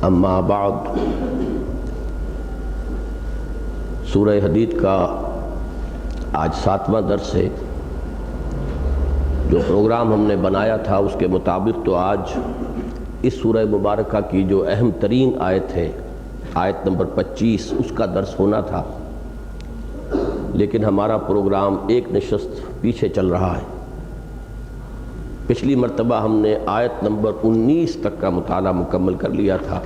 اما بعد، سورہ حدید کا آج 7واں درس ہے۔ جو پروگرام ہم نے بنایا تھا اس کے مطابق تو آج اس سورہ مبارکہ کی جو اہم ترین آیت ہے، آیت نمبر 25، اس کا درس ہونا تھا، لیکن ہمارا پروگرام ایک نشست پیچھے چل رہا ہے۔ پچھلی مرتبہ ہم نے آیت نمبر 19 تک کا مطالعہ مکمل کر لیا تھا۔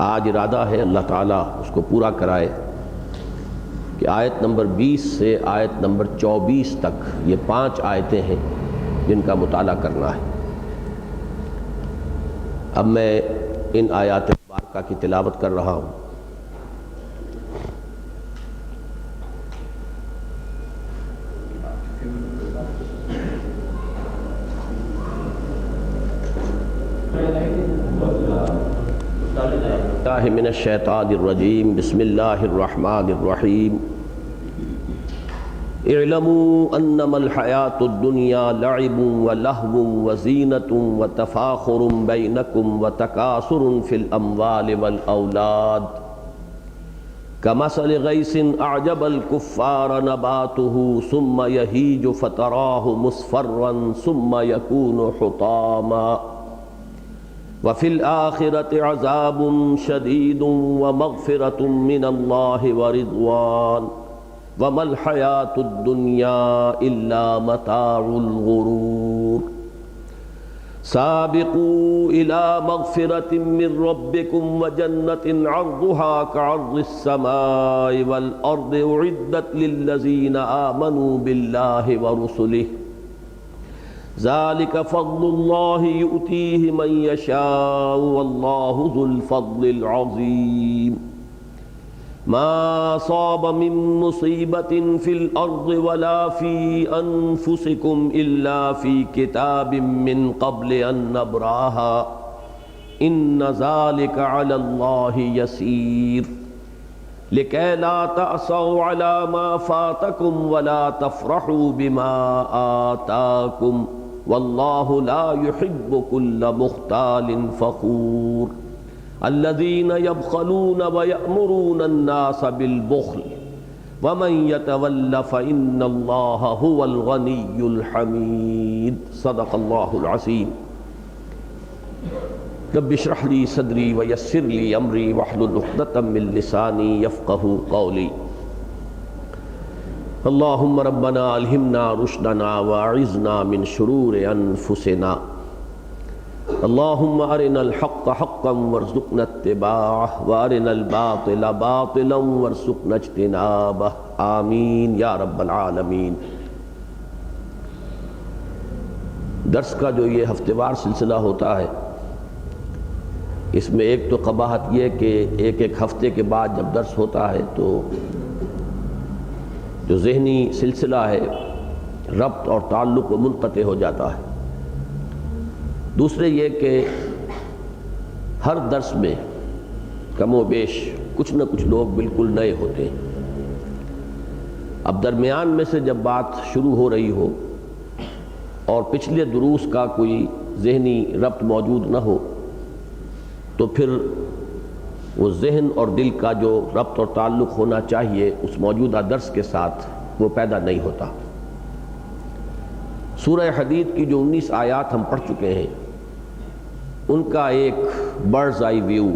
آج ارادہ ہے اللہ تعالیٰ اس کو پورا کرائے کہ آیت نمبر 20 سے آیت نمبر 24 تک یہ 5 آیتیں ہیں جن کا مطالعہ کرنا ہے۔ اب میں ان آیات مبارکہ کی تلاوت کر رہا ہوں۔ اللہ من الشیطان الرجیم، بسم اللہ الرحمن الرحیم۔ اعلموا انما الحیاۃ الدنیا لعب ولہو وزینۃ وتفاخر بینکم وتکاثر فی الاموال والاولاد کمثل غیث اعجب الکفار نباتہ ثم یہیج فتراہ مصفرا ثم یکون حطاما وفی الآخرۃ عذاب شدید ومغفرۃ من اللہ ورضوان وما الحیاۃ الدنیا الا متاع الغرور۔ سابقوا إلى مغفرة من ربكم وجنة عرضها كعرض السماء والأرض أعدت للذين آمنوا بالله ورسله ذلك فضل الله يؤتيه من يشاء والله ذو الفضل العظيم۔ ما أصاب من مصيبة في الأرض ولا في أنفسكم إلا في كتاب من قبل أن نبرأها إن ذلك على الله يسير لكي لا تأسوا على ما فاتكم ولا تفرحوا بما آتاكم والله لا يحب كل مختال فخور۔ الذين يبخلون ويأمرون الناس بالبخل ومن يتول فإن الله هو الغني الحميد۔ صدق الله العظيم۔ رب اشرح لي صدري ويسر لي أمري واحلل عقدة من لساني يفقهوا قولي۔ اللهم ربنا ألهمنا رشدنا وأعذنا من شرور أنفسنا۔ اللهم أرنا الحق حقا وارزقنا اتباعه وأرنا الباطل باطلا وارزقنا اجتنابه آمین یا رب العالمین۔ درس کا جو یہ ہفتہ وار سلسلہ ہوتا ہے، اس میں ایک تو قباحت یہ کہ ایک ہفتے کے بعد جب درس ہوتا ہے تو جو ذہنی سلسلہ ہے ربط اور تعلق و منقطع ہو جاتا ہے۔ دوسرے یہ کہ ہر درس میں کم و بیش کچھ نہ کچھ لوگ بالکل نئے ہوتے ہیں۔ اب درمیان میں سے جب بات شروع ہو رہی ہو اور پچھلے دروس کا کوئی ذہنی ربط موجود نہ ہو تو پھر وہ ذہن اور دل کا جو ربط اور تعلق ہونا چاہیے اس موجودہ درس کے ساتھ وہ پیدا نہیں ہوتا۔ سورہ حدید کی جو 19 آیات ہم پڑھ چکے ہیں ان کا ایک برڈز آئی ویو،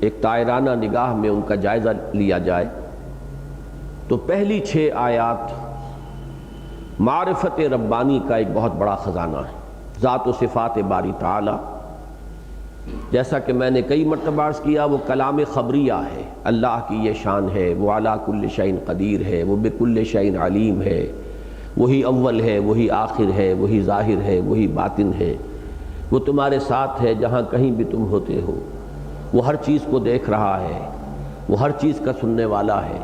ایک طائرانہ نگاہ میں ان کا جائزہ لیا جائے تو پہلی 6 آیات معرفت ربانی کا ایک بہت بڑا خزانہ ہے، ذات و صفات باری تعالی۔ جیسا کہ میں نے کئی مرتبہ عرض کیا، وہ کلام خبریہ ہے، اللہ کی یہ شان ہے، وہ علی کل شیء قدیر ہے، وہ بکل شیء علیم ہے، وہی اول ہے، وہی آخر ہے، وہی ظاہر ہے، وہی باطن ہے، وہ تمہارے ساتھ ہے جہاں کہیں بھی تم ہوتے ہو، وہ ہر چیز کو دیکھ رہا ہے، وہ ہر چیز کا سننے والا ہے،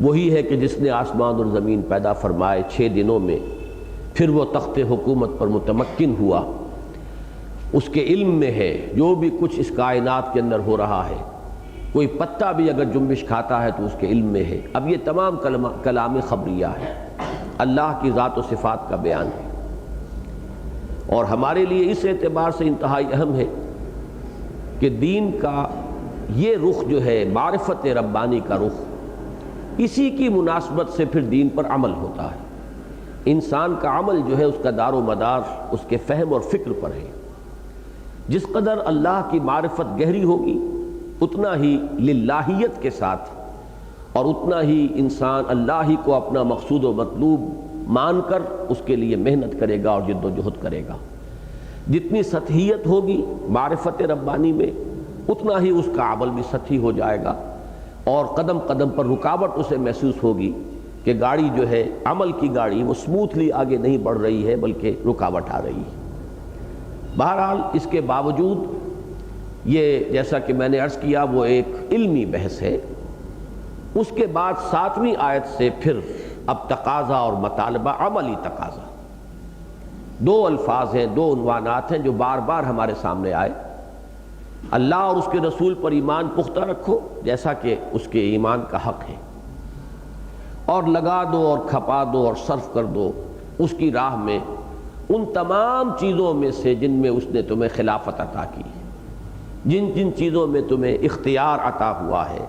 وہی ہے کہ جس نے آسمان اور زمین پیدا فرمائے 6 دنوں میں، پھر وہ تخت حکومت پر متمکن ہوا، اس کے علم میں ہے جو بھی کچھ اس کائنات کے اندر ہو رہا ہے، کوئی پتا بھی اگر جنبش کھاتا ہے تو اس کے علم میں ہے۔ اب یہ تمام کلام خبریہ ہے، اللہ کی ذات و صفات کا بیان ہے، اور ہمارے لیے اس اعتبار سے انتہائی اہم ہے کہ دین کا یہ رخ جو ہے معرفت ربانی کا رخ، اسی کی مناسبت سے پھر دین پر عمل ہوتا ہے۔ انسان کا عمل جو ہے اس کا دار و مدار اس کے فہم اور فکر پر ہے۔ جس قدر اللہ کی معرفت گہری ہوگی اتنا ہی للہیت کے ساتھ اور اتنا ہی انسان اللہ ہی کو اپنا مقصود و مطلوب مان کر اس کے لیے محنت کرے گا اور جد و جہد کرے گا۔ جتنی سطحیت ہوگی معرفت ربانی میں اتنا ہی اس کا عمل بھی سطحی ہو جائے گا، اور قدم قدم پر رکاوٹ اسے محسوس ہوگی کہ گاڑی جو ہے عمل کی گاڑی وہ سموتھلی آگے نہیں بڑھ رہی ہے بلکہ رکاوٹ آ رہی ہے۔ بہرحال اس کے باوجود یہ جیسا کہ میں نے عرض کیا وہ ایک علمی بحث ہے۔ اس کے بعد 7ویں آیت سے پھر اب تقاضا اور مطالبہ عملی تقاضا، دو الفاظ ہیں، دو عنوانات ہیں جو بار بار ہمارے سامنے آئے۔ اللہ اور اس کے رسول پر ایمان پختہ رکھو جیسا کہ اس کے ایمان کا حق ہے، اور لگا دو اور کھپا دو اور صرف کر دو اس کی راہ میں ان تمام چیزوں میں سے جن میں اس نے تمہیں خلافت عطا کی ہے، جن جن چیزوں میں تمہیں اختیار عطا ہوا ہے،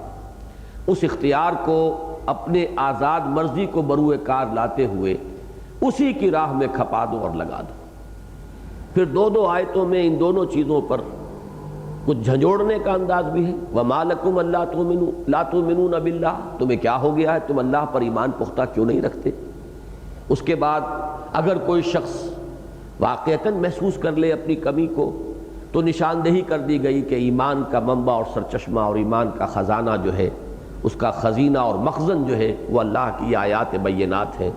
اس اختیار کو اپنے آزاد مرضی کو بروئے کار لاتے ہوئے اسی کی راہ میں کھپا دو اور لگا دو۔ پھر دو آیتوں میں ان دونوں چیزوں پر کچھ جھنجھوڑنے کا انداز بھی ہے۔ وَمَا لَكُمْ أَلَّا تُؤْمِنُونَ بِاللَّهِ، تمہیں کیا ہو گیا ہے، تم اللہ پر ایمان پختہ کیوں نہیں رکھتے؟ اس کے بعد اگر کوئی شخص واقعتاً محسوس کر لے اپنی کمی کو تو نشاندہی کر دی گئی کہ ایمان کا منبع اور سرچشمہ اور ایمان کا خزانہ جو ہے، اس کا خزینہ اور مخزن جو ہے وہ اللہ کی آیات بینات ہیں۔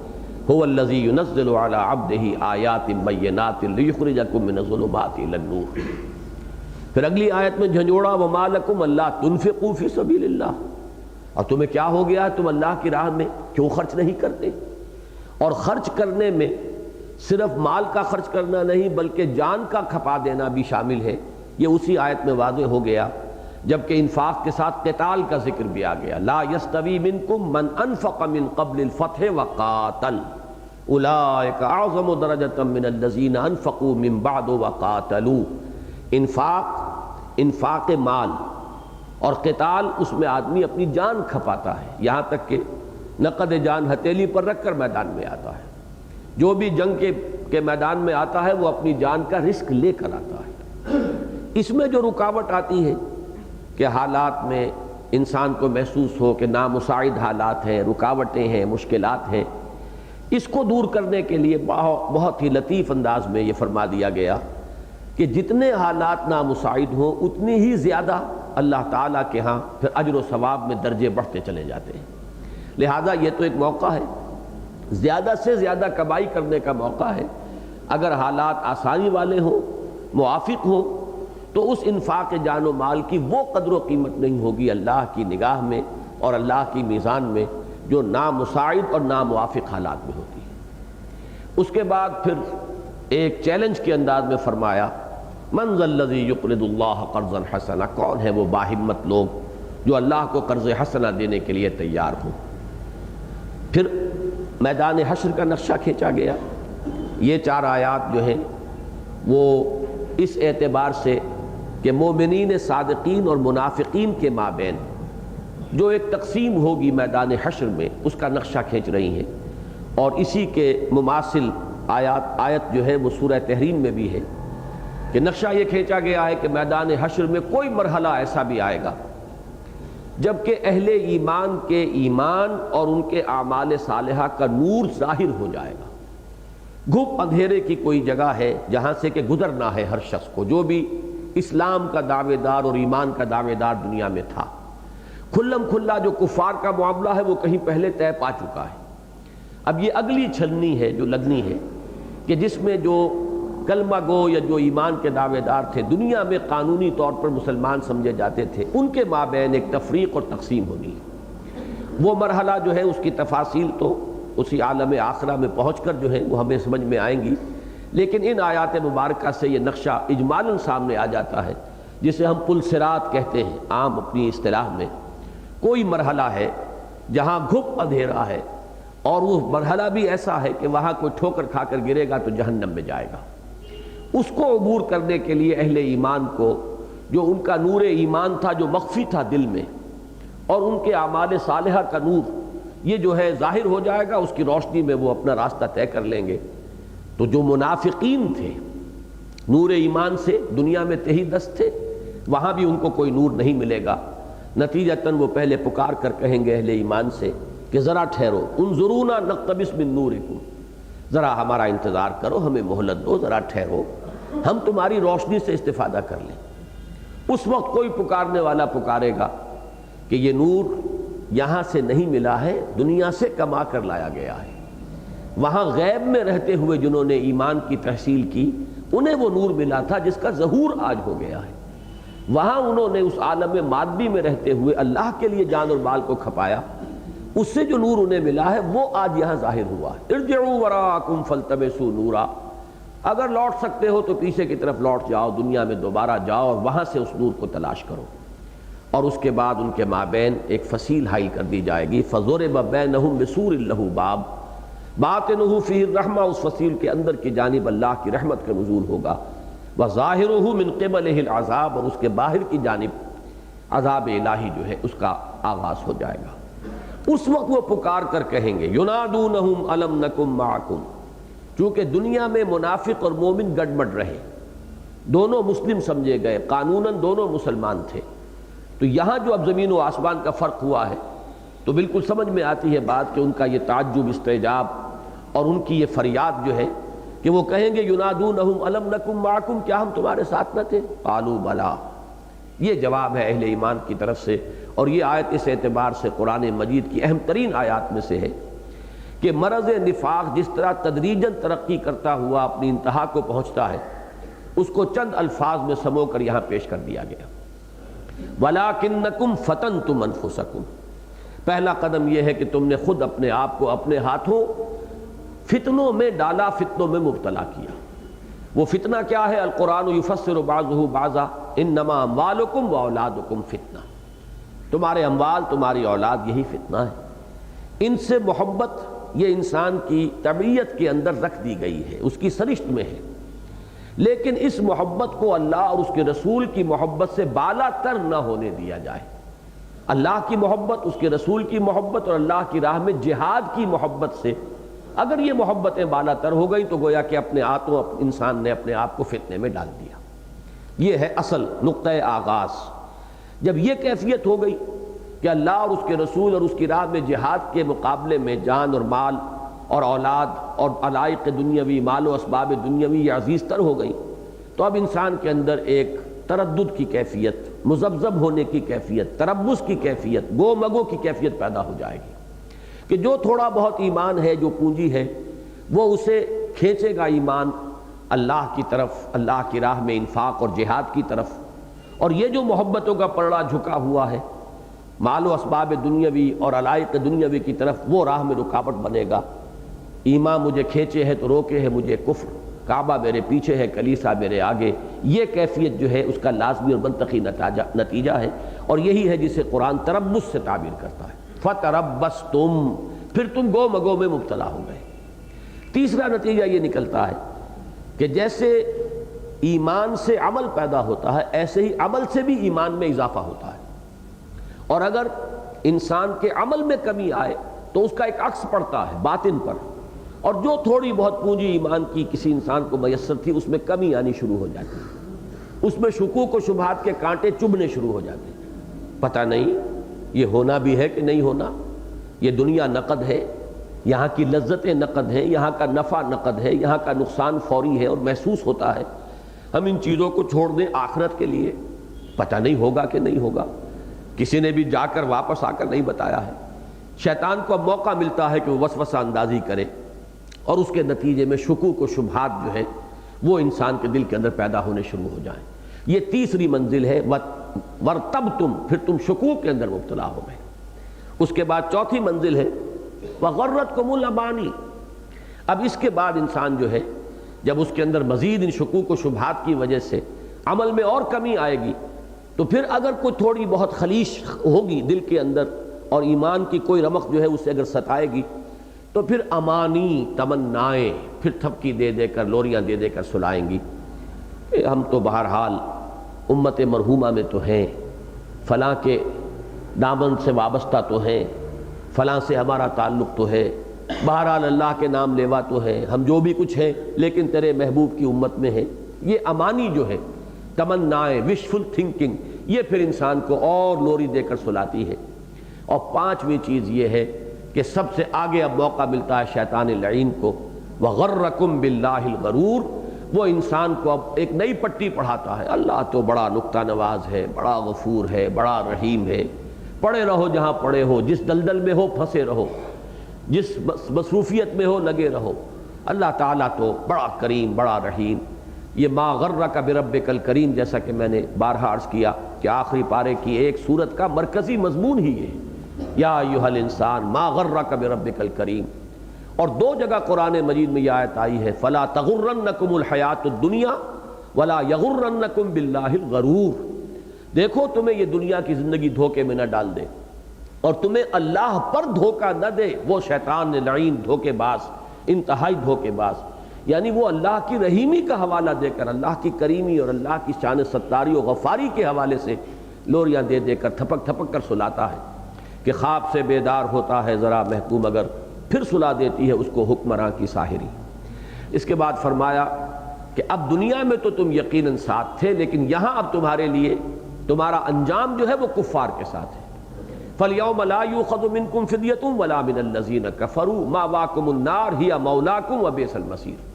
هو الذی ينزل على عبده آیات بینات لیخرجکم من الظلمات الى النور۔ پھر اگلی آیت میں جھنجھوڑا وما لکم الا تنفقوا فی سبیل اللہ، اور تمہیں کیا ہو گیا ہے، تم اللہ کی راہ میں کیوں خرچ نہیں کرتے؟ اور خرچ کرنے میں صرف مال کا خرچ کرنا نہیں بلکہ جان کا کھپا دینا بھی شامل ہے۔ یہ اسی آیت میں واضح ہو گیا جبکہ انفاق کے ساتھ قتال کا ذکر بھی آ گیا۔ لا یستوی منکم من انفق من قبل الفتح وقاتل اولئک اعظم درجۃ من الذین انفقوا من بعد وقاتلوا۔ انفاق مال اور قتال، اس میں آدمی اپنی جان کھپاتا ہے، یہاں تک کہ نقد جان ہتھیلی پر رکھ کر میدان میں آتا ہے۔ جو بھی جنگ کے میدان میں آتا ہے وہ اپنی جان کا رسک لے کر آتا ہے۔ اس میں جو رکاوٹ آتی ہے کہ حالات میں انسان کو محسوس ہو کہ نامساعد حالات ہیں، رکاوٹیں ہیں، مشکلات ہیں، اس کو دور کرنے کے لیے بہت ہی لطیف انداز میں یہ فرما دیا گیا کہ جتنے حالات نامساعد ہوں اتنی ہی زیادہ اللہ تعالیٰ کے ہاں پھر اجر و ثواب میں درجے بڑھتے چلے جاتے ہیں۔ لہذا یہ تو ایک موقع ہے، زیادہ سے زیادہ کمائی کرنے کا موقع ہے۔ اگر حالات آسانی والے ہوں، موافق ہوں، تو اس انفاق جان و مال کی وہ قدر و قیمت نہیں ہوگی اللہ کی نگاہ میں اور اللہ کی میزان میں جو نامساعد اور ناموافق حالات میں ہوتی ہے۔ اس کے بعد پھر ایک چیلنج کے انداز میں فرمایا من ذا الذی یقرض اللہ قرضا حسنا، کون ہے وہ باہمت لوگ جو اللہ کو قرض حسنہ دینے کے لیے تیار ہوں۔ پھر میدان حشر کا نقشہ کھینچا گیا۔ یہ 4 آیات جو ہیں وہ اس اعتبار سے کہ مومنین صادقین اور منافقین کے مابین جو ایک تقسیم ہوگی میدان حشر میں اس کا نقشہ کھینچ رہی ہیں، اور اسی کے مماثل آیت جو ہے وہ سورہ تحریم میں بھی ہے کہ نقشہ یہ کھینچا گیا ہے کہ میدان حشر میں کوئی مرحلہ ایسا بھی آئے گا جبکہ اہل ایمان کے ایمان اور ان کے اعمال صالحہ کا نور ظاہر ہو جائے گا۔ گھپ اندھیرے کی کوئی جگہ ہے جہاں سے کہ گزرنا ہے ہر شخص کو، جو بھی اسلام کا دعوے دار اور ایمان کا دعوے دار دنیا میں تھا۔ کھلم کھلا جو کفار کا معاملہ ہے وہ کہیں پہلے طے پا چکا ہے۔ اب یہ اگلی چھلنی ہے جو لگنی ہے کہ جس میں جو کلمہ گو یا جو ایمان کے دعوے دار تھے، دنیا میں قانونی طور پر مسلمان سمجھے جاتے تھے، ان کے مابین ایک تفریق اور تقسیم ہونی ہے۔ وہ مرحلہ جو ہے اس کی تفاصیل تو اسی عالم آخرہ میں پہنچ کر جو ہے وہ ہمیں سمجھ میں آئیں گی، لیکن ان آیات مبارکہ سے یہ نقشہ اجمالاً سامنے آ جاتا ہے، جسے ہم پل صراط کہتے ہیں عام اپنی اصطلاح میں۔ کوئی مرحلہ ہے جہاں گھپ اندھیرا ہے، اور وہ مرحلہ بھی ایسا ہے کہ وہاں کوئی ٹھوکر کھا کر گرے گا تو جہنم میں جائے گا۔ اس کو عبور کرنے کے لیے اہل ایمان کو جو ان کا نور ایمان تھا جو مخفی تھا دل میں، اور ان کے اعمال صالحہ کا نور یہ جو ہے ظاہر ہو جائے گا، اس کی روشنی میں وہ اپنا راستہ طے کر لیں گے۔ تو جو منافقین تھے نور ایمان سے دنیا میں تہی دست تھے، وہاں بھی ان کو کوئی نور نہیں ملے گا۔ نتیجتاً وہ پہلے پکار کر کہیں گے اہل ایمان سے کہ ذرا ٹھہرو، انظرونا نقتبس من نورکم، ذرا ہمارا انتظار کرو، ہمیں مہلت دو، ذرا ٹھہرو، ہم تمہاری روشنی سے استفادہ کر لیں۔ اس وقت کوئی پکارنے والا پکارے گا کہ یہ نور یہاں سے نہیں ملا ہے، دنیا سے کما کر لایا گیا ہے۔ وہاں غیب میں رہتے ہوئے جنہوں نے ایمان کی تحصیل کی، انہیں وہ نور ملا تھا جس کا ظہور آج ہو گیا ہے۔ وہاں انہوں نے اس عالم مادی میں رہتے ہوئے اللہ کے لیے جان اور مال کو کھپایا، اس سے جو نور انہیں ملا ہے وہ آج یہاں ظاہر ہوا ہے۔ ارجعوا وراءکم فالتمسوا نورا، اگر لوٹ سکتے ہو تو پیچھے کی طرف لوٹ جاؤ، دنیا میں دوبارہ جاؤ اور وہاں سے اس نور کو تلاش کرو۔ اور اس کے بعد ان کے مابین ایک فصیل حائل کر دی جائے گی، فضرب بینہم بسور لہ باب باطنہ فیہ الرحمہ، اس فصیل کے اندر کی جانب اللہ کی رحمت کا نزول ہوگا، وظاہرہ من قبلہ العذاب، اور اس کے باہر کی جانب عذاب الہی جو ہے اس کا آغاز ہو جائے گا۔ اس وقت وہ پکار کر کہیں گے ینادونہم الم نکم معکم، چونکہ دنیا میں منافق اور مومن گڑبڑ رہے، دونوں مسلم سمجھے گئے، قانوناً دونوں مسلمان تھے، تو یہاں جو اب زمین و آسمان کا فرق ہوا ہے تو بالکل سمجھ میں آتی ہے بات کہ ان کا یہ تعجب، استعجاب اور ان کی یہ فریاد جو ہے کہ وہ کہیں گے ینادونہم الم نکم معکم، کیا ہم تمہارے ساتھ نہ تھے؟ قالوا بلا، یہ جواب ہے اہل ایمان کی طرف سے۔ اور یہ آیت اس اعتبار سے قرآن مجید کی اہم ترین آیات میں سے ہے کہ مرض نفاق جس طرح تدریجاً ترقی کرتا ہوا اپنی انتہا کو پہنچتا ہے، اس کو چند الفاظ میں سمو کر یہاں پیش کر دیا گیا۔ وَلَٰكِنَّكُمْ فَتَنْتُمْ أَنفُسَكُمْ، پہلا قدم یہ ہے کہ تم نے خود اپنے آپ کو اپنے ہاتھوں فتنوں میں ڈالا، فتنوں میں مبتلا کیا۔ وہ فتنہ کیا ہے؟ القرآن یفسر بعضہ بعضا انما اموالکم واولادکم فتنہ، تمہارے اموال، تمہاری اولاد یہی فتنہ ہے۔ ان سے محبت یہ انسان کی طبیعت کے اندر رکھ دی گئی ہے، اس کی سرشت میں ہے، لیکن اس محبت کو اللہ اور اس کے رسول کی محبت سے بالا تر نہ ہونے دیا جائے۔ اللہ کی محبت، اس کے رسول کی محبت اور اللہ کی راہ میں جہاد کی محبت سے اگر یہ محبتیں بالا تر ہو گئی تو گویا کہ اپنے ہاتھوں انسان نے اپنے آپ کو فتنے میں ڈال دیا۔ یہ ہے اصل نقطۂ آغاز۔ جب یہ کیفیت ہو گئی کہ اللہ اور اس کے رسول اور اس کی راہ میں جہاد کے مقابلے میں جان اور مال اور اولاد اور علائق دنیاوی، مال و اسباب دنیاوی یہ عزیز تر ہو گئی، تو اب انسان کے اندر ایک تردد کی کیفیت، مذبذب ہونے کی کیفیت، تربص کی کیفیت، گو مگو کی کیفیت پیدا ہو جائے گی کہ جو تھوڑا بہت ایمان ہے، جو پونجی ہے، وہ اسے کھینچے گا ایمان اللہ کی طرف، اللہ کی راہ میں انفاق اور جہاد کی طرف، اور یہ جو محبتوں کا پلڑا جھکا ہوا ہے مال و اسباب دنیاوی اور علائق دنیاوی کی طرف، وہ راہ میں رکاوٹ بنے گا۔ ایمان مجھے کھینچے ہے تو روکے ہے مجھے کفر، کعبہ میرے پیچھے ہے کلیسا میرے آگے، یہ کیفیت جو ہے اس کا لازمی اور منطقی نتیجہ ہے، اور یہی ہے جسے قرآن تربص سے تعبیر کرتا ہے۔ فَتَرَبَّصْتُمْ، پھر تم گو مگو میں مبتلا ہو گئے۔ تیسرا نتیجہ یہ نکلتا ہے کہ جیسے ایمان سے عمل پیدا ہوتا ہے، ایسے ہی عمل سے بھی ایمان میں اضافہ ہوتا ہے، اور اگر انسان کے عمل میں کمی آئے تو اس کا ایک عکس پڑتا ہے باطن پر، اور جو تھوڑی بہت پونجی ایمان کی کسی انسان کو میسر تھی اس میں کمی آنی شروع ہو جاتی ہے، اس میں شکوک و شبہات کے کانٹے چبھنے شروع ہو جاتے ہیں۔ پتہ نہیں یہ ہونا بھی ہے کہ نہیں ہونا، یہ دنیا نقد ہے، یہاں کی لذتیں نقد ہیں، یہاں کا نفع نقد ہے، یہاں کا نقصان فوری ہے اور محسوس ہوتا ہے، ہم ان چیزوں کو چھوڑ دیں آخرت کے لیے، پتہ نہیں ہوگا کہ نہیں ہوگا، کسی نے بھی جا کر واپس آ کر نہیں بتایا ہے۔ شیطان کو اب موقع ملتا ہے کہ وہ وسوسہ اندازی کرے، اور اس کے نتیجے میں شکوک و شبہات جو ہے وہ انسان کے دل کے اندر پیدا ہونے شروع ہو جائیں۔ یہ تیسری منزل ہے، وَارْتَبْتُمْ، پھر تم شکوک کے اندر مبتلا ہو گئے۔ اس کے بعد چوتھی منزل ہے وَغَرَّتْكُمُ الْأَمَانِي، اب اس کے بعد انسان جو ہے جب اس کے اندر مزید ان شکوک و شبہات کی وجہ سے عمل میں اور کمی آئے گی، تو پھر اگر کوئی تھوڑی بہت خلیش ہوگی دل کے اندر اور ایمان کی کوئی رمق جو ہے اسے اگر ستائے گی، تو پھر امانی، تمنائیں پھر تھپکی دے دے کر، لوریاں دے دے کر سلائیں گی کہ ہم تو بہرحال امت مرحومہ میں تو ہیں، فلاں کے دامن سے وابستہ تو ہیں، فلاں سے ہمارا تعلق تو ہے، بہرحال اللہ کے نام لیوا تو ہے، ہم جو بھی کچھ ہیں لیکن تیرے محبوب کی امت میں ہیں. یہ امانی جو ہے، تمنائیں، وشفل تھنکنگ، یہ پھر انسان کو اور لوری دے کر سلاتی ہے. اور پانچویں چیز یہ ہے کہ سب سے آگے اب موقع ملتا ہے شیطان لعین کو، وغرکم باللہ الغرور. وہ انسان کو اب ایک نئی پٹی پڑھاتا ہے، اللہ تو بڑا نکتہ نواز ہے، بڑا غفور ہے، بڑا رحیم ہے، پڑے رہو جہاں پڑے ہو، جس دلدل میں ہو پھنسے رہو، جس مصروفیت میں ہو لگے رہو، اللہ تعالیٰ تو بڑا کریم، بڑا رحیم. یہ ما غرک بربک الکریم، جیسا کہ میں نے بارہا عرض کیا کہ آخری پارے کی ایک سورت کا مرکزی مضمون ہی ہے، یا ایھا الانسان ما غرک بربک الکریم. اور دو جگہ قرآن مجید میں یہ آیت آئی ہے، فلا تغرنکم الحیات الدنیا ولا یغرنکم باللہ الغرور. دیکھو تمہیں یہ دنیا کی زندگی دھوکے میں نہ ڈال دے اور تمہیں اللہ پر دھوکہ نہ دے وہ شیطان لعین دھوکے باز، انتہائی دھوکے باز. یعنی وہ اللہ کی رحیمی کا حوالہ دے کر، اللہ کی کریمی اور اللہ کی شان ستاری و غفاری کے حوالے سے لوریاں دے دے کر تھپک تھپک کر سلاتا ہے کہ خواب سے بیدار ہوتا ہے ذرا محکوم اگر، پھر سلا دیتی ہے اس کو حکمراں کی ساحری. اس کے بعد فرمایا کہ اب دنیا میں تو تم یقیناً ساتھ تھے، لیکن یہاں اب تمہارے لیے تمہارا انجام جو ہے وہ کفار کے ساتھ ہے. فَالْيَوْمَ لَا يُؤْخَذُ مِنْكُمْ فِدْيَةٌ وَلَا مِنَ الَّذِينَ كَفَرُوا مَأْوَاكُمُ النَّارُ هِيَ مَوْلَاكُمْ وَبِئْسَ الْمَصِيرُ.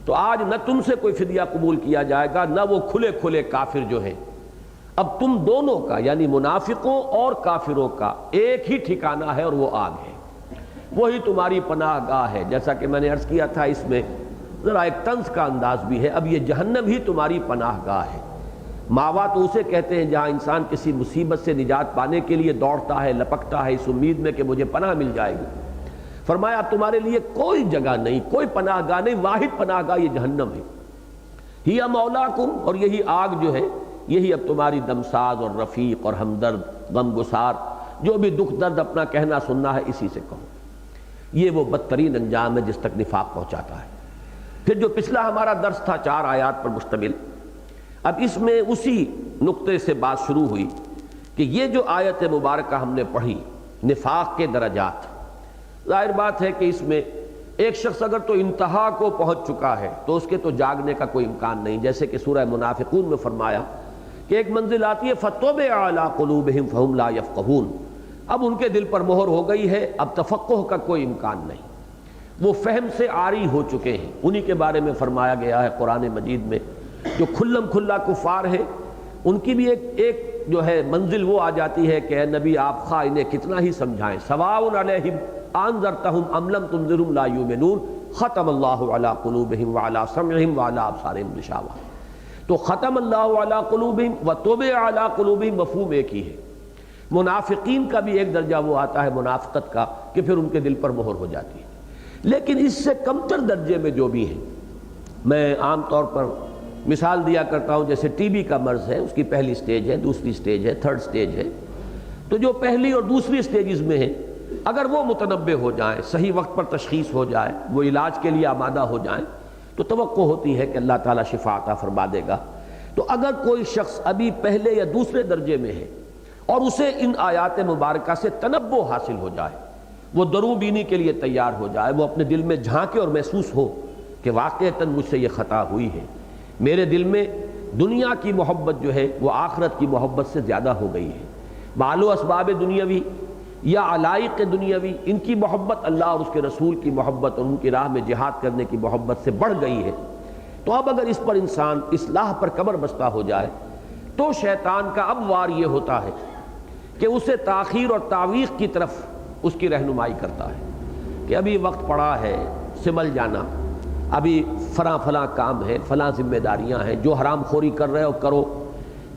تو آج نہ تم سے کوئی فدیہ قبول کیا جائے گا، نہ وہ کھلے کھلے کافر جو ہیں. اب تم دونوں کا یعنی منافقوں اور کافروں کا ایک ہی ٹھکانہ ہے اور وہ آگ ہے، وہی تمہاری پناہ گاہ ہے. جیسا کہ میں نے عرض کیا تھا اس میں ذرا ایک طنز کا انداز بھی ہے. اب یہ جہنم ہی تمہاری پناہ گاہ ہے. ماوا تو اسے کہتے ہیں جہاں انسان کسی مصیبت سے نجات پانے کے لیے دوڑتا ہے، لپکتا ہے اس امید میں کہ مجھے پناہ مل جائے گی. فرمایا اب تمہارے لیے کوئی جگہ نہیں، کوئی پناہ گاہ نہیں، واحد پناہ گاہ یہ جہنم ہے. ہی مولاکم، اور یہی آگ جو ہے یہی اب تمہاری دمساز اور رفیق اور ہمدرد، غم گسار، جو بھی دکھ درد اپنا کہنا سننا ہے اسی سے کہو. یہ وہ بدترین انجام ہے جس تک نفاق پہنچاتا ہے. پھر جو پچھلا ہمارا درس تھا 4 آیات پر مشتمل، اب اس میں اسی نقطے سے بات شروع ہوئی کہ یہ جو آیت مبارکہ ہم نے پڑھی نفاق کے درجات، ظاہر بات ہے کہ اس میں ایک شخص اگر تو انتہا کو پہنچ چکا ہے تو اس کے تو جاگنے کا کوئی امکان نہیں. جیسے کہ سورہ منافقون میں فرمایا کہ ایک منزل آتی ہے فَطُبِعَ عَلَىٰ قُلُوبِهِمْ فَهُمْ لَا يَفْقَهُونَ. اب ان کے دل پر مہر ہو گئی ہے، اب تفقہ کا کوئی امکان نہیں، وہ فہم سے عاری ہو چکے ہیں. انہی کے بارے میں فرمایا گیا ہے قرآن مجید میں جو کھلم کھلا کفار ہے، ان کی بھی ایک جو ہے منزل وہ آ جاتی ہے کہ اے نبی آپ خواہ انہیں کتنا ہی سمجھائیں، سواء علیہم انذرتہم ام لم تنذرہم لا یؤمنون ختم اللہ علی قلوبہم وعلی سمعہم وعلی ابصارہم غشاوہ. تو ختم اللہ علی قلوبہم وطبع علی قلوبہم مفہوم ایک ہی ہے. منافقین کا بھی ایک درجہ وہ آتا ہے منافقت کا کہ پھر ان کے دل پر مہر ہو جاتی ہے. لیکن اس سے کمتر درجے میں جو بھی ہیں، میں عام طور پر مثال دیا کرتا ہوں جیسے ٹی بی کا مرض ہے، اس کی پہلی سٹیج ہے، دوسری سٹیج ہے، تھرڈ سٹیج ہے. تو جو پہلی اور دوسری سٹیجز میں ہیں اگر وہ متنبع ہو جائیں، صحیح وقت پر تشخیص ہو جائے، وہ علاج کے لیے آمادہ ہو جائیں تو توقع ہوتی ہے کہ اللہ تعالیٰ شفا عطا فرما دے گا. تو اگر کوئی شخص ابھی پہلے یا دوسرے درجے میں ہے اور اسے ان آیات مبارکہ سے تنبع حاصل ہو جائے، وہ درو بینی کے لیے تیار ہو جائے، وہ اپنے دل میں جھانکے اور محسوس ہو کہ واقعتاً مجھ سے یہ خطا ہوئی ہے، میرے دل میں دنیا کی محبت جو ہے وہ آخرت کی محبت سے زیادہ ہو گئی ہے، مال و اسباب دنیاوی یا علائق دنیاوی ان کی محبت اللہ اور اس کے رسول کی محبت اور ان کی راہ میں جہاد کرنے کی محبت سے بڑھ گئی ہے. تو اب اگر اس پر انسان اصلاح پر کمر بستہ ہو جائے تو شیطان کا اب وار یہ ہوتا ہے کہ اسے تاخیر اور تعویق کی طرف اس کی رہنمائی کرتا ہے کہ ابھی وقت پڑا ہے سمل جانا، ابھی فلاں کام ہے، فلاں ذمہ داریاں ہیں، جو حرام خوری کر رہے ہو کرو،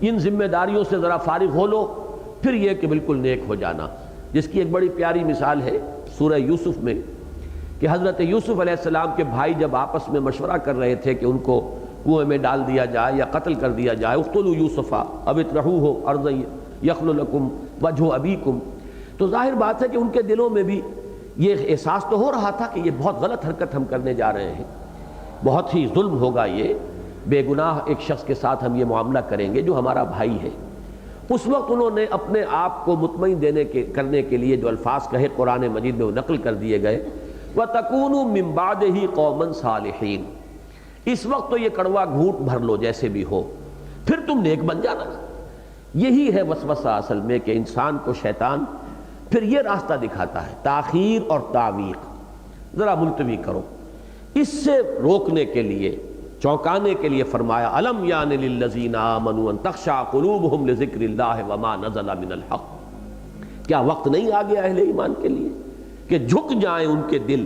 ان ذمہ داریوں سے ذرا فارغ ہو لو، پھر یہ کہ بالکل نیک ہو جانا. جس کی ایک بڑی پیاری مثال ہے سورہ یوسف میں کہ حضرت یوسف علیہ السلام کے بھائی جب آپس میں مشورہ کر رہے تھے کہ ان کو کنویں میں ڈال دیا جائے یا قتل کر دیا جائے، اقتلوا یوسف او اطرحوہ ارضا یخل لکم وجہ ابیکم، تو ظاہر بات ہے کہ ان کے دلوں میں بھی یہ احساس تو ہو رہا تھا کہ یہ بہت غلط حرکت ہم کرنے جا رہے ہیں، بہت ہی ظلم ہوگا یہ، بے گناہ ایک شخص کے ساتھ ہم یہ معاملہ کریں گے جو ہمارا بھائی ہے، اس وقت انہوں نے اپنے آپ کو مطمئن کرنے کے لیے جو الفاظ کہے قرآن مجید میں وہ نقل کر دیے گئے، وَتَكُونُوا مِن بَعْدِهِ قَوْمًا صَالِحِينَ، اس وقت تو یہ کڑوا گھونٹ بھر لو جیسے بھی ہو، پھر تم نیک بن جانا۔ یہی ہے وسوسہ اصل میں، کہ انسان کو شیطان پھر یہ راستہ دکھاتا ہے، تاخیر اور تعویق، ذرا ملتوی کرو۔ اس سے روکنے کے لیے، چونکانے کے لیے فرمایا الم یان للذین آمنوا ان تخشع قلوبہم لذکر اللہ وما نزل من الحق، کیا وقت نہیں آ گیا اہل ایمان کے لیے کہ جھک جائیں ان کے دل؟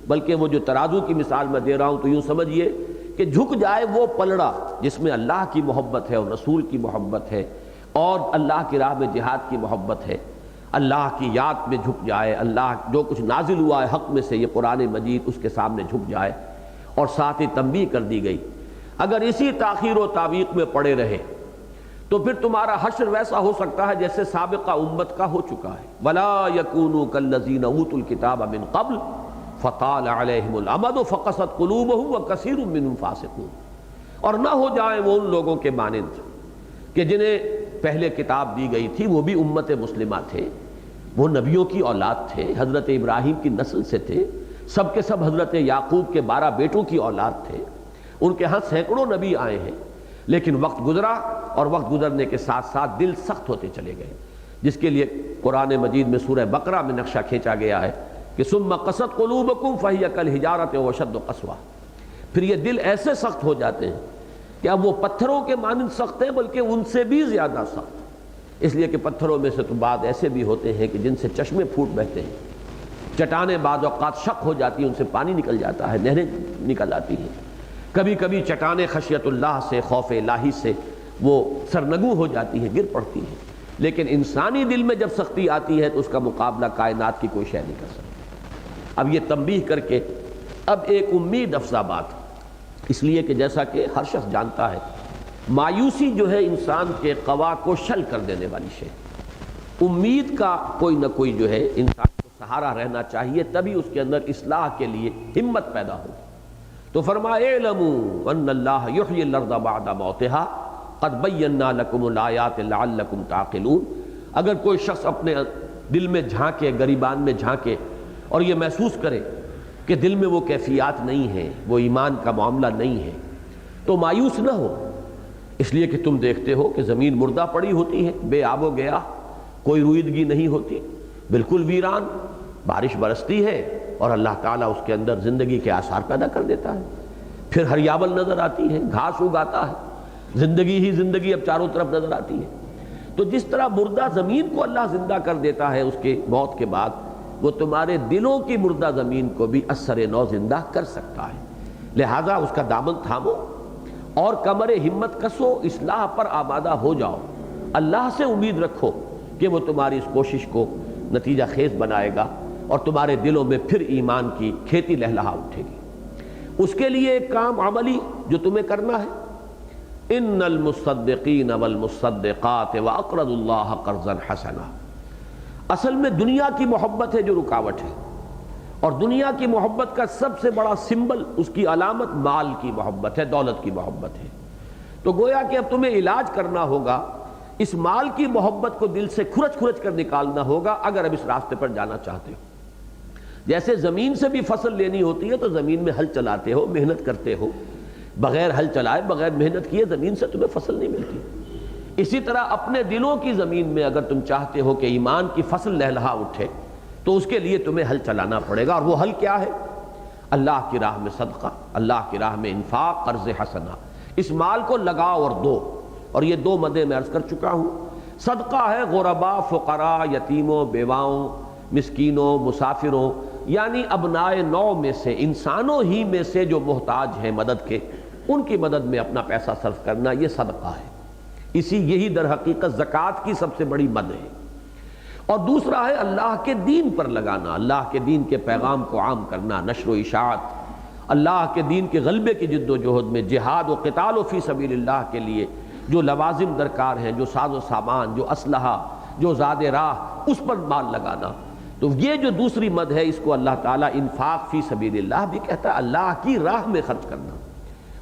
بلکہ وہ جو ترازو کی مثال میں دے رہا ہوں تو یوں سمجھیے کہ جھک جائے وہ پلڑا جس میں اللہ کی محبت ہے اور رسول کی محبت ہے اور اللہ کی راہ میں جہاد کی محبت ہے، اللہ کی یاد میں جھک جائے، اللہ جو کچھ نازل ہوا ہے حق میں سے یہ قرآن مجید اس کے سامنے جھک جائے۔ اور ساتھ ہی تنبیہ کر دی گئی اگر اسی تاخیر و تعویق میں پڑے رہے تو پھر تمہارا حشر ویسا ہو سکتا ہے جیسے سابقہ امت کا ہو چکا ہے، وَلَا يَكُونُوا كَالَّذِينَ أُوتُوا الْكِتَابَ مِن قَبْلُ فَطَالَ عَلَيْهِمُ الْأَمَدُ فَقَسَتْ قُلُوبُهُمْ وَكَثِيرٌ مِّنْهُمْ فَاسِقُونَ، اور نہ ہو جائیں وہ ان لوگوں کے مانند کہ جنہیں پہلے کتاب دی گئی تھی، وہ بھی امت مسلمہ تھے، وہ نبیوں کی اولاد تھے، حضرت ابراہیم کی نسل سے تھے، سب کے سب حضرت یعقوب کے 12 بیٹوں کی اولاد تھے، ان کے ہاں سینکڑوں نبی آئے ہیں، لیکن وقت گزرا اور وقت گزرنے کے ساتھ ساتھ دل سخت ہوتے چلے گئے، جس کے لیے قرآن مجید میں سورہ بقرہ میں نقشہ کھینچا گیا ہے کہ ثم قست قلوبکم فہی کالحجارۃ واشد قسوہ، پھر یہ دل ایسے سخت ہو جاتے ہیں کہ اب وہ پتھروں کے مانند سخت ہیں بلکہ ان سے بھی زیادہ سخت، اس لیے کہ پتھروں میں سے تو بعض ایسے بھی ہوتے ہیں کہ جن سے چشمے پھوٹ بہتے ہیں، چٹانیں بعض اوقات شق ہو جاتی ہیں، ان سے پانی نکل جاتا ہے، نہریں نکل آتی ہیں، کبھی کبھی چٹانیں خشیت اللہ سے، خوف الہی سے وہ سرنگوں ہو جاتی ہیں، گر پڑتی ہیں، لیکن انسانی دل میں جب سختی آتی ہے تو اس کا مقابلہ کائنات کی کوئی شے نہیں کر سکتی۔ اب یہ تنبیہ کر کے اب ایک امید افزا بات، اس لیے کہ جیسا کہ ہر شخص جانتا ہے مایوسی جو ہے انسان کے قوا کو شل کر دینے والی شے، امید کا کوئی نہ کوئی جو ہے انسان کو سہارا رہنا چاہیے، تبھی اس کے اندر اصلاح کے لیے ہمت پیدا ہو۔ تو فرمایا اعلموا ان اللہ یحیی الارض بعد موتها قد بینا لکم الآیات لعلکم تعقلون، اگر کوئی شخص اپنے دل میں جھانکے، گریبان میں جھانکے اور یہ محسوس کرے کہ دل میں وہ کیفیات نہیں ہیں، وہ ایمان کا معاملہ نہیں ہے، تو مایوس نہ ہو، اس لیے کہ تم دیکھتے ہو کہ زمین مردہ پڑی ہوتی ہے، بے آب و گیا، کوئی رویدگی نہیں ہوتی، بالکل ویران، بارش برستی ہے اور اللہ تعالیٰ اس کے اندر زندگی کے آثار پیدا کر دیتا ہے، پھر ہریابل نظر آتی ہے، گھاس اگاتا ہے، زندگی ہی زندگی اب چاروں طرف نظر آتی ہے۔ تو جس طرح مردہ زمین کو اللہ زندہ کر دیتا ہے اس کے موت کے بعد، وہ تمہارے دلوں کی مردہ زمین کو بھی اثر نو زندہ کر سکتا ہے، لہذا اس کا دامن تھامو اور کمر ہمت کسو، اصلاح پر آمادہ ہو جاؤ، اللہ سے امید رکھو کہ وہ تمہاری اس کوشش کو نتیجہ خیز بنائے گا اور تمہارے دلوں میں پھر ایمان کی کھیتی لہلہا اٹھے گی۔ اس کے لیے ایک کام عملی جو تمہیں کرنا ہے، ان المصدقین والمصدقات واقرضوا اللہ قرضا حسنا، اصل میں دنیا کی محبت ہے جو رکاوٹ ہے، اور دنیا کی محبت کا سب سے بڑا سمبل، اس کی علامت مال کی محبت ہے، دولت کی محبت ہے۔ تو گویا کہ اب تمہیں علاج کرنا ہوگا، اس مال کی محبت کو دل سے کھرچ کھرچ کر نکالنا ہوگا اگر اب اس راستے پر جانا چاہتے ہو۔ جیسے زمین سے بھی فصل لینی ہوتی ہے تو زمین میں ہل چلاتے ہو، محنت کرتے ہو، بغیر ہل چلائے، بغیر محنت کیے زمین سے تمہیں فصل نہیں ملتی۔ اسی طرح اپنے دلوں کی زمین میں اگر تم چاہتے ہو کہ ایمان کی فصل لہلہا اٹھے تو اس کے لیے تمہیں ہل چلانا پڑے گا، اور وہ ہل کیا ہے؟ اللہ کی راہ میں صدقہ، اللہ کی راہ میں انفاق، قرض حسنہ، اس مال کو لگاؤ اور دو، اور یہ دو مدیں میں عرض کر چکا ہوں۔ صدقہ ہے غرباء، فقراء، یتیموں، بیواؤں، مسکینوں، مسافروں، یعنی ابنائے نوع میں سے، انسانوں ہی میں سے جو محتاج ہیں مدد کے، ان کی مدد میں اپنا پیسہ صرف کرنا، یہ صدقہ ہے۔ یہی در حقیقت زکوٰۃ کی سب سے بڑی مد ہے۔ اور دوسرا ہے اللہ کے دین پر لگانا، اللہ کے دین کے پیغام کو عام کرنا، نشر و اشاعت، اللہ کے دین کے غلبے کی جد و جہد میں جہاد و قتال و فی سبیل اللہ کے لیے جو لوازم درکار ہیں، جو ساز و سامان، جو اسلحہ، جو زاد راہ، اس پر مال لگانا۔ تو یہ جو دوسری مد ہے، اس کو اللہ تعالیٰ انفاق فی سبیل اللہ بھی کہتا ہے، اللہ کی راہ میں خرچ کرنا۔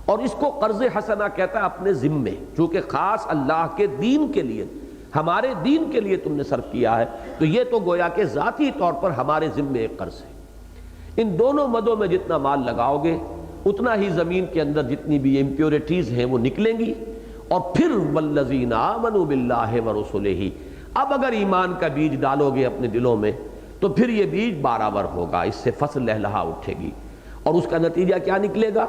اور اس کو قرض حسنہ کہتا ہے اپنے ذمے، چونکہ خاص اللہ کے دین کے لیے، ہمارے دین کے لیے تم نے صرف کیا ہے، تو یہ تو گویا کہ ذاتی طور پر ہمارے ذمے ایک قرض ہے۔ ان دونوں مدوں میں جتنا مال لگاؤ گے اتنا ہی زمین کے اندر جتنی بھی امپیورٹیز ہیں وہ نکلیں گی، اور پھر والذین آمنوا باللہ ورسلہ، اب اگر ایمان کا بیج ڈالو گے اپنے دلوں میں تو پھر یہ بیج بارآور ہوگا، اس سے فصل لہلہا اٹھے گی، اور اس کا نتیجہ کیا نکلے گا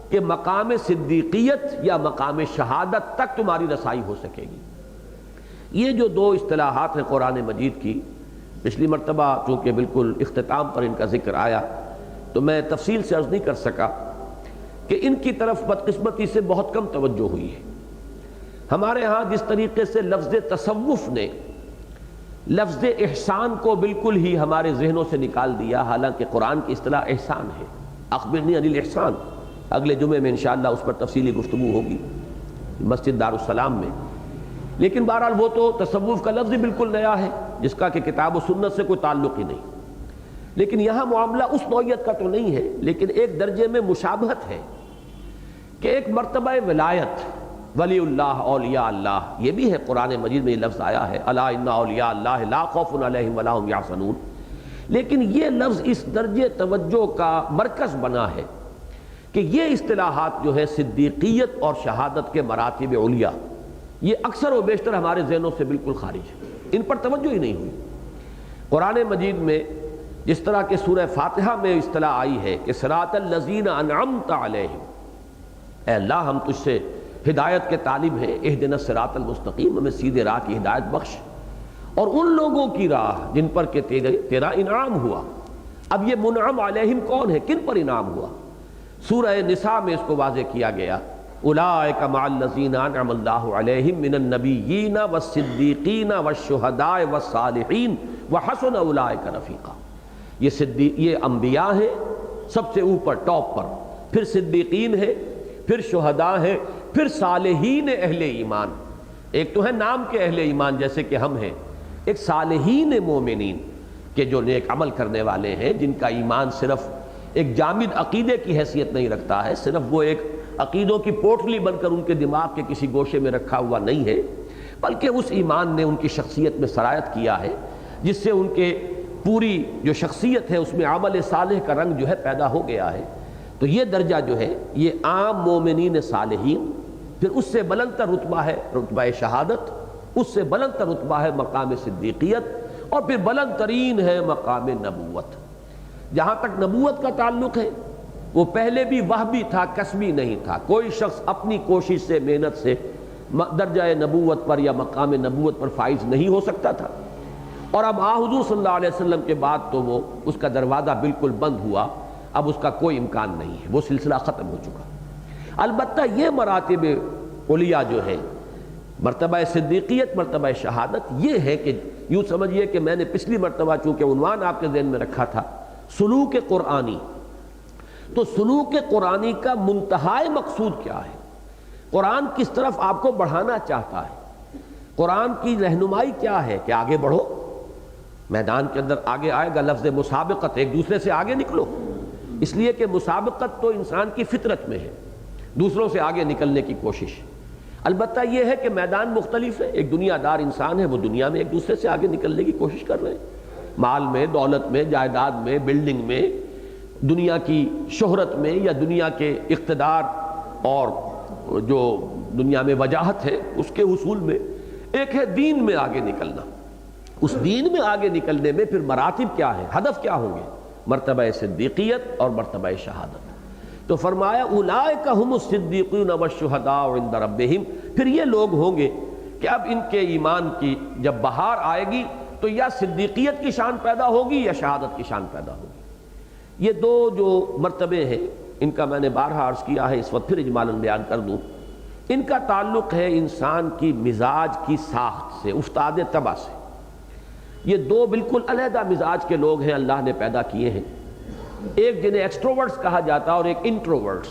کہ مقام صدیقیت یا مقام شہادت تک تمہاری رسائی ہو سکے گی۔ یہ جو دو اصطلاحات ہیں قرآن مجید کی، پچھلی مرتبہ چونکہ بالکل اختتام پر ان کا ذکر آیا تو میں تفصیل سے عرض نہیں کر سکا کہ ان کی طرف بدقسمتی سے بہت کم توجہ ہوئی ہے۔ ہمارے ہاں جس طریقے سے لفظ تصوف نے لفظ احسان کو بالکل ہی ہمارے ذہنوں سے نکال دیا، حالانکہ قرآن کی اصطلاح احسان ہے، اخبرنی عن الاحسان، اگلے جمعے میں انشاءاللہ اس پر تفصیلی گفتگو ہوگی مسجد دارالسلام میں، لیکن بہرحال وہ تو تصوف کا لفظ ہی بالکل نیا ہے جس کا کہ کتاب و سنت سے کوئی تعلق ہی نہیں، لیکن یہاں معاملہ اس نوعیت کا تو نہیں ہے، لیکن ایک درجے میں مشابہت ہے کہ ایک مرتبہ ولایت، ولی اللہ، اولیاء اللہ، یہ بھی ہے قرآن مجید میں یہ لفظ آیا ہے، الا ان اولیاء اللہ لا خوف علیہم ولا هم یحزنون، لیکن یہ لفظ اس درجے توجہ کا مرکز بنا ہے کہ یہ اصطلاحات جو ہے صدیقیت اور شہادت کے مراتب علیاء، یہ اکثر و بیشتر ہمارے ذہنوں سے بالکل خارج ہے، ان پر توجہ ہی نہیں ہوئی۔ قرآن مجید میں جس طرح کہ سورہ فاتحہ میں اصطلاح آئی ہے کہ صراط الذین انعمت علیہم، اے اللہ ہم تجھ سے ہدایت کے طالب ہیں، اہدنا الصراط المستقیم، ہمیں سیدھے راہ کی ہدایت بخش، اور ان لوگوں کی راہ جن پر کہ تیرا انعام ہوا۔ اب یہ منعم علیہم کون ہے، کن پر انعام ہوا؟ سورہ نساء میں اس کو واضح کیا گیا، اولئک مع الذین انعم اللہ علیہم من النبیین والصدیقین والشہداء والصالحین وحسن اولئک رفیقا۔ یہ انبیاء ہیں سب سے اوپر ٹاپ پر، پھر صدیقین ہیں، پھر شہداء ہیں، پھر صالحین اہل ایمان۔ ایک تو ہے نام کے اہل ایمان جیسے کہ ہم ہیں، ایک صالحین مومنین کہ جو نیک عمل کرنے والے ہیں، جن کا ایمان صرف ایک جامد عقیدے کی حیثیت نہیں رکھتا ہے، صرف وہ ایک عقیدوں کی پوٹلی بن کر ان کے دماغ کے کسی گوشے میں رکھا ہوا نہیں ہے، بلکہ اس ایمان نے ان کی شخصیت میں سرایت کیا ہے، جس سے ان کے پوری جو شخصیت ہے اس میں عمل صالح کا رنگ جو ہے پیدا ہو گیا ہے۔ تو یہ درجہ جو ہے یہ عام مومنین صالحین، پھر اس سے بلند تر رتبہ ہے رتبہ شہادت، اس سے بلند تر رتبہ ہے مقام صدیقیت، اور پھر بلند ترین ہے مقام نبوت۔ جہاں تک نبوت کا تعلق ہے وہ پہلے بھی وہبی تھا، کسبی نہیں تھا، کوئی شخص اپنی کوشش سے محنت سے درجہ نبوت پر یا مقام نبوت پر فائز نہیں ہو سکتا تھا، اور اب حضور صلی اللہ علیہ وسلم کے بعد تو وہ اس کا دروازہ بالکل بند ہوا، اب اس کا کوئی امکان نہیں ہے، وہ سلسلہ ختم ہو چکا۔ البتہ یہ مراتب علیاء جو ہے، مرتبہ صدیقیت، مرتبہ شہادت، یہ ہے کہ یوں سمجھیے کہ میں نے پچھلی مرتبہ چونکہ عنوان آپ کے ذہن میں رکھا تھا سلوک قرآنی، تو سلوک قرآنی کا منتہائی مقصود کیا ہے، قرآن کس طرف آپ کو بڑھانا چاہتا ہے، قرآن کی رہنمائی کیا ہے کہ آگے بڑھو، میدان کے اندر آگے آئے گا لفظ مسابقت، ایک دوسرے سے آگے نکلو، اس لیے کہ مسابقت تو انسان کی فطرت میں ہے، دوسروں سے آگے نکلنے کی کوشش۔ البتہ یہ ہے کہ میدان مختلف ہے، ایک دنیا دار انسان ہے، وہ دنیا میں ایک دوسرے سے آگے نکلنے کی کوشش کر رہے ہیں، مال میں، دولت میں، جائیداد میں، بلڈنگ میں، دنیا کی شہرت میں، یا دنیا کے اقتدار اور جو دنیا میں وجاہت ہے اس کے حصول میں۔ ایک ہے دین میں آگے نکلنا، اس دین میں آگے نکلنے میں پھر مراتب کیا ہے، ہدف کیا ہوں گے، مرتبہ صدیقیت اور مرتبہ شہادت۔ تو فرمایا اولئک ھم الصدیقون والشہداء عند ربہم، پھر یہ لوگ ہوں گے کہ اب ان کے ایمان کی جب بہار آئے گی تو یا صدیقیت کی شان پیدا ہوگی یا شہادت کی شان پیدا ہوگی۔ یہ دو جو مرتبے ہیں ان کا میں نے بارہا عرض کیا ہے، اس وقت پھر اجمالاً بیان کر دوں، ان کا تعلق ہے انسان کی مزاج کی ساخت سے، افتاد طبع سے۔ یہ دو بالکل علیحدہ مزاج کے لوگ ہیں اللہ نے پیدا کیے ہیں، ایک جنہیں ایکسٹروورٹس کہا جاتا ہے اور ایک انٹروورٹس۔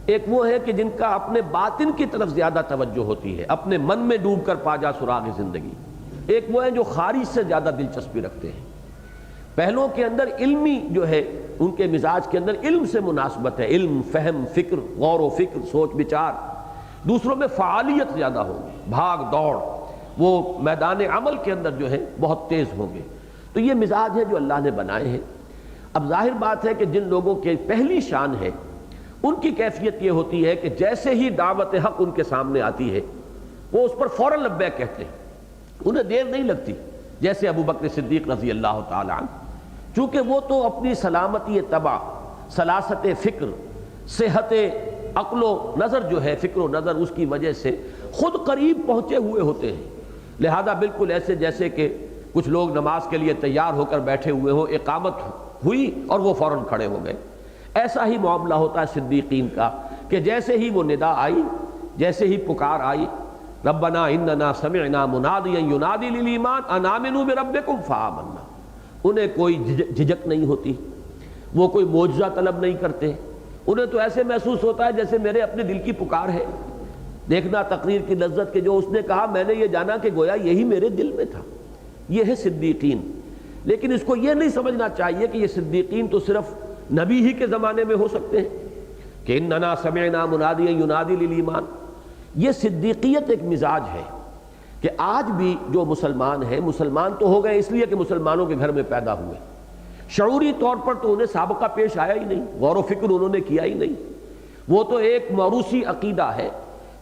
ایک وہ ہے کہ جن کا اپنے باطن کی طرف زیادہ توجہ ہوتی ہے، اپنے من میں ڈوب کر پا جا سراغ زندگی۔ ایک وہ ہیں جو خارج سے زیادہ دلچسپی رکھتے ہیں۔ پہلوں کے اندر علمی جو ہے ان کے مزاج کے اندر علم سے مناسبت ہے، علم، فہم، فکر، غور و فکر، سوچ بچار۔ دوسروں میں فعالیت زیادہ ہوگی، بھاگ دوڑ، وہ میدان عمل کے اندر جو ہے بہت تیز ہوں گے۔ تو یہ مزاج ہے جو اللہ نے بنائے ہیں۔ اب ظاہر بات ہے کہ جن لوگوں کے پہلی شان ہے ان کی کیفیت یہ ہوتی ہے کہ جیسے ہی دعوت حق ان کے سامنے آتی ہے وہ اس پر فوراً لبیک کہتے ہیں، انہیں دیر نہیں لگتی، جیسے ابو بکر صدیق رضی اللہ تعالی عنہ، چونکہ وہ تو اپنی سلامتی طبع، سلاست فکر، صحت عقل و نظر جو ہے، فکر و نظر، اس کی وجہ سے خود قریب پہنچے ہوئے ہوتے ہیں، لہذا بالکل ایسے جیسے کہ کچھ لوگ نماز کے لیے تیار ہو کر بیٹھے ہوئے ہوں، اقامت ہوئی اور وہ فوراً کھڑے ہو گئے۔ ایسا ہی معاملہ ہوتا ہے صدیقین کا کہ جیسے ہی وہ ندا آئی، جیسے ہی پکار آئی، ربنا اننا سمعنا منادیا ینادی للایمان ان آمنوا بربکم فآمنا، انہیں کوئی جھجک نہیں ہوتی، وہ کوئی معجزہ طلب نہیں کرتے، انہیں تو ایسے محسوس ہوتا ہے جیسے میرے اپنے دل کی پکار ہے۔ دیکھنا تقریر کی لذت کہ جو اس نے کہا میں نے یہ جانا کہ گویا یہی میرے دل میں تھا۔ یہ ہے صدیقین۔ لیکن اس کو یہ نہیں سمجھنا چاہیے کہ یہ صدیقین تو صرف نبی ہی کے زمانے میں ہو سکتے ہیں کہ اننا سمعنا منادیا ینادی للایمان۔ یہ صدیقیت ایک مزاج ہے کہ آج بھی جو مسلمان ہیں، مسلمان تو ہو گئے اس لیے کہ مسلمانوں کے گھر میں پیدا ہوئے، شعوری طور پر تو انہیں سابقہ پیش آیا ہی نہیں، غور و فکر انہوں نے کیا ہی نہیں، وہ تو ایک موروثی عقیدہ ہے۔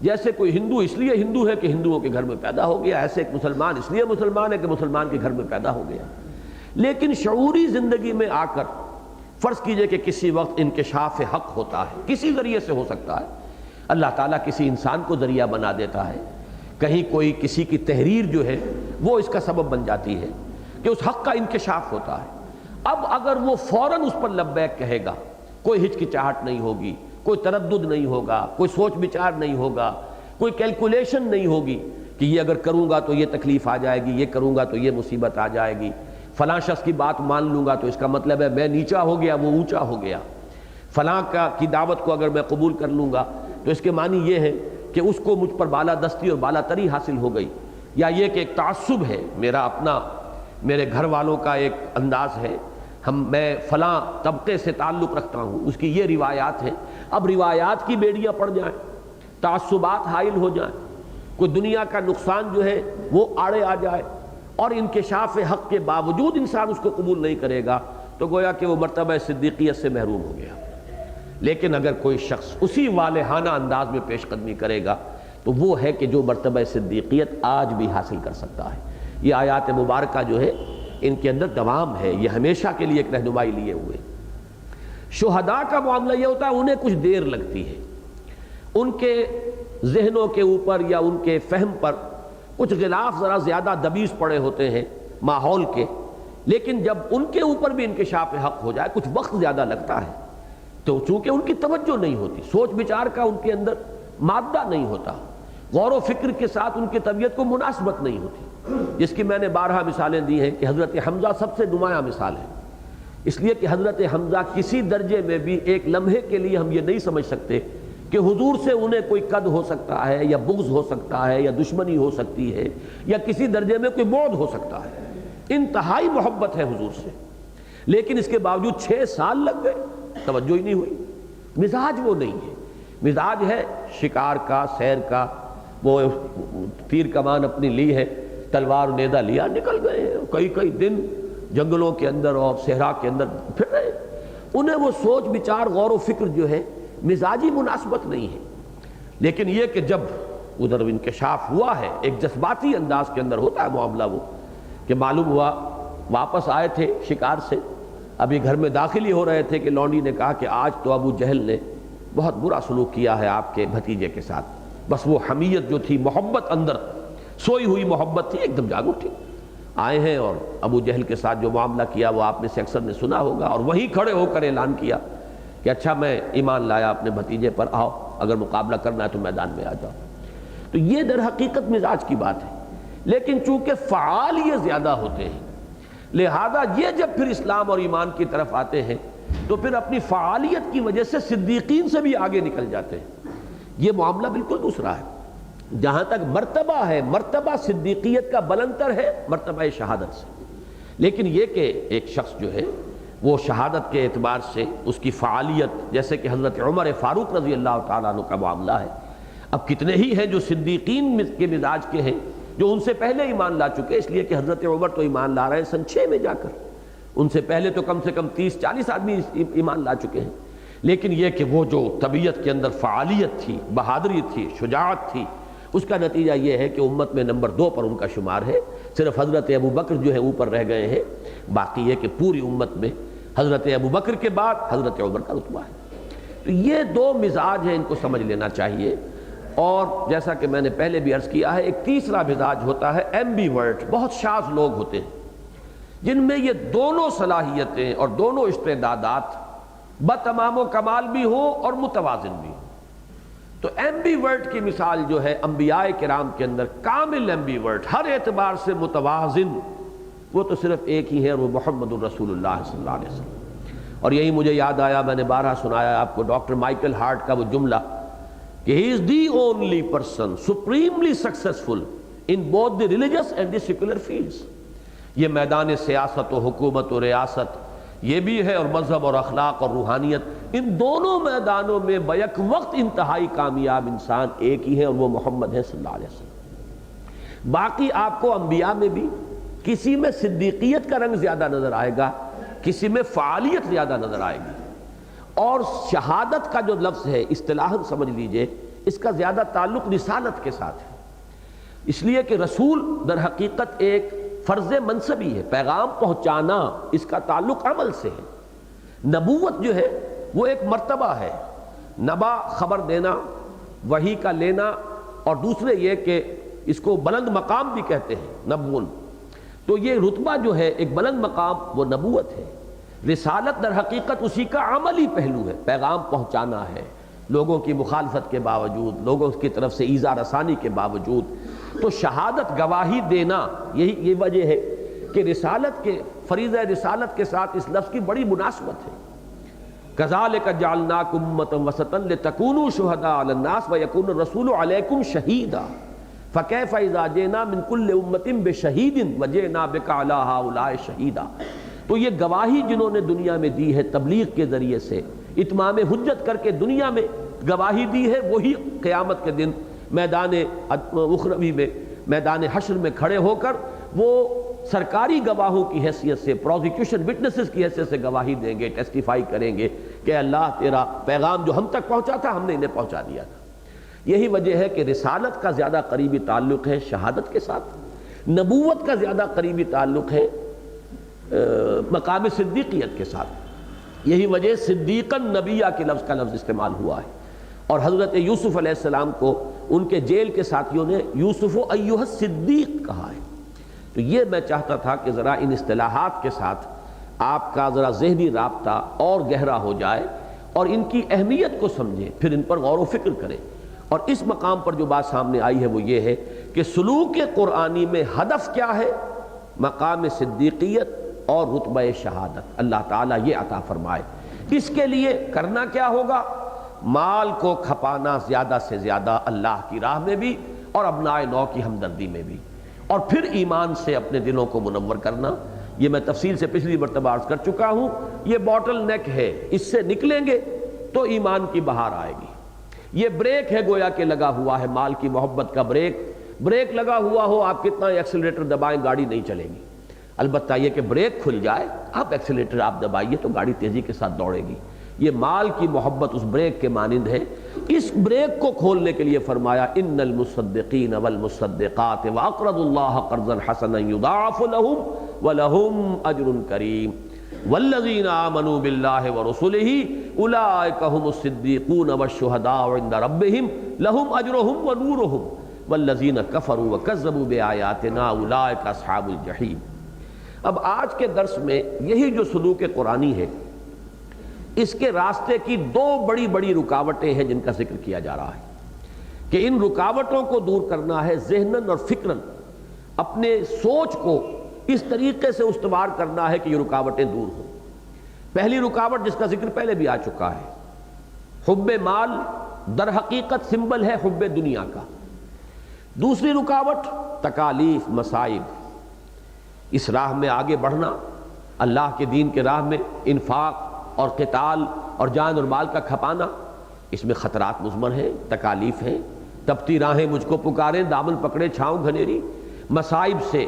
جیسے کوئی ہندو اس لیے ہندو ہے کہ ہندوؤں کے گھر میں پیدا ہو گیا، ایسے ایک مسلمان اس لیے مسلمان ہے کہ مسلمان کے گھر میں پیدا ہو گیا۔ لیکن شعوری زندگی میں آ کر فرض کیجئے کہ کسی وقت انکشاف حق ہوتا ہے، کسی ذریعے سے ہو سکتا ہے، اللہ تعالیٰ کسی انسان کو ذریعہ بنا دیتا ہے، کہیں کوئی کسی کی تحریر جو ہے وہ اس کا سبب بن جاتی ہے کہ اس حق کا انکشاف ہوتا ہے۔ اب اگر وہ فوراً اس پر لبیک کہے گا، کوئی ہچکچاہٹ نہیں ہوگی، کوئی تردد نہیں ہوگا، کوئی سوچ بچار نہیں ہوگا، کوئی کیلکولیشن نہیں ہوگی کہ یہ اگر کروں گا تو یہ تکلیف آ جائے گی، یہ کروں گا تو یہ مصیبت آ جائے گی، فلاں شخص کی بات مان لوں گا تو اس کا مطلب ہے میں نیچا ہو گیا وہ اونچا ہو گیا، فلاں کی دعوت کو اگر میں قبول کر لوں گا تو اس کے معنی یہ ہے کہ اس کو مجھ پر بالادستی اور بالاتری حاصل ہو گئی، یا یہ کہ ایک تعصب ہے میرا اپنا، میرے گھر والوں کا ایک انداز ہے، میں فلاں طبقے سے تعلق رکھتا ہوں، اس کی یہ روایات ہیں۔ اب روایات کی بیڑیاں پڑ جائیں، تعصبات حائل ہو جائیں، کوئی دنیا کا نقصان جو ہے وہ آڑے آ جائے اور انکشاف حق کے باوجود انسان اس کو قبول نہیں کرے گا تو گویا کہ وہ مرتبہ صدیقیت سے محروم ہو گیا۔ لیکن اگر کوئی شخص اسی والہانہ انداز میں پیش قدمی کرے گا تو وہ ہے کہ جو مرتبہ صدیقیت آج بھی حاصل کر سکتا ہے۔ یہ آیات مبارکہ جو ہے ان کے اندر دوام ہے، یہ ہمیشہ کے لیے ایک رہنمائی لیے ہوئے۔ شہداء کا معاملہ یہ ہوتا ہے انہیں کچھ دیر لگتی ہے، ان کے ذہنوں کے اوپر یا ان کے فہم پر کچھ غلاف ذرا زیادہ دبیز پڑے ہوتے ہیں ماحول کے، لیکن جب ان کے اوپر بھی انکشاف حق ہو جائے کچھ وقت زیادہ لگتا ہے، تو چونکہ ان کی توجہ نہیں ہوتی، سوچ بچار کا ان کے اندر مادہ نہیں ہوتا، غور و فکر کے ساتھ ان کی طبیعت کو مناسبت نہیں ہوتی، جس کی میں نے بارہا مثالیں دی ہیں کہ حضرت حمزہ سب سے نمایاں مثال ہے، اس لیے کہ حضرت حمزہ کسی درجے میں بھی ایک لمحے کے لیے ہم یہ نہیں سمجھ سکتے کہ حضور سے انہیں کوئی قد ہو سکتا ہے یا بغض ہو سکتا ہے یا دشمنی ہو سکتی ہے یا کسی درجے میں کوئی بعد ہو سکتا ہے، انتہائی محبت ہے حضور سے، لیکن اس کے باوجود 6 سال لگ گئے، توجہ ہی نہیں ہوئی۔ مزاج وہ نہیں ہے، مزاج ہے شکار کا، سیر کا، وہ تیر کمان اپنی لی ہے، تلوار نیزہ لیا، نکل گئے کئی دن جنگلوں کے اندر اور صحرا کے اندر پھر رہے، انہیں وہ سوچ بچار غور و فکر جو ہے مزاجی مناسبت نہیں ہے۔ لیکن یہ کہ جب ادھر انکشاف ہوا ہے، ایک جذباتی انداز کے اندر ہوتا ہے معاملہ، وہ کہ معلوم ہوا واپس آئے تھے شکار سے، ابھی گھر میں داخل ہی ہو رہے تھے کہ لونڈی نے کہا کہ آج تو ابو جہل نے بہت برا سلوک کیا ہے آپ کے بھتیجے کے ساتھ، بس وہ حمیت جو تھی، محبت اندر سوئی ہوئی محبت تھی، ایک دم جاگ اٹھی، آئے ہیں اور ابو جہل کے ساتھ جو معاملہ کیا وہ آپ میں سے اکثر نے سنا ہوگا، اور وہیں کھڑے ہو کر اعلان کیا کہ اچھا میں ایمان لایا اپنے بھتیجے پر، آؤ اگر مقابلہ کرنا ہے تو میدان میں آ جاؤ۔ تو یہ در حقیقت مزاج کی بات ہے، لیکن چونکہ فعال یہ زیادہ ہوتے ہیں لہذا یہ جب پھر اسلام اور ایمان کی طرف آتے ہیں تو پھر اپنی فعالیت کی وجہ سے صدیقین سے بھی آگے نکل جاتے ہیں۔ یہ معاملہ بالکل دوسرا ہے۔ جہاں تک مرتبہ ہے، مرتبہ صدیقیت کا بلندتر ہے مرتبہ شہادت سے، لیکن یہ کہ ایک شخص جو ہے وہ شہادت کے اعتبار سے اس کی فعالیت، جیسے کہ حضرت عمر فاروق رضی اللہ تعالیٰ عنہ کا معاملہ ہے، اب کتنے ہی ہیں جو صدیقین کے مزاج کے ہیں جو ان سے پہلے ایمان لا چکے، اس لیے کہ حضرت عمر تو ایمان لا رہے ہیں سن 6 میں جا کر، ان سے پہلے تو کم سے کم 30-40 آدمی ایمان لا چکے ہیں۔ لیکن یہ کہ وہ جو طبیعت کے اندر فعالیت تھی، بہادری تھی، شجاعت تھی، اس کا نتیجہ یہ ہے کہ امت میں نمبر 2 پر ان کا شمار ہے۔ صرف حضرت ابو بکر جو ہے اوپر رہ گئے ہیں، باقی یہ کہ پوری امت میں حضرت ابو بکر کے بعد حضرت عمر کا رتبہ ہے۔ تو یہ 2 مزاج ہیں، ان کو سمجھ لینا چاہیے۔ اور جیسا کہ میں نے پہلے بھی عرض کیا ہے، ایک تیسرا مزاج ہوتا ہے ایمبی ورٹ، بہت شاذ لوگ ہوتے ہیں جن میں یہ دونوں صلاحیتیں اور دونوں استعدادات بتمام و کمال بھی ہوں اور متوازن بھی ہوں۔ تو ایمبی ورٹ کی مثال جو ہے انبیاء کرام کے اندر کامل ایمبی ورٹ، ہر اعتبار سے متوازن، وہ تو صرف ایک ہی ہے، وہ محمد الرسول اللہ صلی اللہ علیہ وسلم۔ اور یہی مجھے یاد آیا، میں نے بارہا سنایا آپ کو ڈاکٹر مائیکل ہارٹ کا وہ جملہ کہ he is the only person supremely successful in both the religious and the secular fields۔ یہ میدان سیاست و حکومت و ریاست یہ بھی ہے، اور مذہب اور اخلاق اور روحانیت، ان دونوں میدانوں میں بیک وقت انتہائی کامیاب انسان ایک ہی ہے، اور وہ محمد ہے صلی اللہ علیہ وسلم۔ باقی آپ کو انبیاء میں بھی کسی میں صدیقیت کا رنگ زیادہ نظر آئے گا، کسی میں فعالیت زیادہ نظر آئے گی، اور شہادت کا جو لفظ ہے اصطلاحاً سمجھ لیجئے اس کا زیادہ تعلق رسالت کے ساتھ ہے، اس لیے کہ رسول در حقیقت ایک فرض منصبی ہے، پیغام پہنچانا، اس کا تعلق عمل سے ہے۔ نبوت جو ہے وہ ایک مرتبہ ہے، نبا خبر دینا، وحی کا لینا، اور دوسرے یہ کہ اس کو بلند مقام بھی کہتے ہیں، نبون۔ تو یہ رتبہ جو ہے ایک بلند مقام، وہ نبوت ہے۔ رسالت در حقیقت اسی کا عملی پہلو ہے، پیغام پہنچانا ہے لوگوں کی مخالفت کے باوجود، لوگوں کی طرف سے ایذا رسانی کے باوجود۔ تو شہادت، گواہی دینا، یہ وجہ ہے کہ رسالت کے فریضہ رسالت کے ساتھ اس لفظ کی بڑی مناسبت ہے۔ کذالک جعلناکم امۃ وسطا لتکونوا شہداء علی الناس ویکون الرسول علیکم شہیدا فکیف اذا جئنا من کل امۃ بشہید وجئنا بک علی ہؤلاء شہیدا۔ تو یہ گواہی جنہوں نے دنیا میں دی ہے تبلیغ کے ذریعے سے، اتمام حجت کر کے دنیا میں گواہی دی ہے، وہی قیامت کے دن میدان اخروی میں، میدان حشر میں کھڑے ہو کر وہ سرکاری گواہوں کی حیثیت سے، پروزیکیوشن وٹنسز کی حیثیت سے گواہی دیں گے، ٹیسٹیفائی کریں گے کہ اللہ تیرا پیغام جو ہم تک پہنچا تھا ہم نے انہیں پہنچا دیا تھا۔ یہی وجہ ہے کہ رسالت کا زیادہ قریبی تعلق ہے شہادت کے ساتھ، نبوت کا زیادہ قریبی تعلق ہے مقام صدیقیت کے ساتھ۔ یہی وجہ صدیقاً نبیہ کے لفظ کا لفظ استعمال ہوا ہے، اور حضرت یوسف علیہ السلام کو ان کے جیل کے ساتھیوں نے یوسف ایھا الصدیق کہا ہے۔ تو یہ میں چاہتا تھا کہ ذرا ان اصطلاحات کے ساتھ آپ کا ذرا ذہنی رابطہ اور گہرا ہو جائے، اور ان کی اہمیت کو سمجھیں، پھر ان پر غور و فکر کریں۔ اور اس مقام پر جو بات سامنے آئی ہے وہ یہ ہے کہ سلوک قرآنی میں ہدف کیا ہے؟ مقام صدیقیت اور رتبہ شہادت اللہ تعالیٰ یہ عطا فرمائے۔ اس کے لیے کرنا کیا ہوگا؟ مال کو کھپانا زیادہ سے زیادہ اللہ کی راہ میں بھی، اور ابناء نو کی ہمدردی میں بھی، اور پھر ایمان سے اپنے دلوں کو منور کرنا۔ یہ میں تفصیل سے پچھلی مرتبہ عرض کر چکا ہوں، یہ باٹل نیک ہے، اس سے نکلیں گے تو ایمان کی بہار آئے گی۔ یہ بریک ہے گویا کہ لگا ہوا ہے، مال کی محبت کا بریک لگا ہوا ہو، آپ کتنا ایکسیلریٹر دبائیں گاڑی نہیں چلے گی۔ البتہ یہ کہ بریک کھل جائے، آپ ایکسیلریٹر آپ دبائیے تو گاڑی تیزی کے ساتھ دوڑے گی۔ یہ مال کی محبت اس بریک کے مانند ہے۔ اس بریک کو کھولنے کے لیے فرمایا ان المصدقین والمصدقات واقرضوا اللہ قرضا حسنا یضاعف لهم ولهم اجر کریم والذین آمنوا باللہ ورسلہ اولئک هم الصدیقون والشہداء عند ربهم لهم اجرهم ونورهم والذین کفروا وکذبوا بآیاتنا اولئک اصحاب الجحیم۔ اب آج کے درس میں یہی جو سلوک قرآنی ہے، اس کے راستے کی 2 بڑی بڑی رکاوٹیں ہیں جن کا ذکر کیا جا رہا ہے کہ ان رکاوٹوں کو دور کرنا ہے، ذہناً اور فکراً اپنے سوچ کو اس طریقے سے استوار کرنا ہے کہ یہ رکاوٹیں دور ہوں۔ پہلی رکاوٹ جس کا ذکر پہلے بھی آ چکا ہے، حب مال در حقیقت سمبل ہے حب دنیا کا۔ دوسری رکاوٹ تکالیف، مصائب، اس راہ میں آگے بڑھنا، اللہ کے دین کے راہ میں انفاق اور قتال اور جان اور مال کا کھپانا، اس میں خطرات مضمر ہیں، تکالیف ہیں، تپتی راہیں مجھ کو پکاریں، دامن پکڑے چھاؤں گھنیری، مصائب سے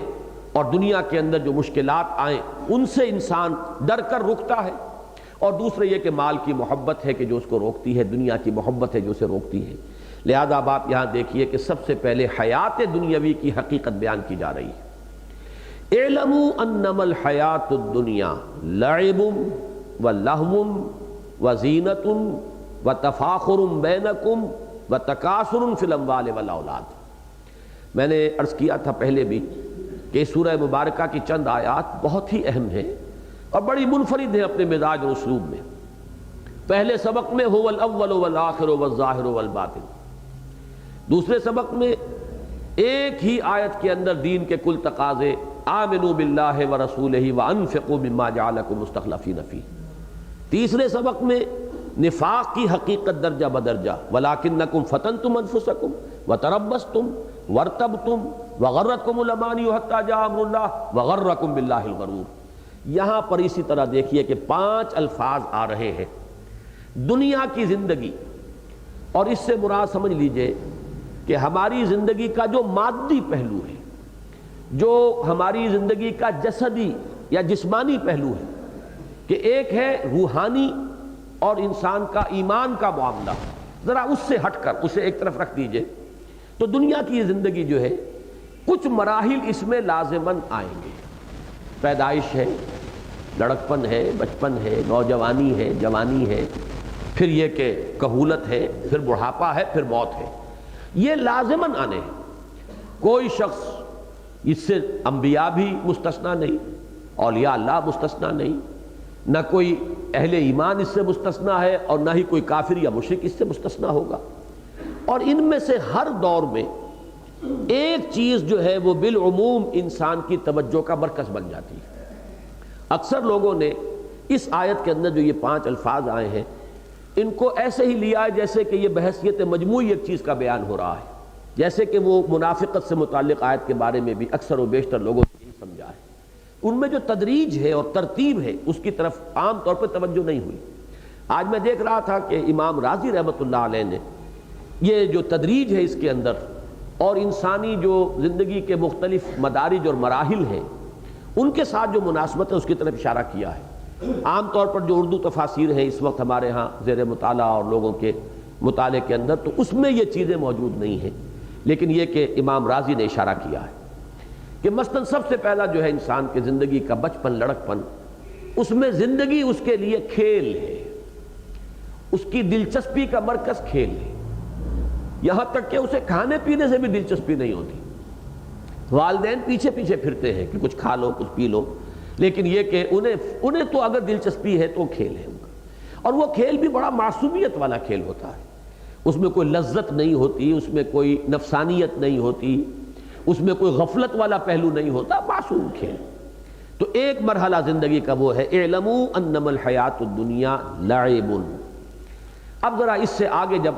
اور دنیا کے اندر جو مشکلات آئیں ان سے انسان ڈر کر رکتا ہے، اور دوسرے یہ کہ مال کی محبت ہے کہ جو اس کو روکتی ہے، دنیا کی محبت ہے جو اسے روکتی ہے۔ لہذا اب آپ یہاں دیکھیے کہ سب سے پہلے حیات دنیاوی کی حقیقت بیان کی جا رہی ہے۔ اعلموا انما الحیات الدنیا لعب ولہو وزینۃ وتفاخر بینکم وتکاثر فی الاموال والاولاد۔ میں نے عرض کیا تھا پہلے بھی کہ سورہ مبارکہ کی چند آیات بہت ہی اہم ہیں اور بڑی منفرد ہیں اپنے مزاج اور اسلوب میں۔ پہلے سبق میں هو الاول والآخر والظاہر والباطن، دوسرے سبق میں ایک ہی آیت کے اندر دین کے کل تقاضے، آمنوا باللہ ورسولہ وانفقوا مما جعلکم مستخلفین فیہ، تیسرے سبق میں نفاق کی حقیقت درجہ بدرجہ، ولکنکم فتنتم انفسکم وتربصتم وارتبتم وغرتکم الامانی حتی جاء امر اللہ وغرکم باللہ الغرور۔ یہاں پر اسی طرح دیکھیے کہ 5 الفاظ آ رہے ہیں، دنیا کی زندگی، اور اس سے مراد سمجھ لیجئے کہ ہماری زندگی کا جو مادی پہلو ہے، جو ہماری زندگی کا جسدی یا جسمانی پہلو ہے، کہ ایک ہے روحانی اور انسان کا ایمان کا معاملہ، ذرا اس سے ہٹ کر اسے ایک طرف رکھ دیجئے تو دنیا کی زندگی جو ہے کچھ مراحل اس میں لازماً آئیں گے۔ پیدائش ہے، لڑکپن ہے، بچپن ہے، نوجوانی ہے، جوانی ہے، پھر یہ کہ کہولت ہے، پھر بڑھاپا ہے، پھر موت ہے، یہ لازماً آنے ہیں۔ کوئی شخص اس سے انبیاء بھی مستثنیٰ نہیں، اولیاء اللہ مستثنیٰ نہیں، نہ کوئی اہل ایمان اس سے مستثنیٰ ہے اور نہ ہی کوئی کافر یا مشرک اس سے مستثنیٰ ہوگا۔ اور ان میں سے ہر دور میں ایک چیز جو ہے وہ بالعموم انسان کی توجہ کا مرکز بن جاتی ہے۔ اکثر لوگوں نے اس آیت کے اندر جو یہ 5 الفاظ آئے ہیں ان کو ایسے ہی لیا ہے جیسے کہ یہ بحثیت مجموعی ایک چیز کا بیان ہو رہا ہے، جیسے کہ وہ منافقت سے متعلق آیت کے بارے میں بھی اکثر و بیشتر لوگوں نے یہی سمجھا ہے۔ ان میں جو تدریج ہے اور ترتیب ہے اس کی طرف عام طور پر توجہ نہیں ہوئی۔ آج میں دیکھ رہا تھا کہ امام رازی رحمۃ اللہ علیہ نے یہ جو تدریج ہے اس کے اندر اور انسانی جو زندگی کے مختلف مدارج اور مراحل ہیں ان کے ساتھ جو مناسبت ہے اس کی طرف اشارہ کیا ہے۔ عام طور پر جو اردو تفاسیر ہیں اس وقت ہمارے ہاں زیر مطالعہ اور لوگوں کے مطالعے کے اندر، تو اس میں یہ چیزیں موجود نہیں ہیں، لیکن یہ کہ امام رازی نے اشارہ کیا ہے کہ مثلا سب سے پہلا جو ہے انسان کے زندگی کا بچپن، لڑکپن، اس میں زندگی اس کے لیے کھیل ہے، اس کی دلچسپی کا مرکز کھیل ہے، یہاں تک کہ اسے کھانے پینے سے بھی دلچسپی نہیں ہوتی۔ والدین پیچھے پیچھے پھرتے ہیں کہ کچھ کھا لو، کچھ پی لو، لیکن یہ کہ انہیں تو اگر دلچسپی ہے تو کھیل ہے ان کا، اور وہ کھیل بھی بڑا معصومیت والا کھیل ہوتا ہے، اس میں کوئی لذت نہیں ہوتی، اس میں کوئی نفسانیت نہیں ہوتی، اس میں کوئی غفلت والا پہلو نہیں ہوتا، معصوم کھیل۔ تو ایک مرحلہ زندگی کا وہ ہے اعلموا انما الحیات الدنیا لعب۔ اب ذرا اس سے آگے جب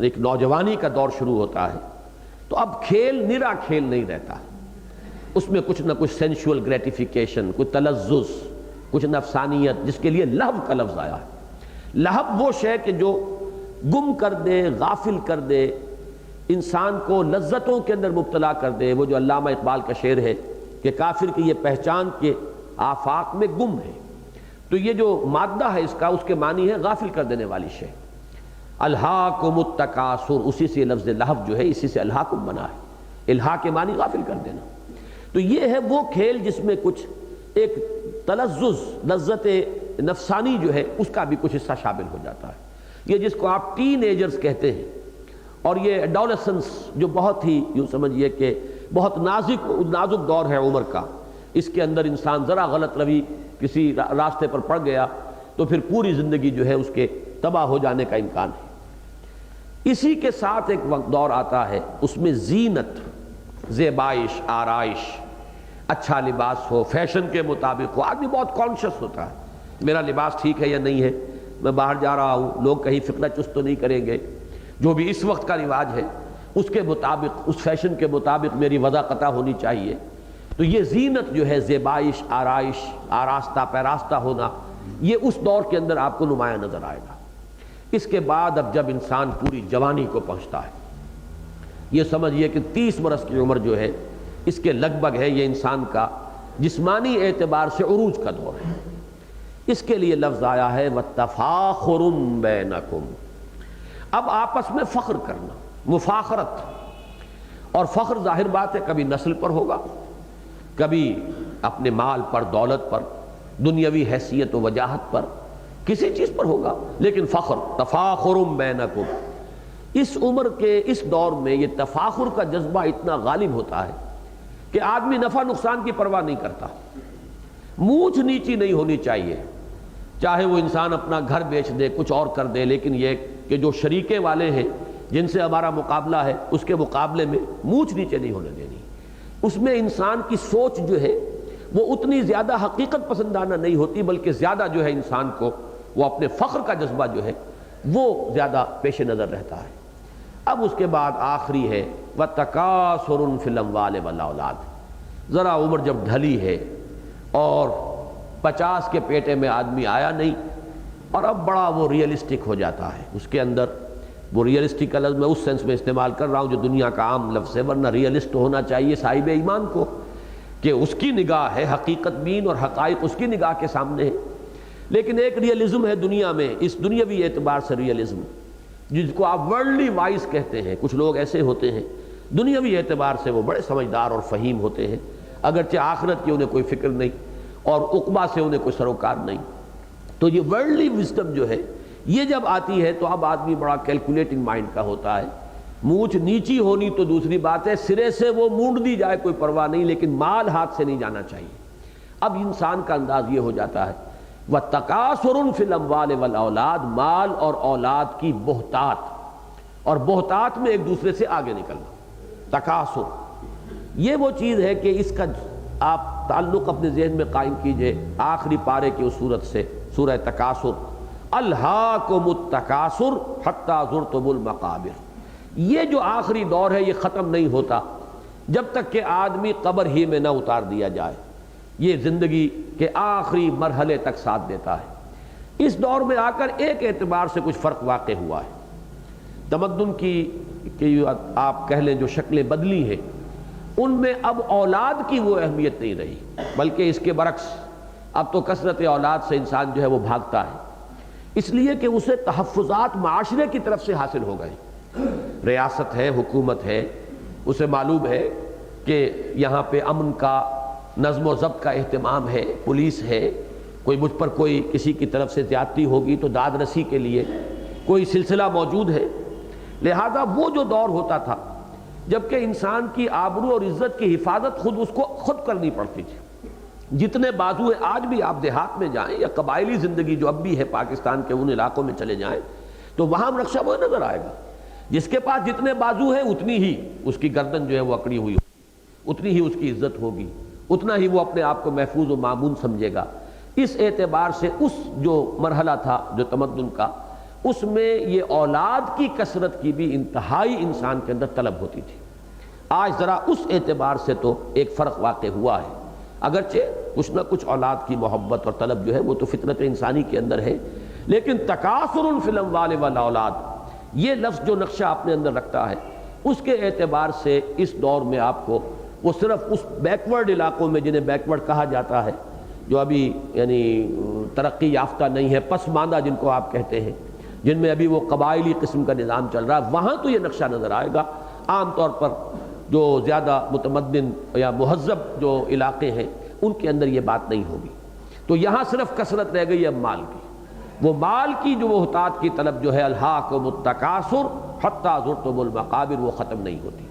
ایک نوجوانی کا دور شروع ہوتا ہے تو اب کھیل نرا کھیل نہیں رہتا، اس میں کچھ نہ کچھ سینشول گریٹیفیکیشن، کچھ تلذذ، کچھ نفسانیت، جس کے لیے لہو کا لفظ آیا ہے۔ لہو وہ شے کہ جو گم کر دے، غافل کر دے، انسان کو لذتوں کے اندر مبتلا کر دے۔ وہ جو علامہ اقبال کا شعر ہے کہ کافر کی یہ پہچان کے آفاق میں گم ہے، تو یہ جو مادہ ہے اس کا، اس کے معنی ہے غافل کر دینے والی شے۔ الہاکم التکاثر، اسی سے لفظ لہو جو ہے اسی سے الہاکم بنا ہے، الہا کے معنی غافل کر دینا۔ تو یہ ہے وہ کھیل جس میں کچھ ایک تلذذ، لذت نفسانی جو ہے اس کا بھی کچھ حصہ شامل ہو جاتا ہے۔ یہ جس کو آپ ٹین ایجرز کہتے ہیں، اور یہ ایڈولسنس جو بہت ہی یوں سمجھیے کہ بہت نازک دور ہے عمر کا، اس کے اندر انسان ذرا غلط روی کسی راستے پر پڑ گیا تو پھر پوری زندگی جو ہے اس کے تباہ ہو جانے کا امکان ہے۔ اسی کے ساتھ ایک وقت دور آتا ہے، اس میں زینت، زیبائش، آرائش، اچھا لباس ہو، فیشن کے مطابق ہو۔ آدمی بہت کانشیس ہوتا ہے، میرا لباس ٹھیک ہے یا نہیں ہے، میں باہر جا رہا ہوں، لوگ کہیں فکرہ چست تو نہیں کریں گے، جو بھی اس وقت کا رواج ہے اس کے مطابق، اس فیشن کے مطابق میری وضع قطع ہونی چاہیے۔ تو یہ زینت جو ہے، زیبائش، آرائش، آراستہ پیراستہ ہونا، یہ اس دور کے اندر آپ کو نمایاں نظر آئے گا۔ اس کے بعد اب جب انسان پوری جوانی کو پہنچتا ہے، یہ سمجھیے کہ 30 برس کی عمر جو ہے اس کے لگ بھگ ہے، یہ انسان کا جسمانی اعتبار سے عروج کا دور ہے۔ اس کے لیے لفظ آیا ہے وَتَفَاخُرٌ بَيْنَكُمْ، اب آپس میں فخر کرنا، مفاخرت۔ اور فخر ظاہر بات ہے کبھی نسل پر ہوگا، کبھی اپنے مال پر، دولت پر، دنیاوی حیثیت و وجاہت پر، کسی چیز پر ہوگا، لیکن فخر، تفاخر بینکم۔ اس عمر کے اس دور میں یہ تفاخر کا جذبہ اتنا غالب ہوتا ہے کہ آدمی نفع نقصان کی پرواہ نہیں کرتا، مونچھ نیچی نہیں ہونی چاہیے، چاہے وہ انسان اپنا گھر بیچ دے، کچھ اور کر دے، لیکن یہ کہ جو شریکے والے ہیں جن سے ہمارا مقابلہ ہے اس کے مقابلے میں مونچھ نیچے نہیں ہونے دینی۔ اس میں انسان کی سوچ جو ہے وہ اتنی زیادہ حقیقت پسندانہ نہیں ہوتی، بلکہ زیادہ جو ہے انسان کو وہ اپنے فخر کا جذبہ جو ہے وہ زیادہ پیش نظر رہتا ہے۔ اب اس کے بعد آخری ہے وَتَكَاثُرٌ فِي الْأَمْوَالِ وَالْأَوْلَادِ، ذرا عمر جب ڈھلی ہے اور 50 کے پیٹے میں آدمی آیا نہیں، اور اب بڑا وہ ریئلسٹک ہو جاتا ہے، اس کے اندر وہ ریئلسٹک کا لفظ میں اس سینس میں استعمال کر رہا ہوں جو دنیا کا عام لفظ ہے، ورنہ ریئلسٹ ہونا چاہیے صاحب ایمان کو کہ اس کی نگاہ ہے، حقیقت بین اور حقائق اس کی نگاہ کے سامنے ہے۔ لیکن ایک ریئلزم ہے دنیا میں، اس دنیاوی اعتبار سے ریئلزم، جس کو آپ ورلڈلی وائز کہتے ہیں۔ کچھ لوگ ایسے ہوتے ہیں دنیاوی اعتبار سے وہ بڑے سمجھدار اور فہیم ہوتے ہیں، اگرچہ آخرت کی انہیں کوئی فکر نہیں اور عقبہ سے انہیں کوئی سروکار نہیں۔ تو یہ ورلڈلی وزڈم جو ہے یہ جب آتی ہے تو اب آدمی بڑا کیلکولیٹنگ مائنڈ کا ہوتا ہے۔ مونچھ نیچی ہونی تو دوسری بات ہے، سرے سے وہ مونڈ دی جائے کوئی پرواہ نہیں، لیکن مال ہاتھ سے نہیں جانا چاہیے۔ اب انسان کا انداز یہ ہو جاتا ہے وَتَكَاثُرٌ فِي الْأَمْوَالِ وَالْأَوْلَادِ، مال اور اولاد کی بہتات، اور بہتات میں ایک دوسرے سے آگے نکلنا، تکاثر۔ یہ وہ چیز ہے کہ اس کا آپ تعلق اپنے ذہن میں قائم کیجئے آخری پارے کی اس صورت سے، سورہ تکاثر، الہاکم التکاثر حتی زرتم المقابر۔ یہ جو آخری دور ہے یہ ختم نہیں ہوتا جب تک کہ آدمی قبر ہی میں نہ اتار دیا جائے، یہ زندگی کے آخری مرحلے تک ساتھ دیتا ہے۔ اس دور میں آ کر ایک اعتبار سے کچھ فرق واقع ہوا ہے، تمدن کی آپ کہہ لیں جو شکلیں بدلی ہیں، ان میں اب اولاد کی وہ اہمیت نہیں رہی، بلکہ اس کے برعکس اب تو کثرت اولاد سے انسان جو ہے وہ بھاگتا ہے، اس لیے کہ اسے تحفظات معاشرے کی طرف سے حاصل ہو گئے۔ ریاست ہے، حکومت ہے، اسے معلوم ہے کہ یہاں پہ امن کا، نظم و ضبط کا اہتمام ہے، پولیس ہے، کوئی مجھ پر کوئی کسی کی طرف سے زیادتی ہوگی تو داد رسی کے لیے کوئی سلسلہ موجود ہے۔ لہذا وہ جو دور ہوتا تھا جبکہ انسان کی آبرو اور عزت کی حفاظت اس کو خود کرنی پڑتی تھی۔ جتنے بازو ہیں، آج بھی آپ دیہات میں جائیں یا قبائلی زندگی جو اب بھی ہے پاکستان کے ان علاقوں میں چلے جائیں تو وہاں نقشہ وہ نظر آئے گا، جس کے پاس جتنے بازو ہیں اتنی ہی اس کی گردن جو ہے وہ اکڑی ہوئی ہوگی، اتنی ہی اس کی عزت ہوگی، اتنا ہی وہ اپنے آپ کو محفوظ و معمون سمجھے گا۔ اس اعتبار سے اس جو مرحلہ تھا جو تمدن کا، اس میں یہ اولاد کی کثرت کی بھی انتہائی انسان کے اندر طلب ہوتی تھی۔ آج ذرا اس اعتبار سے تو ایک فرق واقع ہوا ہے، اگرچہ کچھ نہ کچھ اولاد کی محبت اور طلب جو ہے وہ تو فطرت انسانی کے اندر ہے، لیکن تکاثر فی الاموال والاولاد یہ لفظ جو نقشہ اپنے اندر رکھتا ہے، اس کے اعتبار سے اس دور میں آپ کو وہ صرف اس بیکورڈ علاقوں میں جنہیں بیکورڈ کہا جاتا ہے، جو ابھی یعنی ترقی یافتہ نہیں ہے، پسماندہ جن کو آپ کہتے ہیں، جن میں ابھی وہ قبائلی قسم کا نظام چل رہا ہے، وہاں تو یہ نقشہ نظر آئے گا۔ عام طور پر جو زیادہ متمدن یا مہذب جو علاقے ہیں ان کے اندر یہ بات نہیں ہوگی۔ تو یہاں صرف کثرت رہ گئی ہے مال کی، وہ مال کی جو محتاط کی طلب جو ہے الہاکم التکاثر حتی زرتم المقابر، وہ ختم نہیں ہوتی۔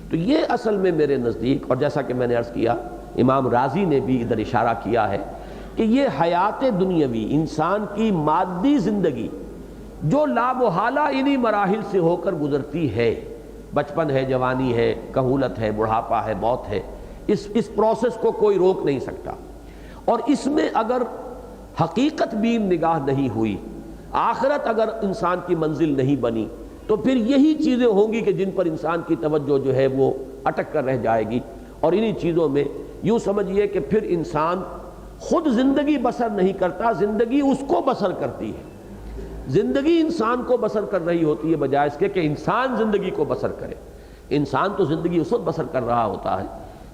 تو یہ اصل میں میرے نزدیک، اور جیسا کہ میں نے عرض کیا امام رازی نے بھی ادھر اشارہ کیا ہے کہ یہ حیات دنیاوی، انسان کی مادی زندگی جو لامحالہ انہی مراحل سے ہو کر گزرتی ہے، بچپن ہے، جوانی ہے، کہولت ہے، بڑھاپا ہے، موت ہے، اس پروسیس کو کوئی روک نہیں سکتا، اور اس میں اگر حقیقت بین نگاہ نہیں ہوئی، آخرت اگر انسان کی منزل نہیں بنی، تو پھر یہی چیزیں ہوں گی کہ جن پر انسان کی توجہ جو ہے وہ اٹک کر رہ جائے گی، اور انہی چیزوں میں یوں سمجھیے کہ پھر انسان خود زندگی بسر نہیں کرتا، زندگی اس کو بسر کرتی ہے۔ زندگی انسان کو بسر کر رہی ہوتی ہے بجائے اس کے کہ انسان زندگی کو بسر کرے۔ انسان تو زندگی اس وقت بسر کر رہا ہوتا ہے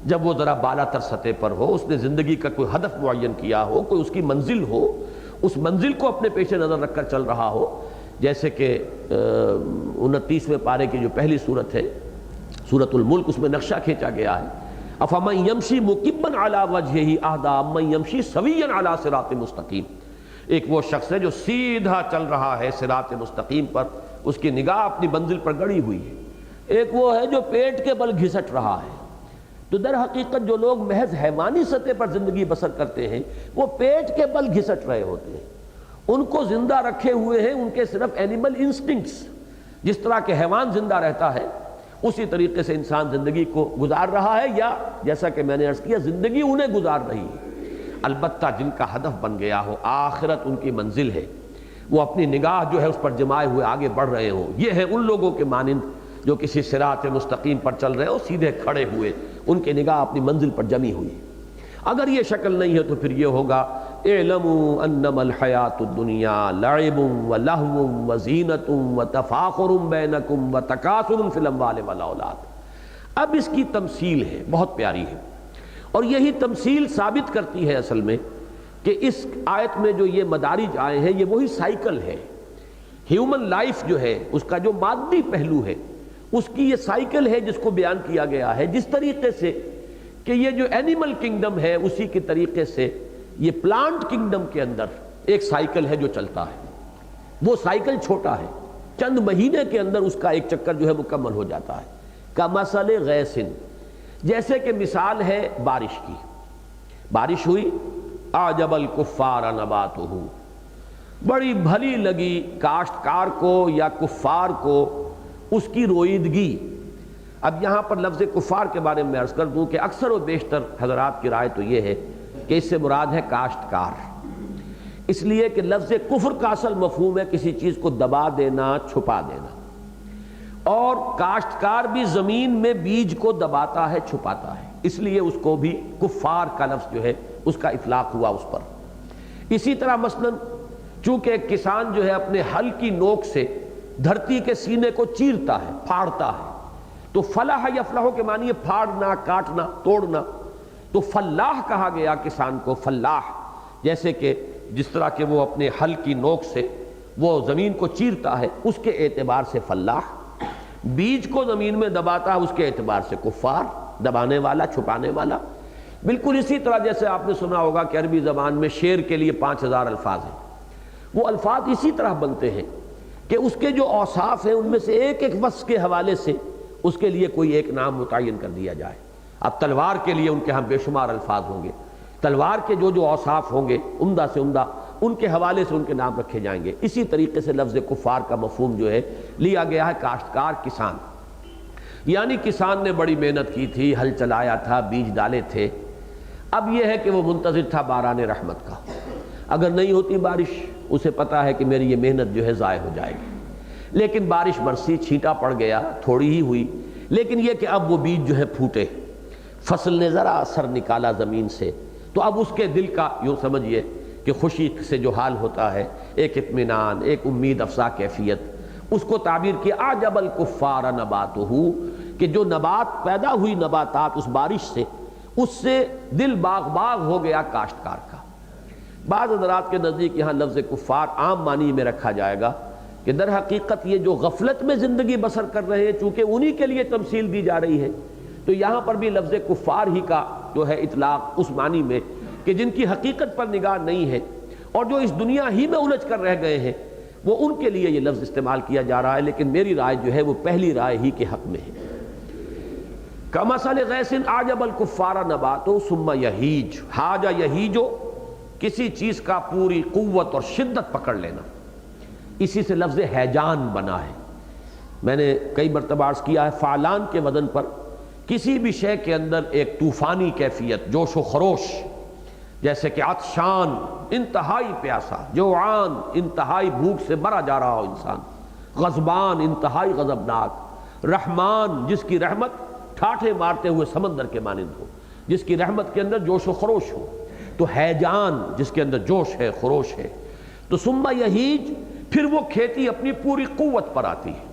جب وہ ذرا بالا تر سطح پر ہو، اس نے زندگی کا کوئی ہدف معین کیا ہو، کوئی اس کی منزل ہو، اس منزل کو اپنے پیش نظر رکھ کر چل رہا ہو۔ جیسے کہ 29ویں پارے کی جو پہلی صورت ہے سورۃ الملک، اس میں نقشہ کھینچا گیا ہے، افمن یمشی مکبا علی وجہہ اہدی امن یمشی سویا علی صراط مستقیم۔ ایک وہ شخص ہے جو سیدھا چل رہا ہے صراط مستقیم پر، اس کی نگاہ اپنی منزل پر گڑی ہوئی ہے۔ ایک وہ ہے جو پیٹ کے بل گھسٹ رہا ہے۔ تو در حقیقت جو لوگ محض حیوانی سطح پر زندگی بسر کرتے ہیں وہ پیٹ کے بل گھسٹ رہے ہوتے ہیں۔ ان کو زندہ رکھے ہوئے ہیں ان کے صرف اینیمل انسٹنکٹس۔ جس طرح کہ حیوان زندہ رہتا ہے اسی طریقے سے انسان زندگی کو گزار رہا ہے، یا جیسا کہ میں نے عرض کیا زندگی انہیں گزار رہی ہے۔ البتہ جن کا ہدف بن گیا ہو، آخرت ان کی منزل ہے، وہ اپنی نگاہ جو ہے اس پر جمائے ہوئے آگے بڑھ رہے ہوں، یہ ہے ان لوگوں کے مانند جو کسی صراط مستقیم پر چل رہے ہو، سیدھے کھڑے ہوئے، ان کی نگاہ اپنی منزل پر جمی ہوئی۔ اگر یہ شکل نہیں ہے تو پھر یہ ہوگا اعلموا انما الحیات الدنیا لعب ولہو وزینۃ وتفاخر بینکم وتکاثر فی الاموال والاولاد۔ اب اس کی تمثیل ہے، بہت پیاری ہے، اور یہی تمثیل ثابت کرتی ہے اصل میں کہ اس آیت میں جو یہ مدارج آئے ہیں یہ وہی سائیکل ہے۔ ہیومن لائف جو ہے اس کا جو مادی پہلو ہے اس کی یہ سائیکل ہے جس کو بیان کیا گیا ہے۔ جس طریقے سے کہ یہ جو اینیمل کنگڈم ہے اسی کے طریقے سے یہ پلانٹ کنگڈم کے اندر ایک سائیکل ہے جو چلتا ہے۔ وہ سائیکل چھوٹا ہے، چند مہینے کے اندر اس کا ایک چکر جو ہے مکمل ہو جاتا ہے۔ کمثل غیث، جیسے کہ مثال ہے بارش کی۔ بارش ہوئی، اعجب الکفار نباتہ، بڑی بھلی لگی کاشتکار کو یا کفار کو اس کی رویدگی۔ اب یہاں پر لفظ کفار کے بارے میں عرض کر دوں کہ اکثر و بیشتر حضرات کی رائے تو یہ ہے کہ اس سے مراد ہے کاشتکار، اس لیے کہ لفظ کفر کا اصل مفہوم ہے کسی چیز کو دبا دینا، چھپا دینا، اور کاشتکار بھی زمین میں بیج کو دباتا ہے، چھپاتا ہے، اس لیے اس کو بھی کفار کا لفظ جو ہے اس کا اطلاق ہوا اس پر۔ اسی طرح مثلا چونکہ کسان جو ہے اپنے ہل کی نوک سے دھرتی کے سینے کو چیرتا ہے، پھاڑتا ہے، تو فلاح یفلح کے معنی ہے پھاڑنا، کاٹنا، توڑنا، تو فلاح کہا گیا کسان کو، فلاح، جیسے کہ جس طرح کہ وہ اپنے ہل کی نوک سے وہ زمین کو چیرتا ہے اس کے اعتبار سے فلاح، بیج کو زمین میں دباتا ہے اس کے اعتبار سے کفار، دبانے والا، چھپانے والا۔ بالکل اسی طرح جیسے آپ نے سنا ہوگا کہ عربی زبان میں شعر کے لیے 5000 الفاظ ہیں، وہ الفاظ اسی طرح بنتے ہیں کہ اس کے جو اوصاف ہیں ان میں سے ایک ایک وصف کے حوالے سے اس کے لیے کوئی ایک نام متعین کر دیا جائے۔ اب تلوار کے لیے ان کے ہاں بے شمار الفاظ ہوں گے، تلوار کے جو اوصاف ہوں گے عمدہ سے عمدہ ان کے حوالے سے ان کے نام رکھے جائیں گے۔ اسی طریقے سے لفظ کفار کا مفہوم جو ہے لیا گیا ہے کاشتکار، کسان، یعنی کسان نے بڑی محنت کی تھی، ہل چلایا تھا، بیج ڈالے تھے، اب یہ ہے کہ وہ منتظر تھا باران رحمت کا۔ اگر نہیں ہوتی بارش اسے پتا ہے کہ میری یہ محنت جو ہے ضائع ہو جائے گی، لیکن بارش برسی، چھینٹا پڑ گیا، تھوڑی ہی ہوئی، لیکن یہ کہ اب وہ بیج جو ہے پھوٹے، فصل نے ذرا اثر نکالا زمین سے، تو اب اس کے دل کا یوں سمجھیے کہ خوشی سے جو حال ہوتا ہے، ایک اطمینان، ایک امید افزا کیفیت، اس کو تعبیر کیا اعجب الکفار نباتہ، کہ جو نبات پیدا ہوئی نباتات اس بارش سے، اس سے دل باغ باغ ہو گیا کاشتکار کا۔ بعض حضرات کے نزدیک یہاں لفظ کفار عام معنی میں رکھا جائے گا کہ در حقیقت یہ جو غفلت میں زندگی بسر کر رہے ہیں چونکہ انہی کے لیے تمثیل دی جا رہی ہے، تو یہاں پر بھی لفظ کفار ہی کا جو ہے اطلاق اس معنی میں کہ جن کی حقیقت پر نگاہ نہیں ہے اور جو اس دنیا ہی میں الجھ کر رہ گئے ہیں، وہ ان کے لیے یہ لفظ استعمال کیا جا رہا ہے، لیکن میری رائے جو ہے وہ پہلی رائے ہی کے حق میں ہے۔ کمثل غیث اعجب الکفار نباتہ ثم یہیج، حاج یہیجو، کسی چیز کا پوری قوت اور شدت پکڑ لینا، اسی سے لفظ ہیجان بنا ہے۔ میں نے کئی مرتبہ عرض کیا ہے فعلان کے وزن پر کسی بھی شے کے اندر ایک طوفانی کیفیت، جوش و خروش، جیسے کہ عطشان، انتہائی پیاسا، جوعان، انتہائی بھوک سے مرا جا رہا ہو انسان، غضبان، انتہائی غضبناک، رحمان، جس کی رحمت ٹھاٹھے مارتے ہوئے سمندر کے مانند ہو، جس کی رحمت کے اندر جوش و خروش ہو، تو ہیجان جس کے اندر جوش ہے خروش ہے، تو ثم یہیج، پھر وہ کھیتی اپنی پوری قوت پر آتی ہے،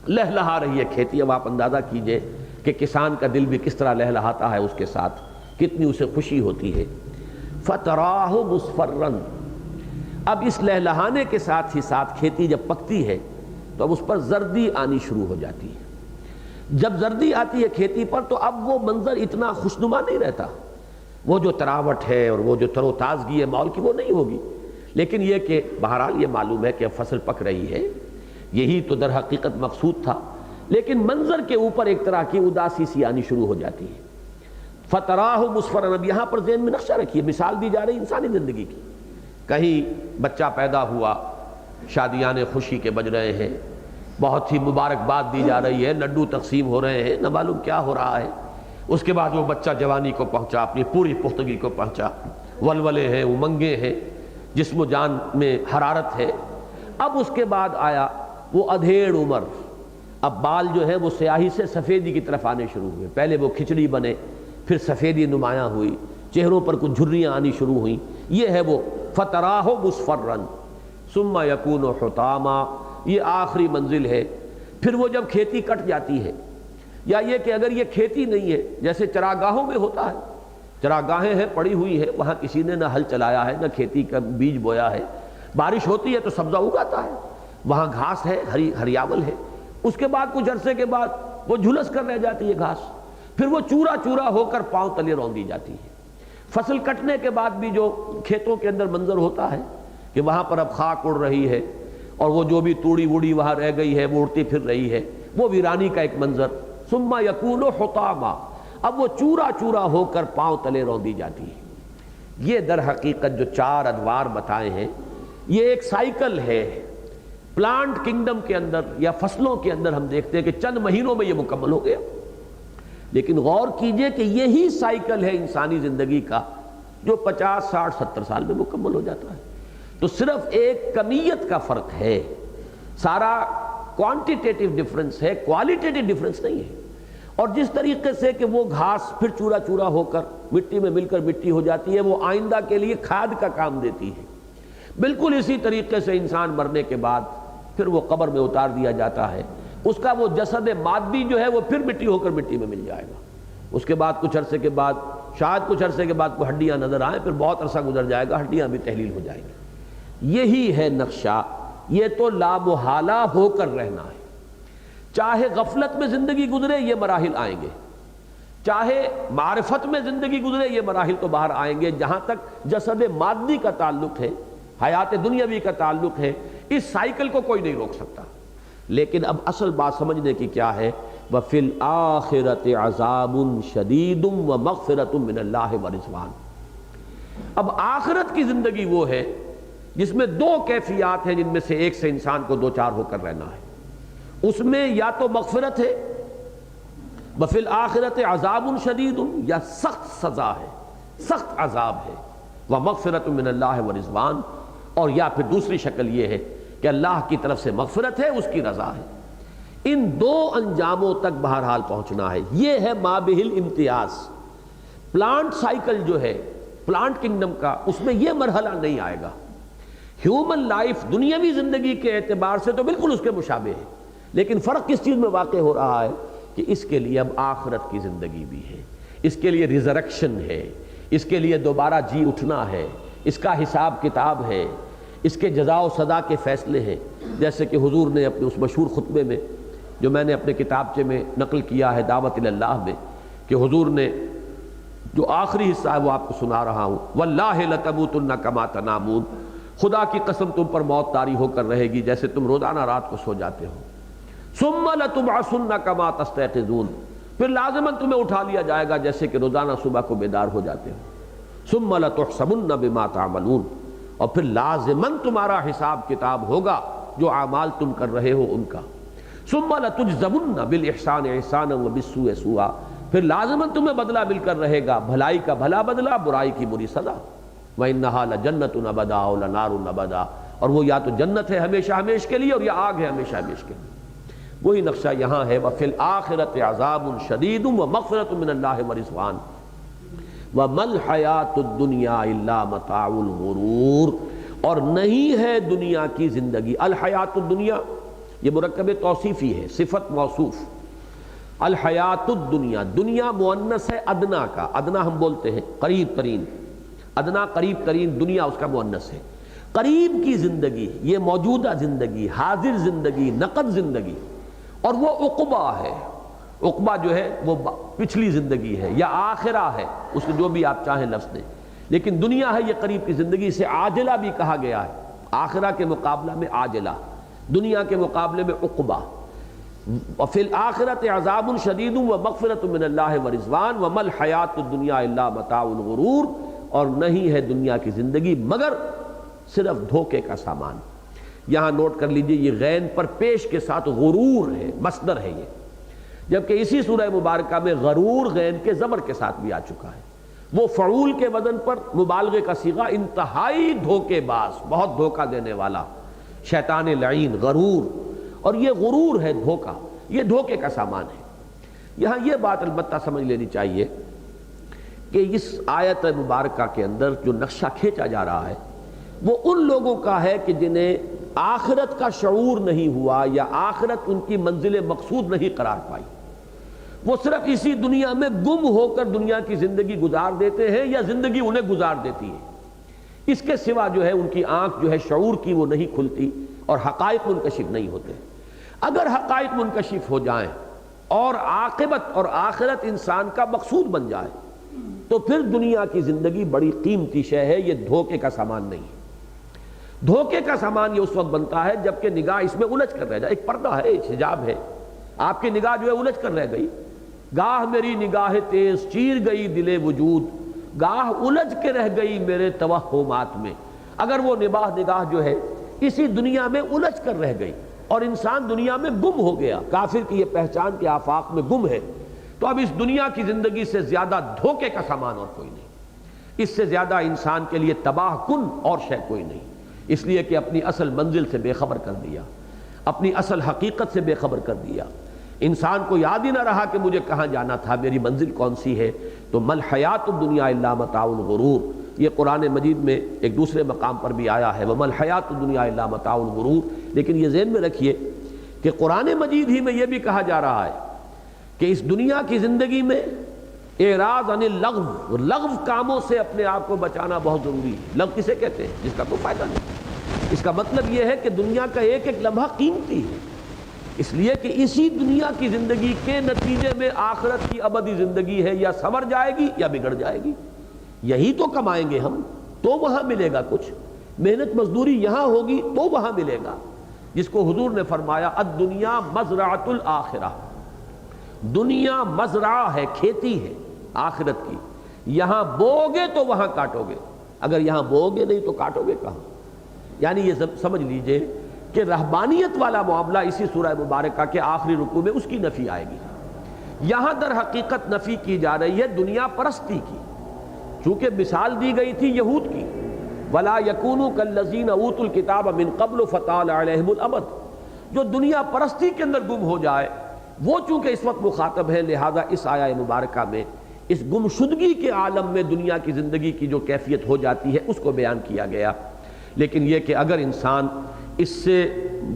لہلہا رہی ہے کھیتی۔ اب آپ اندازہ کیجئے کہ کسان کا دل بھی کس طرح لہلہاتا ہے اس کے ساتھ، کتنی اسے خوشی ہوتی ہے۔ فَتَرَاهُ مُصْفَرًّا، اب اس لہلہانے کے ساتھ ہی ساتھ کھیتی جب پکتی ہے تو اب اس پر زردی آنی شروع ہو جاتی ہے۔ جب زردی آتی ہے کھیتی پر تو اب وہ منظر اتنا خوشنما نہیں رہتا، وہ جو تراوٹ ہے اور وہ جو تر و تازگی ہے ماحول کی وہ نہیں ہوگی، لیکن یہ کہ بہرحال یہ معلوم ہے کہ فصل پک رہی ہے، یہی تو در حقیقت مقصود تھا، لیکن منظر کے اوپر ایک طرح کی اداسی سی آنی شروع ہو جاتی ہے۔ فَتَرَاهُ مُصْفَرًّا، اب یہاں پر ذہن میں نقشہ رکھیے، مثال دی جا رہی انسانی زندگی کی۔ کہیں بچہ پیدا ہوا، شادیاں خوشی کے بج رہے ہیں، بہت ہی مبارکباد دی جا رہی ہے، لڈو تقسیم ہو رہے ہیں، نہ معلوم کیا ہو رہا ہے۔ اس کے بعد وہ بچہ جوانی کو پہنچا، اپنی پوری پختگی کو پہنچا، ولولے ہیں، امنگیں ہیں، جسم و جان میں حرارت ہے۔ اب اس کے بعد آیا وہ ادھیڑ عمر، اب بال جو ہے وہ سیاہی سے سفیدی کی طرف آنے شروع ہوئے، پہلے وہ کھچڑی بنے، پھر سفیدی نمایاں ہوئی، چہروں پر کچھ جھریاں آنی شروع ہوئیں، یہ ہے وہ فَتَرَاهُ مُصْفَرًّا ثُمَّ يَكُونُ حُطَامًا، یہ آخری منزل ہے۔ پھر وہ جب کھیتی کٹ جاتی ہے، یا یہ کہ اگر یہ کھیتی نہیں ہے، جیسے چراگاہوں میں ہوتا ہے، چراگاہیں ہیں پڑی ہوئی ہے، وہاں کسی نے نہ ہل چلایا ہے، نہ کھیتی کا بیج بویا ہے، بارش ہوتی ہے تو سبزہ اگاتا ہے، وہاں گھاس ہے، ہریاول ہے، اس کے بعد کچھ عرصے کے بعد وہ جھلس کر رہ جاتی ہے گھاس، پھر وہ چورا چورا ہو کر پاؤں تلے روندی جاتی ہے۔ فصل کٹنے کے بعد بھی جو کھیتوں کے اندر منظر ہوتا ہے کہ وہاں پر اب خاک اڑ رہی ہے، اور وہ جو بھی توڑی ووڑی وہاں رہ گئی ہے وہ اڑتی پھر رہی ہے، وہ ویرانی کا ایک منظر۔ ثم یکون حطاما، اب وہ چورا چورا ہو کر پاؤں تلے روندی جاتی ہے۔ یہ در حقیقت جو چار ادوار بتائے ہیں، یہ ایک سائیکل ہے۔ پلانٹ کنگڈم کے اندر یا فصلوں کے اندر ہم دیکھتے ہیں کہ چند مہینوں میں یہ مکمل ہو گیا، لیکن غور کیجئے کہ یہی سائیکل ہے انسانی زندگی کا جو 50 60 70 سال میں مکمل ہو جاتا ہے۔ تو صرف ایک کمیت کا فرق ہے، سارا کوانٹیٹیٹو ڈیفرنس ہے، کوالٹیٹیو ڈیفرنس نہیں ہے۔ اور جس طریقے سے کہ وہ گھاس پھر چورا چورا ہو کر مٹی میں مل کر مٹی ہو جاتی ہے، وہ آئندہ کے لیے کھاد کا کام دیتی ہے، بالکل اسی طریقے سے انسان مرنے کے بعد پھر وہ قبر میں اتار دیا جاتا ہے، اس کا وہ جسد مادی جو ہے وہ پھر مٹی ہو کر مٹی میں مل جائے گا۔ اس کے بعد کچھ عرصے کے بعد، شاید کچھ عرصے کے بعد کوئی ہڈیاں نظر آئیں، پھر بہت عرصہ گزر جائے گا، ہڈیاں بھی تحلیل ہو جائیں گی۔ یہی ہے نقشہ، یہ تو لا محالہ ہو کر رہنا ہے۔ چاہے غفلت میں زندگی گزرے یہ مراحل آئیں گے، چاہے معرفت میں زندگی گزرے یہ مراحل تو باہر آئیں گے۔ جہاں تک جسد مادی کا تعلق ہے، حیات دنیاوی کا تعلق ہے، اس سائیکل کو کوئی نہیں روک سکتا۔ لیکن اب اصل بات سمجھنے کی کیا ہے، وَفِي الْآخِرَةِ عَذَابٌ شَدِيدٌ وَمَغْفِرَةٌ مِّنَ اللَّهِ وَرِضْوَانٌ۔ اب آخرت کی زندگی وہ ہے جس میں دو کیفیات ہیں، جن میں سے ایک سے انسان کو دو چار ہو کر رہنا ہے۔ اس میں یا تو مغفرت ہے، وَفِي الْآخِرَةِ عَذَابٌ شَدِيدٌ، یا سخت سزا ہے، سخت عذاب ہے، وَمَغْفِرَةٌ مِّنَ اللَّهِ وَرِضْوَانٌ، اور یا پھر دوسری شکل یہ ہے کہ اللہ کی طرف سے مغفرت ہے، اس کی رضا ہے۔ ان دو انجاموں تک بہرحال پہنچنا ہے، یہ ہے مابہ الامتیاز۔ پلانٹ سائیکل جو ہے پلانٹ کنگڈم کا، اس میں یہ مرحلہ نہیں آئے گا۔ ہیومن لائف دنیاوی زندگی کے اعتبار سے تو بالکل اس کے مشابہ ہے، لیکن فرق کس چیز میں واقع ہو رہا ہے کہ اس کے لیے اب آخرت کی زندگی بھی ہے، اس کے لیے ریزریکشن ہے، اس کے لیے دوبارہ جی اٹھنا ہے، اس کا حساب کتاب ہے، اس کے جزا و سزا کے فیصلے ہیں۔ جیسے کہ حضور نے اپنے اس مشہور خطبے میں جو میں نے اپنے کتابچے میں نقل کیا ہے دعوت اللہ میں، کہ حضور نے جو آخری حصہ ہے وہ آپ کو سنا رہا ہوں، وَاللَّهِ لَتَمُوتُنَّ كَمَا تَنَامُونَ، خدا کی قسم تم پر موت طاری ہو کر رہے گی جیسے تم روزانہ رات کو سو جاتے ہو، ثُمَّ لَتُبْعَثُنَّ كَمَا تَسْتَيْقِظُونَ، پھر لازماً تمہیں اٹھا لیا جائے گا جیسے کہ روزانہ صبح کو بیدار ہو جاتے ہو، ثُمَّ لَتُحْسَبُنَّ بِمَا تَعْمَلُونَ، اور پھر لازماً تمہارا حساب کتاب ہوگا جو اعمال تم کر رہے ہو ان کا، ثُمَّ لَتُجْزَوُنَّ بِالْإِحْسَانِ إِحْسَانًا وَبِالسُّوءِ سُوءًا، پھر لازماً تمہیں بدلہ مل کر رہے گا، بھلائی کا بھلا بدلہ، برائی کی بری سزا۔ وَإِنَّهَا لَجَنَّةٌ أَبَدًا أَوْ لَنَارٌ أَبَدًا، اور وہ یا تو جنت ہے ہمیشہ ہمیش کے لیے، اور یا آگ ہے ہمیشہ ہمیش کے لیے۔ وہی نقشہ یہاں ہے، وَفِي الْآخِرَةِ عَذَابٌ شَدِيدٌ وَمَغْفِرَةٌ مِّنَ اللَّهِ وَرِضْوَانٌ۔ وَمَا الْحَيَاةُ الدُّنْيَا إِلَّا مَتَاعُ الْغُرُورِ، اور نہیں ہے دنیا کی زندگی. الحیات الدنیا یہ مرکب توصیفی ہے، صفت موصوف. الحیات الدنیا، دنیا مؤنث ہے ادنا کا، ادنا ہم بولتے ہیں قریب ترین، ادنا قریب ترین، دنیا اس کا مؤنث ہے. قریب کی زندگی یہ موجودہ زندگی، حاضر زندگی، نقد زندگی، اور وہ عقبہ ہے. عقبہ جو ہے وہ پچھلی زندگی ہے یا آخرہ ہے، اس کو جو بھی آپ چاہیں لفظ دیں، لیکن دنیا ہے یہ قریب کی زندگی. سے عاجلہ بھی کہا گیا ہے، آخرہ کے مقابلہ میں عاجلہ، دنیا کے مقابلے میں عقبہ. وفی الآخرۃ عذاب شدید ومغفرۃ من اللہ ورضوان وما الحیاۃ الدنیا الا متاع الغرور، اور نہیں ہے دنیا کی زندگی مگر صرف دھوکے کا سامان. یہاں نوٹ کر لیجئے یہ غین پر پیش کے ساتھ غرور ہے، مصدر ہے یہ، جبکہ اسی سورہ مبارکہ میں غرور غین کے زبر کے ساتھ بھی آ چکا ہے. وہ فعول کے وزن پر مبالغے کا صیغہ، انتہائی دھوکے باز، بہت دھوکہ دینے والا، شیطان لعین، غرور. اور یہ غرور ہے دھوکہ، یہ دھوکے کا سامان ہے. یہاں یہ بات البتہ سمجھ لینی چاہیے کہ اس آیت مبارکہ کے اندر جو نقشہ کھینچا جا رہا ہے وہ ان لوگوں کا ہے کہ جنہیں آخرت کا شعور نہیں ہوا یا آخرت ان کی منزل مقصود نہیں قرار پائی. وہ صرف اسی دنیا میں گم ہو کر دنیا کی زندگی گزار دیتے ہیں یا زندگی انہیں گزار دیتی ہے. اس کے سوا جو ہے ان کی آنکھ جو ہے شعور کی وہ نہیں کھلتی اور حقائق منکشف نہیں ہوتے. اگر حقائق منکشف ہو جائیں اور عاقبت اور آخرت انسان کا مقصود بن جائے تو پھر دنیا کی زندگی بڑی قیمتی شے ہے، یہ دھوکے کا سامان نہیں ہے. دھوکے کا سامان یہ اس وقت بنتا ہے جبکہ نگاہ اس میں الجھ کر رہ جائے. ایک پردہ ہے، ایک حجاب ہے، آپ کی نگاہ جو ہے الجھ کر رہ گئی. گاہ میری نگاہ تیز چیر گئی دل وجود، گاہ الجھ کے رہ گئی میرے توہمات میں. اگر وہ نگاہ جو ہے اسی دنیا میں الجھ کر رہ گئی اور انسان دنیا میں گم ہو گیا، کافر کی یہ پہچان کے آفاق میں گم ہے، تو اب اس دنیا کی زندگی سے زیادہ دھوکے کا سامان اور کوئی نہیں، اس سے زیادہ انسان کے لیے تباہ کن اور شے کوئی نہیں. اس لیے کہ اپنی اصل منزل سے بے خبر کر دیا، اپنی اصل حقیقت سے بے خبر کر دیا. انسان کو یاد ہی نہ رہا کہ مجھے کہاں جانا تھا، میری منزل کون سی ہے. تو مل حیات الدنیا الا متاع الغرور، یہ قرآن مجید میں ایک دوسرے مقام پر بھی آیا ہے، ومل حیات الدنیا الا متاع الغرور. لیکن یہ ذہن میں رکھیے کہ قرآن مجید ہی میں یہ بھی کہا جا رہا ہے کہ اس دنیا کی زندگی میں اعراض عن اللغو، لغو کاموں سے اپنے آپ کو بچانا بہت ضروری ہے. لغو کسے کہتے ہیں؟ جس کا کوئی فائدہ نہیں. اس کا مطلب یہ ہے کہ دنیا کا ایک ایک لمحہ قیمتی ہے، اس لیے کہ اسی دنیا کی زندگی کے نتیجے میں آخرت کی ابدی زندگی ہے، یا سنور جائے گی یا بگڑ جائے گی. یہی تو کمائیں گے ہم تو وہاں ملے گا کچھ، محنت مزدوری یہاں ہوگی تو وہاں ملے گا. جس کو حضور نے فرمایا الدنیا مزرعۃ الآخرہ، دنیا مزرعہ ہے، کھیتی ہے آخرت کی. یہاں بوگے تو وہاں کاٹو گے، اگر یہاں بوگے نہیں تو کاٹو گے کہاں. یعنی یہ سمجھ لیجئے کہ رہبانیت والا معاملہ اسی سورہ مبارکہ کے آخری رکوع میں اس کی نفی آئے گی. یہاں در حقیقت نفی کی جا رہی ہے دنیا پرستی کی، چونکہ مثال دی گئی تھی یہود کی، وَلَا يَكُونُوا كَالَّذِينَ أُوتُوا الْكِتَابَ مِن قَبْلُ فَطَالَ عَلَيْهِمُ الْأَمَدُ. جو دنیا پرستی کے اندر گم ہو جائے وہ چونکہ اس وقت مخاطب ہے، لہذا اس آیہ مبارکہ میں اس گمشدگی کے عالم میں دنیا کی زندگی کی جو کیفیت ہو جاتی ہے اس کو بیان کیا گیا. لیکن یہ کہ اگر انسان اس سے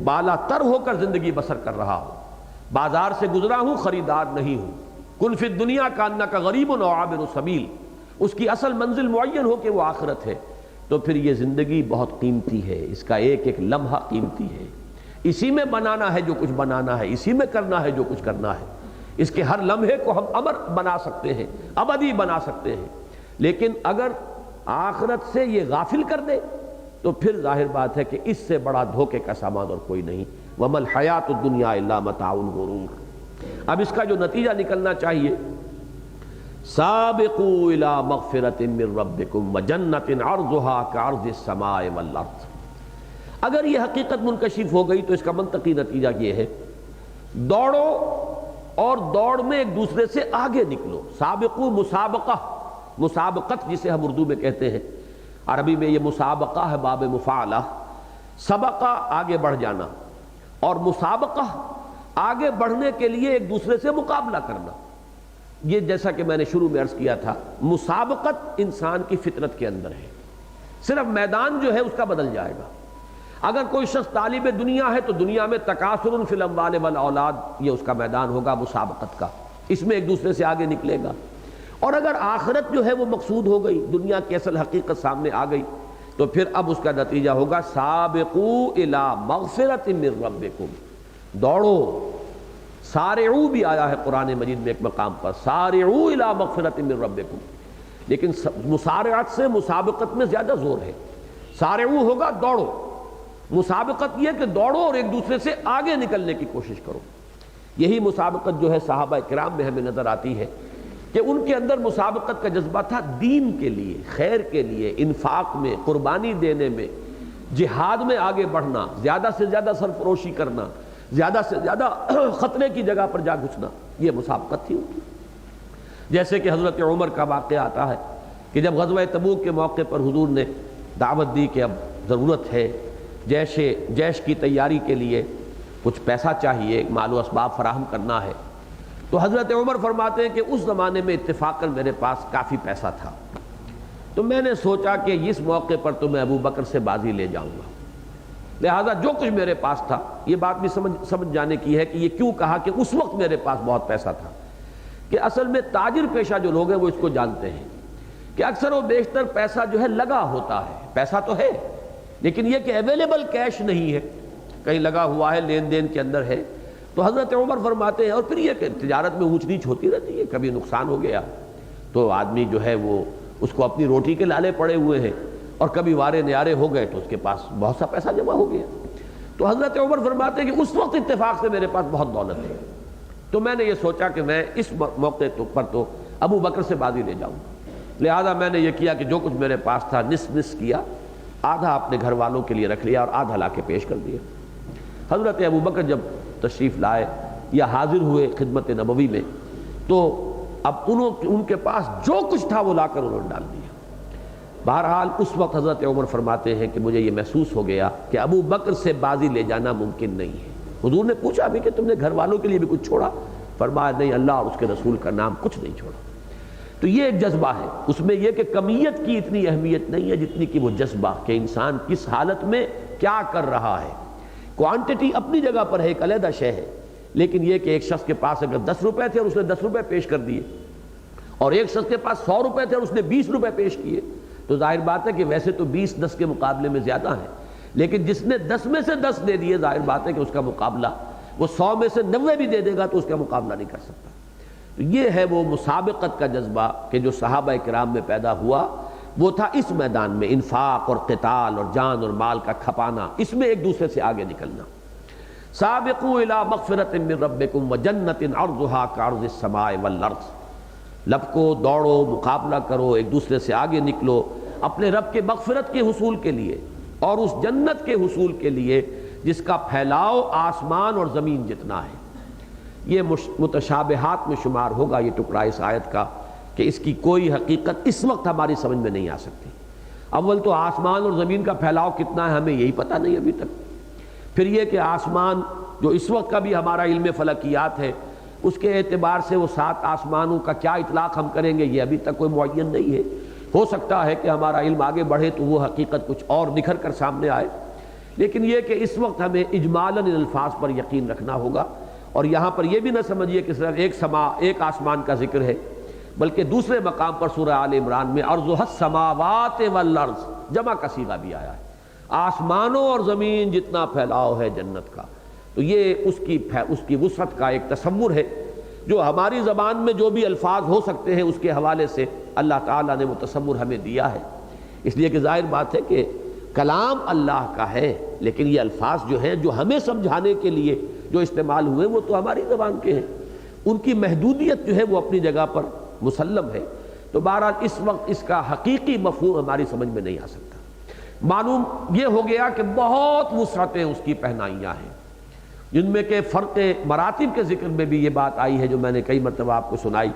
بالا تر ہو کر زندگی بسر کر رہا ہو، بازار سے گزرا ہوں خریدار نہیں ہوں، کن فی الدنیا کانک غریب و عابر سبیل، اس کی اصل منزل معین ہو کہ وہ آخرت ہے، تو پھر یہ زندگی بہت قیمتی ہے، اس کا ایک ایک لمحہ قیمتی ہے. اسی میں بنانا ہے جو کچھ بنانا ہے، اسی میں کرنا ہے جو کچھ کرنا ہے. اس کے ہر لمحے کو ہم امر بنا سکتے ہیں، ابدی بنا سکتے ہیں. لیکن اگر آخرت سے یہ غافل کر دے تو پھر ظاہر بات ہے کہ اس سے بڑا دھوکے کا سامان اور کوئی نہیں. وَمَا الْحَيَاةُ الدُّنْيَا إِلَّا مَتَاعُ الْغُرُورِ. اب اس کا جو نتیجہ نکلنا چاہیے، سابقوا الى مغفرة من ربكم وجنة عرضها كعرض السماء والارض. اگر یہ حقیقت منکشف ہو گئی تو اس کا منطقی نتیجہ یہ ہے دوڑو اور دوڑ میں ایک دوسرے سے آگے نکلو. سابقو مسابقہ، مسابقت جسے ہم اردو میں کہتے ہیں، عربی میں یہ مسابقہ ہے باب مفاعلہ. سبقہ آگے بڑھ جانا اور مسابقہ آگے بڑھنے کے لیے ایک دوسرے سے مقابلہ کرنا. یہ جیسا کہ میں نے شروع میں عرض کیا تھا، مسابقت انسان کی فطرت کے اندر ہے، صرف میدان جو ہے اس کا بدل جائے گا۔ اگر کوئی شخص طالب دنیا ہے تو دنیا میں تکاثر فی الاموال والاولاد، یہ اس کا میدان ہوگا مسابقت کا، اس میں ایک دوسرے سے آگے نکلے گا۔ اور اگر آخرت جو ہے وہ مقصود ہو گئی، دنیا کی اصل حقیقت سامنے آ گئی، تو پھر اب اس کا نتیجہ ہوگا سابقوا الی مغفرۃ من ربکم، دوڑو، سارعو بھی آیا ہے قرآن مجید میں ایک مقام پر، سارعو الی مغفرۃ من ربکم، لیکن مسارعت سے مسابقت میں زیادہ زور ہے۔ سارعو ہوگا دوڑو، مسابقت یہ کہ دوڑو اور ایک دوسرے سے آگے نکلنے کی کوشش کرو۔ یہی مسابقت جو ہے صحابہ کرام میں ہمیں نظر آتی ہے کہ ان کے اندر مسابقت کا جذبہ تھا دین کے لیے، خیر کے لیے، انفاق میں، قربانی دینے میں، جہاد میں آگے بڑھنا، زیادہ سے زیادہ سرفروشی کرنا، زیادہ سے زیادہ خطرے کی جگہ پر جا گھسنا، یہ مسابقت تھی ان کی۔ جیسے کہ حضرت عمر کا واقعہ آتا ہے کہ جب غزوہ تبوک کے موقع پر حضور نے دعوت دی کہ اب ضرورت ہے جیش کی تیاری کے لیے کچھ پیسہ چاہیے، مال و اسباب فراہم کرنا ہے، تو حضرت عمر فرماتے ہیں کہ اس زمانے میں اتفاقاً میرے پاس کافی پیسہ تھا، تو میں نے سوچا کہ اس موقع پر تو میں ابو بکر سے بازی لے جاؤں گا، لہذا جو کچھ میرے پاس تھا، یہ بات بھی سمجھ جانے کی ہے کہ یہ کیوں کہا کہ اس وقت میرے پاس بہت پیسہ تھا، کہ اصل میں تاجر پیشہ جو لوگ ہیں وہ اس کو جانتے ہیں کہ اکثر و بیشتر پیسہ جو ہے لگا ہوتا ہے، پیسہ تو ہے لیکن یہ کہ اویلیبل کیش نہیں ہے، کہیں لگا ہوا ہے، لین دین کے اندر ہے۔ تو حضرت عمر فرماتے ہیں، اور پھر یہ کہ تجارت میں اونچ نیچ ہوتی رہتی ہے، کبھی نقصان ہو گیا تو آدمی جو ہے وہ اس کو اپنی روٹی کے لالے پڑے ہوئے ہیں، اور کبھی وارے نیارے ہو گئے تو اس کے پاس بہت سا پیسہ جمع ہو گیا۔ تو حضرت عمر فرماتے ہیں کہ اس وقت اتفاق سے میرے پاس بہت دولت ہے، تو میں نے یہ سوچا کہ میں اس موقع پر تو ابو بکر سے بازی لے جاؤں، لہذا میں نے یہ کیا کہ جو کچھ میرے پاس تھا نصف کیا، آدھا اپنے گھر والوں کے لیے رکھ لیا اور آدھا لا کے پیش کر دیا۔ حضرت ابو بکر جب تشریف لائے یا حاضر ہوئے خدمت نبوی میں، تو اب ان کے پاس جو کچھ تھا وہ لا کر انہوں نے ڈال دیا۔ بہرحال اس وقت حضرت عمر فرماتے ہیں کہ مجھے یہ محسوس ہو گیا کہ ابو بکر سے بازی لے جانا ممکن نہیں ہے۔ حضور نے پوچھا بھی کہ تم نے گھر والوں کے لیے بھی کچھ چھوڑا؟ فرمایا نہیں، اللہ اور اس کے رسول کا نام کچھ نہیں چھوڑا۔ تو یہ ایک جذبہ ہے، اس میں یہ کہ کمیت کی اتنی اہمیت نہیں ہے جتنی کہ وہ جذبہ کہ انسان کس حالت میں کیا کر رہا ہے۔ کوانٹٹی اپنی جگہ پر ہے، ایک علیحدہ شے ہے، لیکن یہ کہ ایک شخص کے پاس اگر 10 روپے تھے اور اس نے 10 روپے پیش کر دیے، اور ایک شخص کے پاس 100 روپے تھے اور اس نے 20 روپے پیش کیے، تو ظاہر بات ہے کہ ویسے تو 20 10 کے مقابلے میں زیادہ ہیں، لیکن جس نے 10 میں سے 10 دے دیے، ظاہر بات ہے کہ اس کا مقابلہ وہ 100 میں سے 90 بھی دے دے گا تو اس کا مقابلہ نہیں کر سکتا۔ تو یہ ہے وہ مسابقت کا جذبہ کہ جو صحابہ کرام میں پیدا ہوا، وہ تھا اس میدان میں انفاق اور قتال اور جان اور مال کا کھپانا، اس میں ایک دوسرے سے آگے نکلنا۔ سابقوا الی مغفرۃ من ربکم وجنۃ عرضها کعرض السماء والارض، لپکو، دوڑو، مقابلہ کرو، ایک دوسرے سے آگے نکلو اپنے رب کے مغفرت کے حصول کے لیے اور اس جنت کے حصول کے لیے جس کا پھیلاؤ آسمان اور زمین جتنا ہے۔ یہ متشابہات میں شمار ہوگا یہ ٹکڑا اس آیت کا کہ اس کی کوئی حقیقت اس وقت ہماری سمجھ میں نہیں آ سکتی۔ اول تو آسمان اور زمین کا پھیلاؤ کتنا ہے ہمیں یہی پتہ نہیں ابھی تک، پھر یہ کہ آسمان جو اس وقت کا بھی ہمارا علم فلکیات ہے، اس کے اعتبار سے وہ 7 آسمانوں کا کیا اطلاق ہم کریں گے یہ ابھی تک کوئی معین نہیں ہے۔ ہو سکتا ہے کہ ہمارا علم آگے بڑھے تو وہ حقیقت کچھ اور نکھر کر سامنے آئے، لیکن یہ کہ اس وقت ہمیں اجمالاً ان الفاظ پر یقین رکھنا ہوگا۔ اور یہاں پر یہ بھی نہ سمجھیے کہ صرف ایک آسمان کا ذکر ہے، بلکہ دوسرے مقام پر سورہ آل عمران میں عرضها السماوات والارض جمع کا صیغہ بھی آیا ہے، آسمانوں اور زمین جتنا پھیلاؤ ہے جنت کا۔ تو یہ اس کی وسعت کا ایک تصور ہے جو ہماری زبان میں جو بھی الفاظ ہو سکتے ہیں اس کے حوالے سے اللہ تعالیٰ نے وہ تصور ہمیں دیا ہے، اس لیے کہ ظاہر بات ہے کہ کلام اللہ کا ہے، لیکن یہ الفاظ جو ہیں جو ہمیں سمجھانے کے لیے جو استعمال ہوئے وہ تو ہماری زبان کے ہیں، ان کی محدودیت جو ہے وہ اپنی جگہ پر مسلم ہے۔ تو بہرحال اس وقت اس کا حقیقی مفہوم ہماری سمجھ میں نہیں آ سکتا۔ معلوم یہ ہو گیا کہ بہت وسعتیں اس کی پہنائیاں ہیں، جن میں کہ فرق مراتب کے ذکر میں بھی یہ بات آئی ہے جو میں نے کئی مرتبہ آپ کو سنائی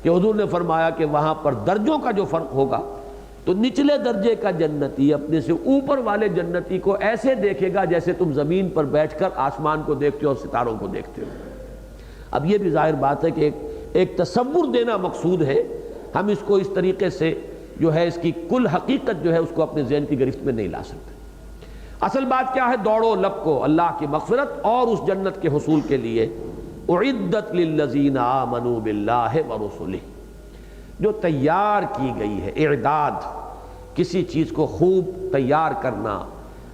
کہ حضور نے فرمایا کہ وہاں پر درجوں کا جو فرق ہوگا تو نچلے درجے کا جنتی اپنے سے اوپر والے جنتی کو ایسے دیکھے گا جیسے تم زمین پر بیٹھ کر آسمان کو دیکھتے ہو اور ستاروں کو دیکھتے ہو۔ اب یہ بھی ظاہر بات ہے کہ ایک ایک تصور دینا مقصود ہے، ہم اس کو اس طریقے سے جو ہے اس کی کل حقیقت جو ہے اس کو اپنے ذہن کی گرفت میں نہیں لا سکتے۔ اصل بات کیا ہے؟ دوڑو لب کو اللہ کی مغفرت اور اس جنت کے حصول کے لیے۔ اعدت للذین آمنوا باللہ ورسلہ، جو تیار کی گئی ہے، اعداد، کسی چیز کو خوب تیار کرنا،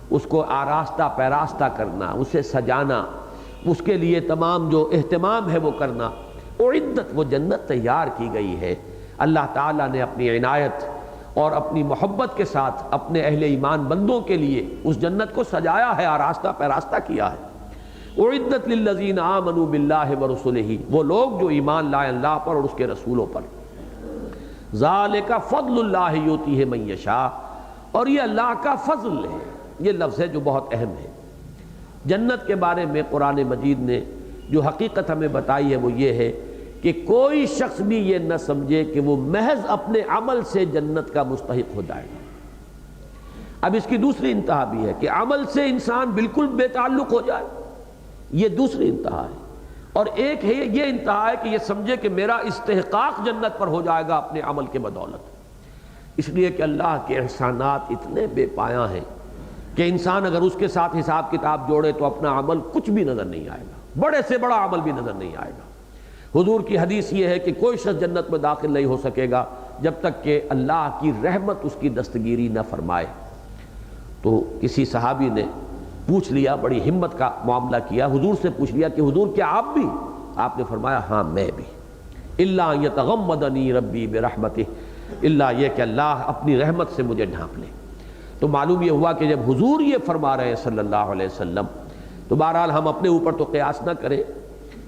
اس کو آراستہ پیراستہ کرنا، اسے سجانا، اس کے لیے تمام جو اہتمام ہے وہ کرنا۔ اعدت، وہ جنت تیار کی گئی ہے، اللہ تعالیٰ نے اپنی عنایت اور اپنی محبت کے ساتھ اپنے اہل ایمان بندوں کے لیے اس جنت کو سجایا ہے، آراستہ پیراستہ کیا ہے۔ اعدت للذین آمنوا باللہ ورسلہ، وہ لوگ جو ایمان لائے اللہ پر اور اس کے رسولوں پر۔ ذالک فضل اللہ یؤتیہ من یشاء، اور یہ اللہ کا فضل ہے، یہ لفظ ہے جو بہت اہم ہے۔ جنت کے بارے میں قرآن مجید نے جو حقیقت ہمیں بتائی ہے وہ یہ ہے کہ کوئی شخص بھی یہ نہ سمجھے کہ وہ محض اپنے عمل سے جنت کا مستحق ہو جائے گا۔ اب اس کی دوسری انتہا بھی ہے کہ عمل سے انسان بالکل بے تعلق ہو جائے، یہ دوسری انتہا ہے۔ اور ایک ہے یہ انتہا ہے کہ یہ سمجھے کہ میرا استحقاق جنت پر ہو جائے گا اپنے عمل کے بدولت، اس لیے کہ اللہ کے احسانات اتنے بے پایاں ہیں کہ انسان اگر اس کے ساتھ حساب کتاب جوڑے تو اپنا عمل کچھ بھی نظر نہیں آئے گا، بڑے سے بڑا عمل بھی نظر نہیں آئے گا۔ حضور کی حدیث یہ ہے کہ کوئی شخص جنت میں داخل نہیں ہو سکے گا جب تک کہ اللہ کی رحمت اس کی دستگیری نہ فرمائے۔ تو کسی صحابی نے پوچھ لیا، بڑی ہمت کا معاملہ کیا، حضور سے پوچھ لیا کہ حضور کیا آپ بھی؟ آپ نے فرمایا ہاں میں بھی۔ الا ان یتغمدنی ربی برحمتہ، الا یہ کہ اللہ اپنی رحمت سے مجھے ڈھانپ لے۔ تو معلوم یہ ہوا کہ جب حضور یہ فرما رہے ہیں صلی اللہ علیہ وسلم، تو بہرحال ہم اپنے اوپر تو قیاس نہ کریں،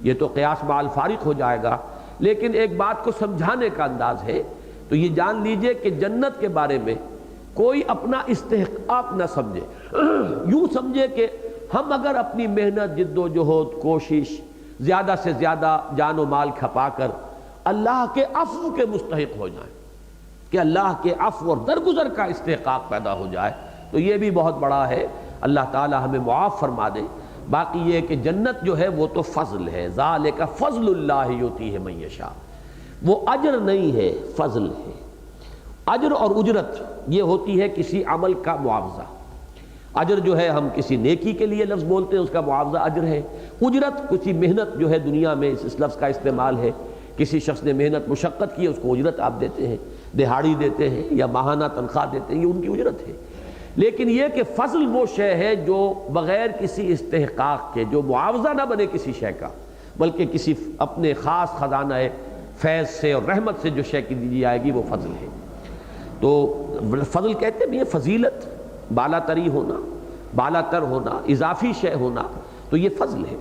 یہ تو قیاس مع الفارق ہو جائے گا، لیکن ایک بات کو سمجھانے کا انداز ہے۔ تو یہ جان لیجئے کہ جنت کے بارے میں کوئی اپنا استحقاق نہ سمجھے، یوں سمجھے کہ ہم اگر اپنی محنت، جد و جہد، کوشش، زیادہ سے زیادہ جان و مال کھپا کر اللہ کے عفو کے مستحق ہو جائیں، کہ اللہ کے عفو اور درگزر کا استحقاق پیدا ہو جائے، تو یہ بھی بہت بڑا ہے۔ اللہ تعالی ہمیں معاف فرما دے۔ باقی یہ کہ جنت جو ہے وہ تو فضل ہے، ذالک فضل اللہ یؤتیہ من یشاء، وہ اجر نہیں ہے، فضل ہے۔ اجر اور اجرت یہ ہوتی ہے کسی عمل کا معاوضہ۔ اجر جو ہے ہم کسی نیکی کے لیے لفظ بولتے ہیں، اس کا معاوضہ اجر ہے۔ اجرت کسی محنت جو ہے دنیا میں اس لفظ کا استعمال ہے، کسی شخص نے محنت مشقت کی، اس کو اجرت آپ دیتے ہیں، دہاڑی دیتے ہیں یا ماہانہ تنخواہ دیتے ہیں، یہ ان کی اجرت ہے۔ لیکن یہ کہ فضل وہ شے ہے جو بغیر کسی استحقاق کے، جو معاوضہ نہ بنے کسی شے کا، بلکہ کسی اپنے خاص خزانہ فیض سے اور رحمت سے جو شے کی دی جائے گی وہ فضل ہے۔ تو فضل کہتے ہیں یہ فضیلت، بالا تری ہونا، بالا تر ہونا، اضافی شے ہونا، تو یہ فضل ہے۔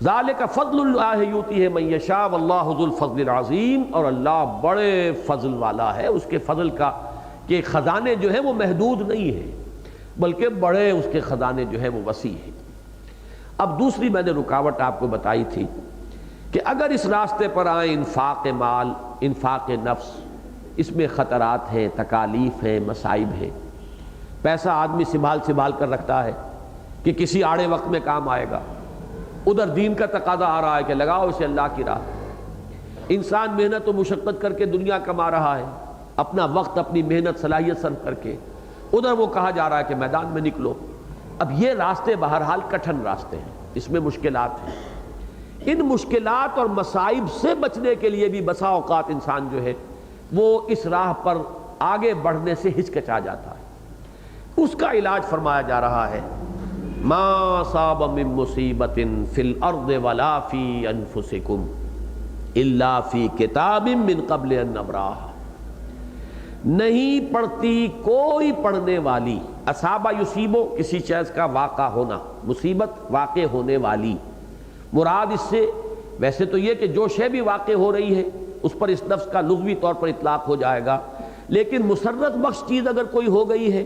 ذالک فضل اللہ یؤتیہ من یشاء واللہ ذو الفضل العظیم، اور اللہ بڑے فضل والا ہے، اس کے فضل کا کہ خزانے جو ہیں وہ محدود نہیں ہیں، بلکہ بڑے اس کے خزانے جو ہیں وہ وسیع ہیں۔ اب دوسری میں نے رکاوٹ آپ کو بتائی تھی کہ اگر اس راستے پر آئیں انفاق مال، انفاق نفس، اس میں خطرات ہیں، تکالیف ہیں، مصائب ہیں۔ پیسہ آدمی سنبھال کر رکھتا ہے کہ کسی آڑے وقت میں کام آئے گا، ادھر دین کا تقاضا آ رہا ہے کہ لگاؤ اسے اللہ کی راہ۔ انسان محنت و مشقت کر کے دنیا کما رہا ہے، اپنا وقت، اپنی محنت، صلاحیت صرف کر کے، ادھر وہ کہا جا رہا ہے کہ میدان میں نکلو۔ اب یہ راستے بہرحال کٹھن راستے ہیں، اس میں مشکلات ہیں۔ ان مشکلات اور مصائب سے بچنے کے لیے بھی بسا اوقات انسان جو ہے وہ اس راہ پر آگے بڑھنے سے ہچکچا جاتا ہے۔ اس کا علاج فرمایا جا رہا ہے، ما صاب من مصیبت فی الارض ولا فی انفسکم الا فی کتاب من قبل ان نبراہ۔ نہیں پڑتی کوئی پڑھنے والی، اصابہ یصیبو کسی چیز کا واقع ہونا، مصیبت واقع ہونے والی، مراد اس سے ویسے تو یہ کہ جو شے بھی واقع ہو رہی ہے اس پر اس لفظ کا لغوی طور پر اطلاق ہو جائے گا، لیکن مسرت بخش چیز اگر کوئی ہو گئی ہے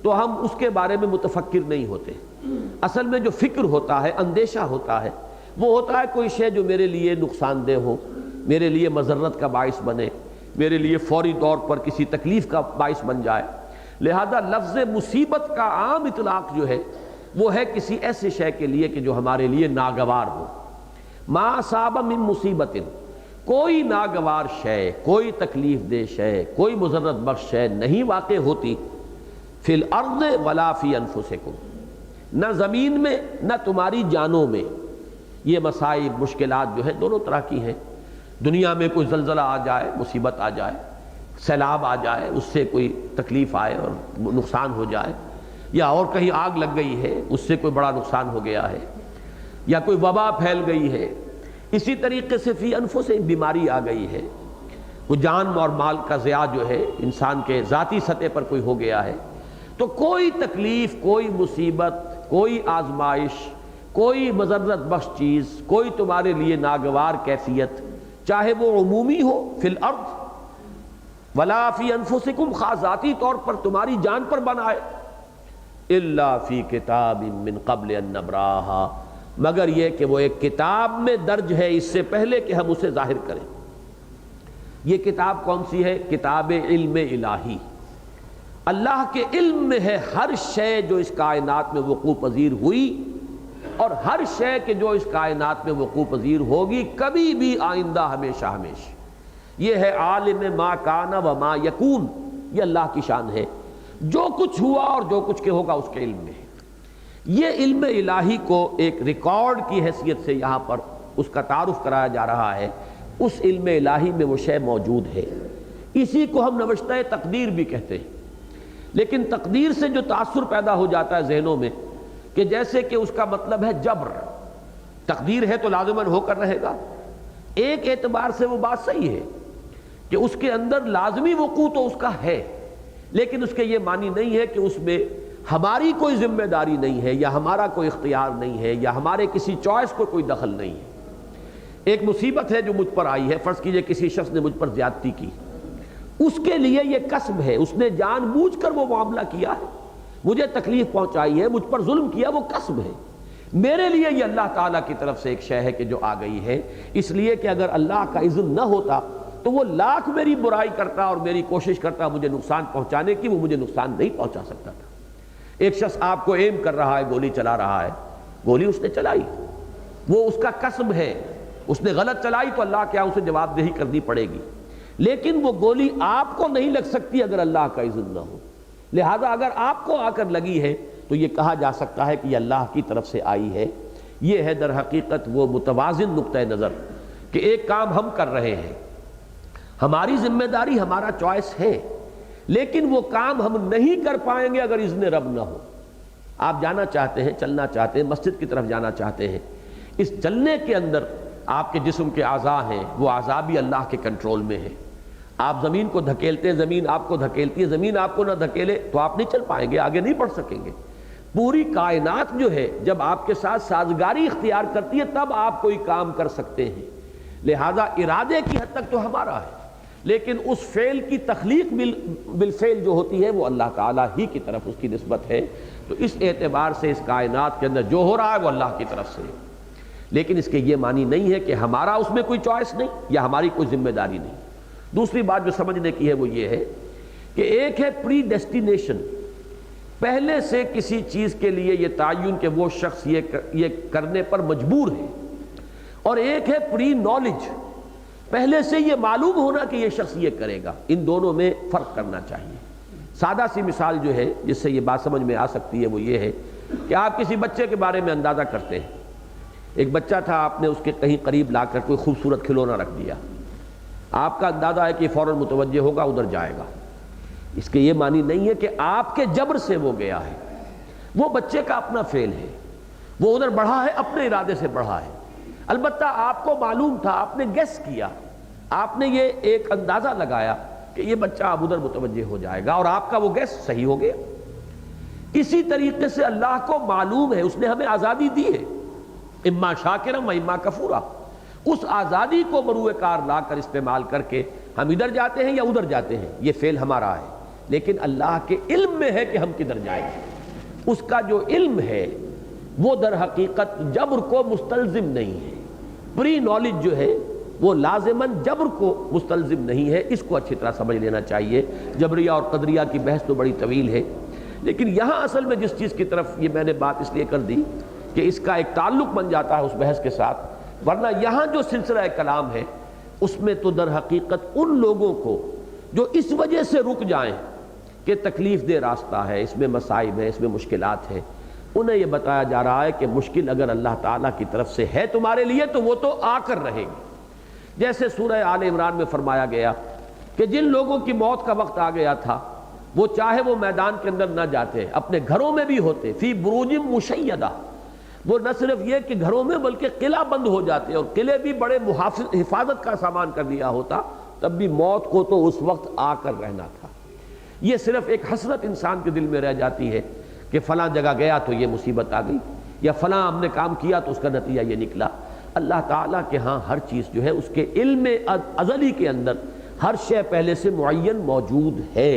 تو ہم اس کے بارے میں متفکر نہیں ہوتے۔ اصل میں جو فکر ہوتا ہے، اندیشہ ہوتا ہے، وہ ہوتا ہے کوئی شے جو میرے لیے نقصان دہ ہو، میرے لیے مضرت کا باعث بنے، میرے لیے فوری طور پر کسی تکلیف کا باعث بن جائے۔ لہذا لفظ مصیبت کا عام اطلاق جو ہے وہ ہے کسی ایسے شے کے لیے کہ جو ہمارے لیے ناگوار ہو۔ ما اصاب من مصیبت، کوئی ناگوار شے، کوئی تکلیف دہ شے، کوئی مضرت بخش شے نہیں واقع ہوتی فی الارض ولا فی انفسکم، نہ زمین میں نہ تمہاری جانوں میں۔ یہ مصائب مشکلات جو ہے دونوں طرح کی ہیں۔ دنیا میں کوئی زلزلہ آ جائے، مصیبت آ جائے، سیلاب آ جائے، اس سے کوئی تکلیف آئے اور نقصان ہو جائے، یا اور کہیں آگ لگ گئی ہے اس سے کوئی بڑا نقصان ہو گیا ہے، یا کوئی وبا پھیل گئی ہے، اسی طریقے سے فی انفسہم بیماری آ گئی ہے، کوئی جان اور مال کا ضیاع جو ہے انسان کے ذاتی سطح پر کوئی ہو گیا ہے، تو کوئی تکلیف، کوئی مصیبت، کوئی آزمائش، کوئی مضرت بخش چیز، کوئی تمہارے لیے ناگوار کیفیت، چاہے وہ عمومی ہو فی الارض ولا فی انفسکم، خاص ذاتی طور پر تمہاری جان پر بنائے، الا فی کتاب من قبل ان نبراہا، مگر یہ کہ وہ ایک کتاب میں درج ہے اس سے پہلے کہ ہم اسے ظاہر کریں۔ یہ کتاب کون سی ہے؟ کتاب علم الہی۔ اللہ کے علم میں ہے ہر شے جو اس کائنات میں وقوع پذیر ہوئی، اور ہر شے کہ جو اس کائنات میں وقوع پذیر ہوگی کبھی بھی آئندہ، ہمیشہ ہمیشہ۔ یہ ہے عالم ما کان و ما یکون، یہ اللہ کی شان ہے، جو کچھ ہوا اور جو کچھ کے ہوگا اس کے علم میں ہے۔ یہ علم الہی کو ایک ریکارڈ کی حیثیت سے یہاں پر اس کا تعارف کرایا جا رہا ہے۔ اس علم الہی میں وہ شے موجود ہے، اسی کو ہم نوشتہ تقدیر بھی کہتے ہیں۔ لیکن تقدیر سے جو تاثر پیدا ہو جاتا ہے ذہنوں میں کہ جیسے کہ اس کا مطلب ہے جبر، تقدیر ہے تو لازماً ہو کر رہے گا۔ ایک اعتبار سے وہ بات صحیح ہے کہ اس کے اندر لازمی وقوع تو اس کا ہے، لیکن اس کے یہ معنی نہیں ہے کہ اس میں ہماری کوئی ذمہ داری نہیں ہے، یا ہمارا کوئی اختیار نہیں ہے، یا ہمارے کسی چوائس کو کوئی دخل نہیں ہے۔ ایک مصیبت ہے جو مجھ پر آئی ہے، فرض کیجئے کسی شخص نے مجھ پر زیادتی کی، اس کے لیے یہ کسب ہے، اس نے جان بوجھ کر وہ معاملہ کیا ہے، مجھے تکلیف پہنچائی ہے، مجھ پر ظلم کیا، وہ کسب ہے۔ میرے لیے یہ اللہ تعالیٰ کی طرف سے ایک شے ہے کہ جو آ گئی ہے، اس لیے کہ اگر اللہ کا اذن نہ ہوتا تو وہ لاکھ میری برائی کرتا اور میری کوشش کرتا مجھے نقصان پہنچانے کی، وہ مجھے نقصان نہیں پہنچا سکتا تھا۔ ایک شخص آپ کو ایم کر رہا ہے، گولی چلا رہا ہے، گولی اس نے چلائی، وہ اس کا کسب ہے، اس نے غلط چلائی تو اللہ کے یہاں اسے جواب دہی کرنی پڑے گی، لیکن وہ گولی آپ کو نہیں لگ سکتی اگر اللہ کا اذن نہ ہو۔ لہذا اگر آپ کو آ کر لگی ہے تو یہ کہا جا سکتا ہے کہ یہ اللہ کی طرف سے آئی ہے۔ یہ ہے در حقیقت وہ متوازن نقطہ نظر کہ ایک کام ہم کر رہے ہیں، ہماری ذمہ داری، ہمارا چوائس ہے، لیکن وہ کام ہم نہیں کر پائیں گے اگر اذن رب نہ ہو۔ آپ جانا چاہتے ہیں، چلنا چاہتے ہیں، مسجد کی طرف جانا چاہتے ہیں، اس چلنے کے اندر آپ کے جسم کے اعضاء ہیں، وہ اعضاء بھی اللہ کے کنٹرول میں ہیں۔ آپ زمین کو دھکیلتے ہیں، زمین آپ کو دھکیلتی ہے، زمین آپ کو نہ دھکیلے تو آپ نہیں چل پائیں گے، آگے نہیں بڑھ سکیں گے۔ پوری کائنات جو ہے جب آپ کے ساتھ سازگاری اختیار کرتی ہے تب آپ کوئی کام کر سکتے ہیں۔ لہذا ارادے کی حد تک تو ہمارا ہے، لیکن اس فعل کی تخلیق بالفعل جو ہوتی ہے وہ اللہ تعالیٰ ہی کی طرف اس کی نسبت ہے۔ تو اس اعتبار سے اس کائنات کے اندر جو ہو رہا ہے وہ اللہ کی طرف سے ہے، لیکن اس کے یہ معنی نہیں ہے کہ ہمارا اس میں کوئی چوائس نہیں یا ہماری کوئی ذمہ داری نہیں۔ دوسری بات جو سمجھنے کی ہے وہ یہ ہے کہ ایک ہے پری ڈیسٹینیشن، پہلے سے کسی چیز کے لیے یہ تعین کہ وہ شخص یہ کرنے پر مجبور ہے، اور ایک ہے پری نالج، پہلے سے یہ معلوم ہونا کہ یہ شخص یہ کرے گا۔ ان دونوں میں فرق کرنا چاہیے۔ سادہ سی مثال جو ہے جس سے یہ بات سمجھ میں آ سکتی ہے وہ یہ ہے کہ آپ کسی بچے کے بارے میں اندازہ کرتے ہیں۔ ایک بچہ تھا، آپ نے اس کے کہیں قریب لا کر کوئی خوبصورت کھلونا رکھ دیا، آپ کا اندازہ ہے کہ فوراً متوجہ ہوگا، ادھر جائے گا۔ اس کے یہ معنی نہیں ہے کہ آپ کے جبر سے وہ گیا ہے، وہ بچے کا اپنا فعل ہے، وہ ادھر بڑھا ہے، اپنے ارادے سے بڑھا ہے۔ البتہ آپ کو معلوم تھا، آپ نے گیس کیا، آپ نے یہ ایک اندازہ لگایا کہ یہ بچہ اب ادھر متوجہ ہو جائے گا، اور آپ کا وہ گیس صحیح ہو گیا۔ اسی طریقے سے اللہ کو معلوم ہے، اس نے ہمیں آزادی دی ہے، اما شاکرا و اما کفورا، اس آزادی کو بروئے کار لا کر استعمال کر کے ہم ادھر جاتے ہیں یا ادھر جاتے ہیں، یہ فعل ہمارا ہے، لیکن اللہ کے علم میں ہے کہ ہم کدھر جائیں گے۔ اس کا جو علم ہے وہ در حقیقت جبر کو مستلزم نہیں ہے، پری نالج جو ہے وہ لازماً جبر کو مستلزم نہیں ہے۔ اس کو اچھی طرح سمجھ لینا چاہیے۔ جبریہ اور قدریہ کی بحث تو بڑی طویل ہے، لیکن یہاں اصل میں جس چیز کی طرف یہ میں نے بات اس لیے کر دی کہ اس کا ایک تعلق بن جاتا ہے اس بحث کے ساتھ ورنہ یہاں جو سلسلہ کلام ہے اس میں تو در حقیقت ان لوگوں کو جو اس وجہ سے رک جائیں کہ تکلیف دہ راستہ ہے، اس میں مصائب ہیں، اس میں مشکلات ہیں، انہیں یہ بتایا جا رہا ہے کہ مشکل اگر اللہ تعالیٰ کی طرف سے ہے تمہارے لیے تو وہ تو آ کر رہے گی۔ جیسے سورہ آل عمران میں فرمایا گیا کہ جن لوگوں کی موت کا وقت آ گیا تھا وہ چاہے وہ میدان کے اندر نہ جاتے، اپنے گھروں میں بھی ہوتے، فی بروج مشیدہ، وہ نہ صرف یہ کہ گھروں میں بلکہ قلعہ بند ہو جاتے، اور قلعے بھی بڑے حفاظت کا سامان کر دیا ہوتا، تب بھی موت کو تو اس وقت آ کر رہنا تھا۔ یہ صرف ایک حسرت انسان کے دل میں رہ جاتی ہے کہ فلاں جگہ گیا تو یہ مصیبت آ گئی، یا فلاں ہم نے کام کیا تو اس کا نتیجہ یہ نکلا۔ اللہ تعالیٰ کے ہاں ہر چیز جو ہے اس کے علم ازلی کے اندر ہر شے پہلے سے معین موجود ہے،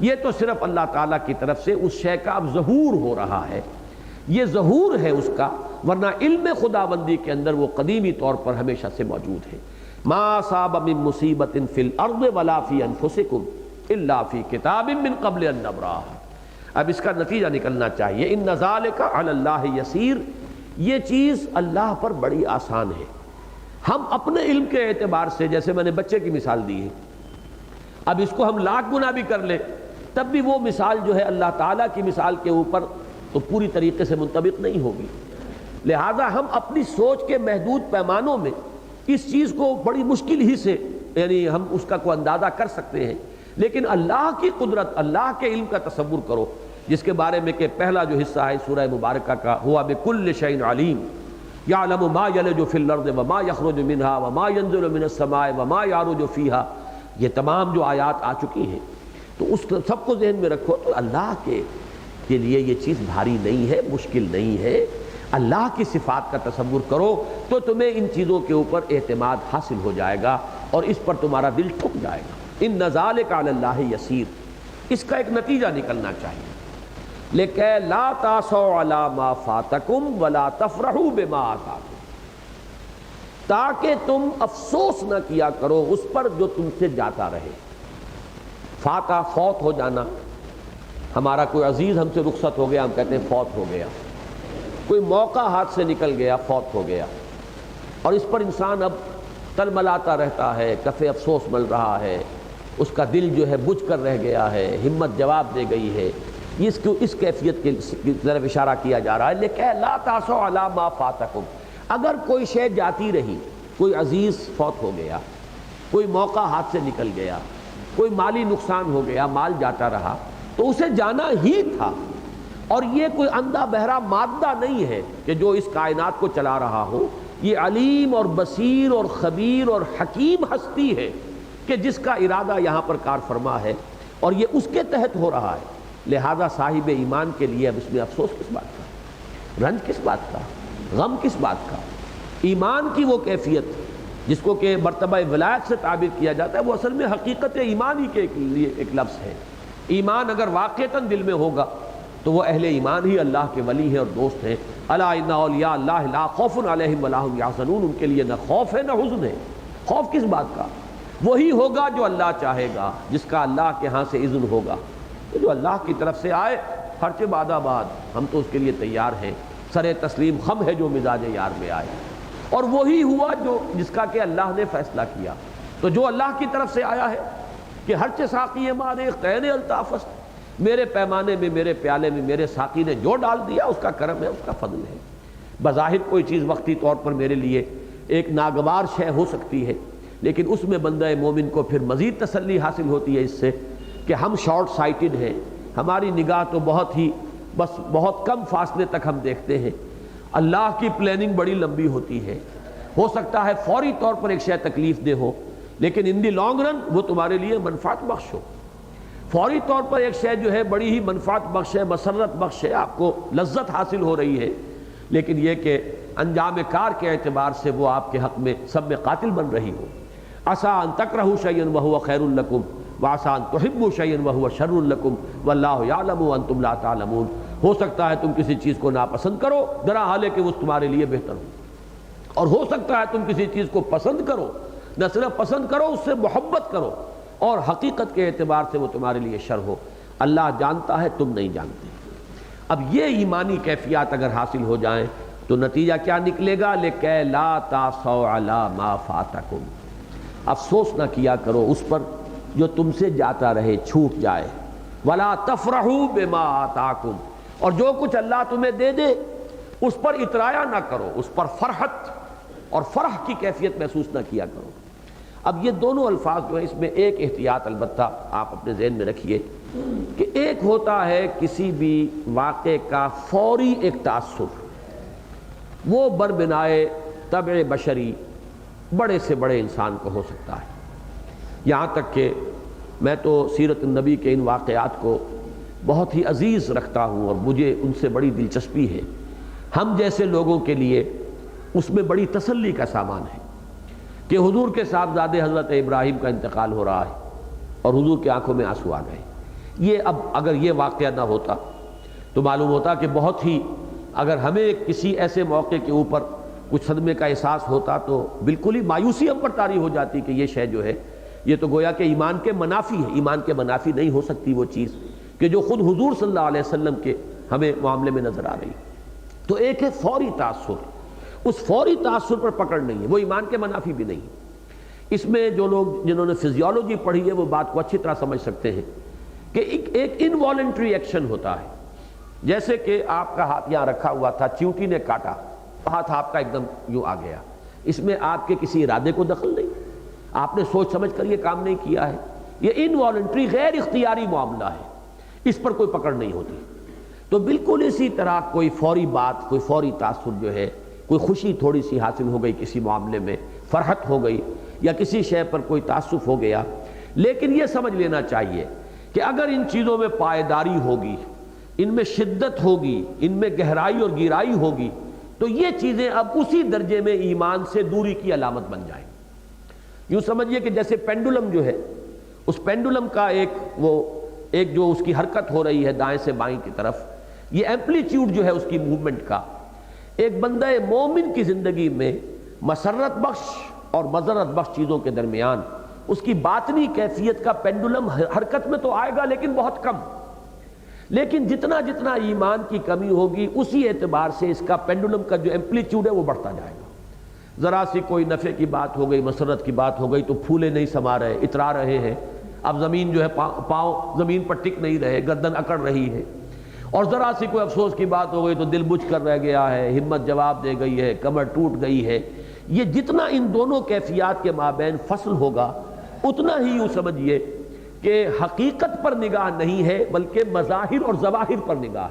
یہ تو صرف اللہ تعالیٰ کی طرف سے اس شے کا اب ظہور ہو رہا ہے، یہ ظہور ہے اس کا، ورنہ علم خداوندی کے اندر وہ قدیمی طور پر ہمیشہ سے موجود ہے۔ ما اصاب من مصیبت فی الارض ولا فی انفسکم الا فی کتاب من قبل ان نبرأها۔ اب اس کا نتیجہ نکلنا چاہیے ان ذالک علی اللہ یسیر، یہ چیز اللہ پر بڑی آسان ہے۔ ہم اپنے علم کے اعتبار سے، جیسے میں نے بچے کی مثال دی ہے، اب اس کو ہم لاکھ گنا بھی کر لیں تب بھی وہ مثال جو ہے اللہ تعالیٰ کی مثال کے اوپر تو پوری طریقے سے منطبق نہیں ہوگی۔ لہذا ہم اپنی سوچ کے محدود پیمانوں میں اس چیز کو بڑی مشکل ہی سے یعنی ہم اس کا کوئی اندازہ کر سکتے ہیں، لیکن اللہ کی قدرت، اللہ کے علم کا تصور کرو، جس کے بارے میں کہ پہلا جو حصہ ہے سورہ مبارکہ کا، ہوا بکل شیء علیم یعلم ما یلج فی الارض وما یخرج منها وما ینزل من السماء وما یعرج فیها، یہ تمام جو آیات آ چکی ہیں تو اس سب کو ذہن میں رکھو، تو اللہ کے لیے یہ چیز بھاری نہیں ہے، مشکل نہیں ہے۔ اللہ کی صفات کا تصور کرو تو تمہیں ان چیزوں کے اوپر اعتماد حاصل ہو جائے گا اور اس پر تمہارا دل ٹھک جائے گا۔ ان ذالک علی اللہ یسیر، اس کا ایک نتیجہ نکلنا چاہیے، لیکن لا تاسوا علی ما فاتکم ولا تفرحوا بما آتاکم، تاکہ تم افسوس نہ کیا کرو اس پر جو تم سے جاتا رہے۔ فاتا فوت ہو جانا، ہمارا کوئی عزیز ہم سے رخصت ہو گیا، ہم کہتے ہیں فوت ہو گیا، کوئی موقع ہاتھ سے نکل گیا، فوت ہو گیا، اور اس پر انسان اب تلملاتا رہتا ہے، کف افسوس مل رہا ہے، اس کا دل جو ہے بجھ کر رہ گیا ہے، ہمت جواب دے گئی ہے، اس کیفیت کی طرف اشارہ کیا جا رہا ہے۔ لیکن لا تاسوا علی ما فاتکم، اگر کوئی شے جاتی رہی، کوئی عزیز فوت ہو گیا، کوئی موقع ہاتھ سے نکل گیا، کوئی مالی نقصان ہو گیا، مال جاتا رہا، تو اسے جانا ہی تھا، اور یہ کوئی اندھا بہرا مادہ نہیں ہے کہ جو اس کائنات کو چلا رہا ہو، یہ علیم اور بصیر اور خبیر اور حکیم ہستی ہے کہ جس کا ارادہ یہاں پر کار فرما ہے اور یہ اس کے تحت ہو رہا ہے۔ لہذا صاحب ایمان کے لیے اب اس میں افسوس کس بات کا، رنج کس بات کا، غم کس بات کا؟ ایمان کی وہ کیفیت جس کو کہ مرتبہ ولایت سے تعبیر کیا جاتا ہے، وہ اصل میں حقیقت ایمان ہی کے لیے ایک لفظ ہے۔ ایمان اگر واقعتاً دل میں ہوگا تو وہ اہل ایمان ہی اللہ کے ولی ہیں اور دوست ہیں۔ الا ان اولیاء اللہ لا خوف علیہم ولا هم یحزنون، ان کے لیے نہ خوف ہے نہ حزن ہے۔ خوف کس بات کا؟ وہی ہوگا جو اللہ چاہے گا، جس کا اللہ کے ہاں سے اذن ہوگا، تو جو اللہ کی طرف سے آئے خرچ بعد آباد، ہم تو اس کے لیے تیار ہیں، سر تسلیم خم ہے جو مزاج یار میں آئے، اور وہی ہوا جو جس کا کہ اللہ نے فیصلہ کیا۔ تو جو اللہ کی طرف سے آیا ہے کہ ہر چہ ساقی مارے قین الطافست، میرے پیمانے میں، میرے پیالے میں میرے ساقی نے جو ڈال دیا اس کا کرم ہے، اس کا فضل ہے۔ بظاہر کوئی چیز وقتی طور پر میرے لیے ایک ناگوار شے ہو سکتی ہے، لیکن اس میں بندہ مومن کو پھر مزید تسلی حاصل ہوتی ہے اس سے کہ ہم شارٹ سائٹڈ ہیں، ہماری نگاہ تو بہت کم فاصلے تک ہم دیکھتے ہیں، اللہ کی پلاننگ بڑی لمبی ہوتی ہے۔ ہو سکتا ہے فوری طور پر ایک شے تکلیف دہ ہو، لیکن ان دی لانگ رن وہ تمہارے لیے منفعت بخش ہو۔ فوری طور پر ایک شے جو ہے بڑی ہی منفعت بخش ہے، مسرت بخش ہے، آپ کو لذت حاصل ہو رہی ہے، لیکن یہ کہ انجام کار کے اعتبار سے وہ آپ کے حق میں سب میں قاتل بن رہی ہو۔ عسیٰ ان تکرہوا شیئا وہو خیر لکم وعسیٰ ان تحبوا شیئا وہو شر لکم واللہ یعلم وانتم لا تعلمون، ہو سکتا ہے تم کسی چیز کو ناپسند کرو درا حال ہے کہ وہ تمہارے لیے بہتر ہو، اور ہو سکتا ہے تم کسی چیز کو پسند کرو، نہ صرف پسند کرو، اس سے محبت کرو، اور حقیقت کے اعتبار سے وہ تمہارے لیے شر ہو۔ اللہ جانتا ہے، تم نہیں جانتے۔ اب یہ ایمانی کیفیات اگر حاصل ہو جائیں تو نتیجہ کیا نکلے گا؟ لِکَیْ لَا تَعْصَوْا عَلَىٰ مَا فَاتَکُمْ، افسوس نہ کیا کرو اس پر جو تم سے جاتا رہے، چھوٹ جائے، وَلَا تَفْرَحُوا بِمَا آتَاکُمْ، اور جو کچھ اللہ تمہیں دے دے اس پر اترایا نہ کرو، اس پر فرحت اور فرح کی کیفیت محسوس نہ کیا کرو۔ اب یہ دونوں الفاظ جو ہیں اس میں ایک احتیاط البتہ آپ اپنے ذہن میں رکھیے کہ ایک ہوتا ہے کسی بھی واقعے کا فوری ایک تاثر، وہ بربنائے طبع بشری بڑے سے بڑے انسان کو ہو سکتا ہے، یہاں تک کہ میں تو سیرت النبی کے ان واقعات کو بہت ہی عزیز رکھتا ہوں اور مجھے ان سے بڑی دلچسپی ہے۔ ہم جیسے لوگوں کے لیے اس میں بڑی تسلی کا سامان ہے کہ حضور کے صاحبزادے حضرت ابراہیم کا انتقال ہو رہا ہے اور حضور کی آنکھوں میں آنسو آ گئے۔ یہ اب اگر یہ واقعہ نہ ہوتا تو معلوم ہوتا کہ بہت ہی، اگر ہمیں کسی ایسے موقع کے اوپر کچھ صدمے کا احساس ہوتا تو بالکل ہی مایوسی ہم پر طاری ہو جاتی کہ یہ شے جو ہے یہ تو گویا کہ ایمان کے منافی ہے۔ ایمان کے منافی نہیں ہو سکتی وہ چیز کہ جو خود حضور صلی اللہ علیہ وسلم کے ہمیں معاملے میں نظر آ رہی۔ تو ایک ہے فوری تاثر، اس فوری تاثر پر پکڑ نہیں ہے، وہ ایمان کے منافی بھی نہیں۔ اس میں جو لوگ جنہوں نے فزیولوجی پڑھی ہے وہ بات کو اچھی طرح سمجھ سکتے ہیں کہ ایک انوالنٹری ایکشن ہوتا ہے، جیسے کہ آپ کا ہاتھ یہاں رکھا ہوا تھا، چیونٹی نے کاٹا، ہاتھ آپ کا ایک دم یوں آ گیا، اس میں آپ کے کسی ارادے کو دخل نہیں، آپ نے سوچ سمجھ کر یہ کام نہیں کیا ہے، یہ انوالنٹری غیر اختیاری معاملہ ہے، اس پر کوئی پکڑ نہیں ہوتی۔ تو بالکل اسی طرح کوئی فوری بات، کوئی فوری تاثر جو ہے، کوئی خوشی تھوڑی سی حاصل ہو گئی کسی معاملے میں، فرحت ہو گئی یا کسی شے پر کوئی تعسف ہو گیا، لیکن یہ سمجھ لینا چاہیے کہ اگر ان چیزوں میں پائیداری ہوگی، ان میں شدت ہوگی، ان میں گہرائی اور گہرائی ہوگی تو یہ چیزیں اب اسی درجے میں ایمان سے دوری کی علامت بن جائیں۔ یوں سمجھیے کہ جیسے پینڈولم جو ہے، اس پینڈولم کا ایک جو اس کی حرکت ہو رہی ہے دائیں سے بائیں کی طرف، یہ ایمپلیٹیوڈ جو ہے اس کی موومنٹ کا، ایک بندہ مومن کی زندگی میں مسرت بخش اور مضرت بخش چیزوں کے درمیان اس کی باطنی کیفیت کا پینڈولم حرکت میں تو آئے گا لیکن بہت کم، لیکن جتنا جتنا ایمان کی کمی ہوگی اسی اعتبار سے اس کا پینڈولم کا جو ایمپلیٹیوڈ ہے وہ بڑھتا جائے گا۔ ذرا سی کوئی نفع کی بات ہو گئی، مسرت کی بات ہو گئی تو پھولے نہیں سما رہے، اترا رہے ہیں، اب زمین جو ہے پاؤں زمین پر ٹک نہیں رہے، گردن اکڑ رہی ہے، اور ذرا سی کوئی افسوس کی بات ہو گئی تو دل بجھ کر رہ گیا ہے، ہمت جواب دے گئی ہے، کمر ٹوٹ گئی ہے۔ یہ جتنا ان دونوں کیفیات کے مابین فصل ہوگا اتنا ہی یوں سمجھیے کہ حقیقت پر نگاہ نہیں ہے بلکہ مظاہر اور ظواہر پر نگاہ ہے۔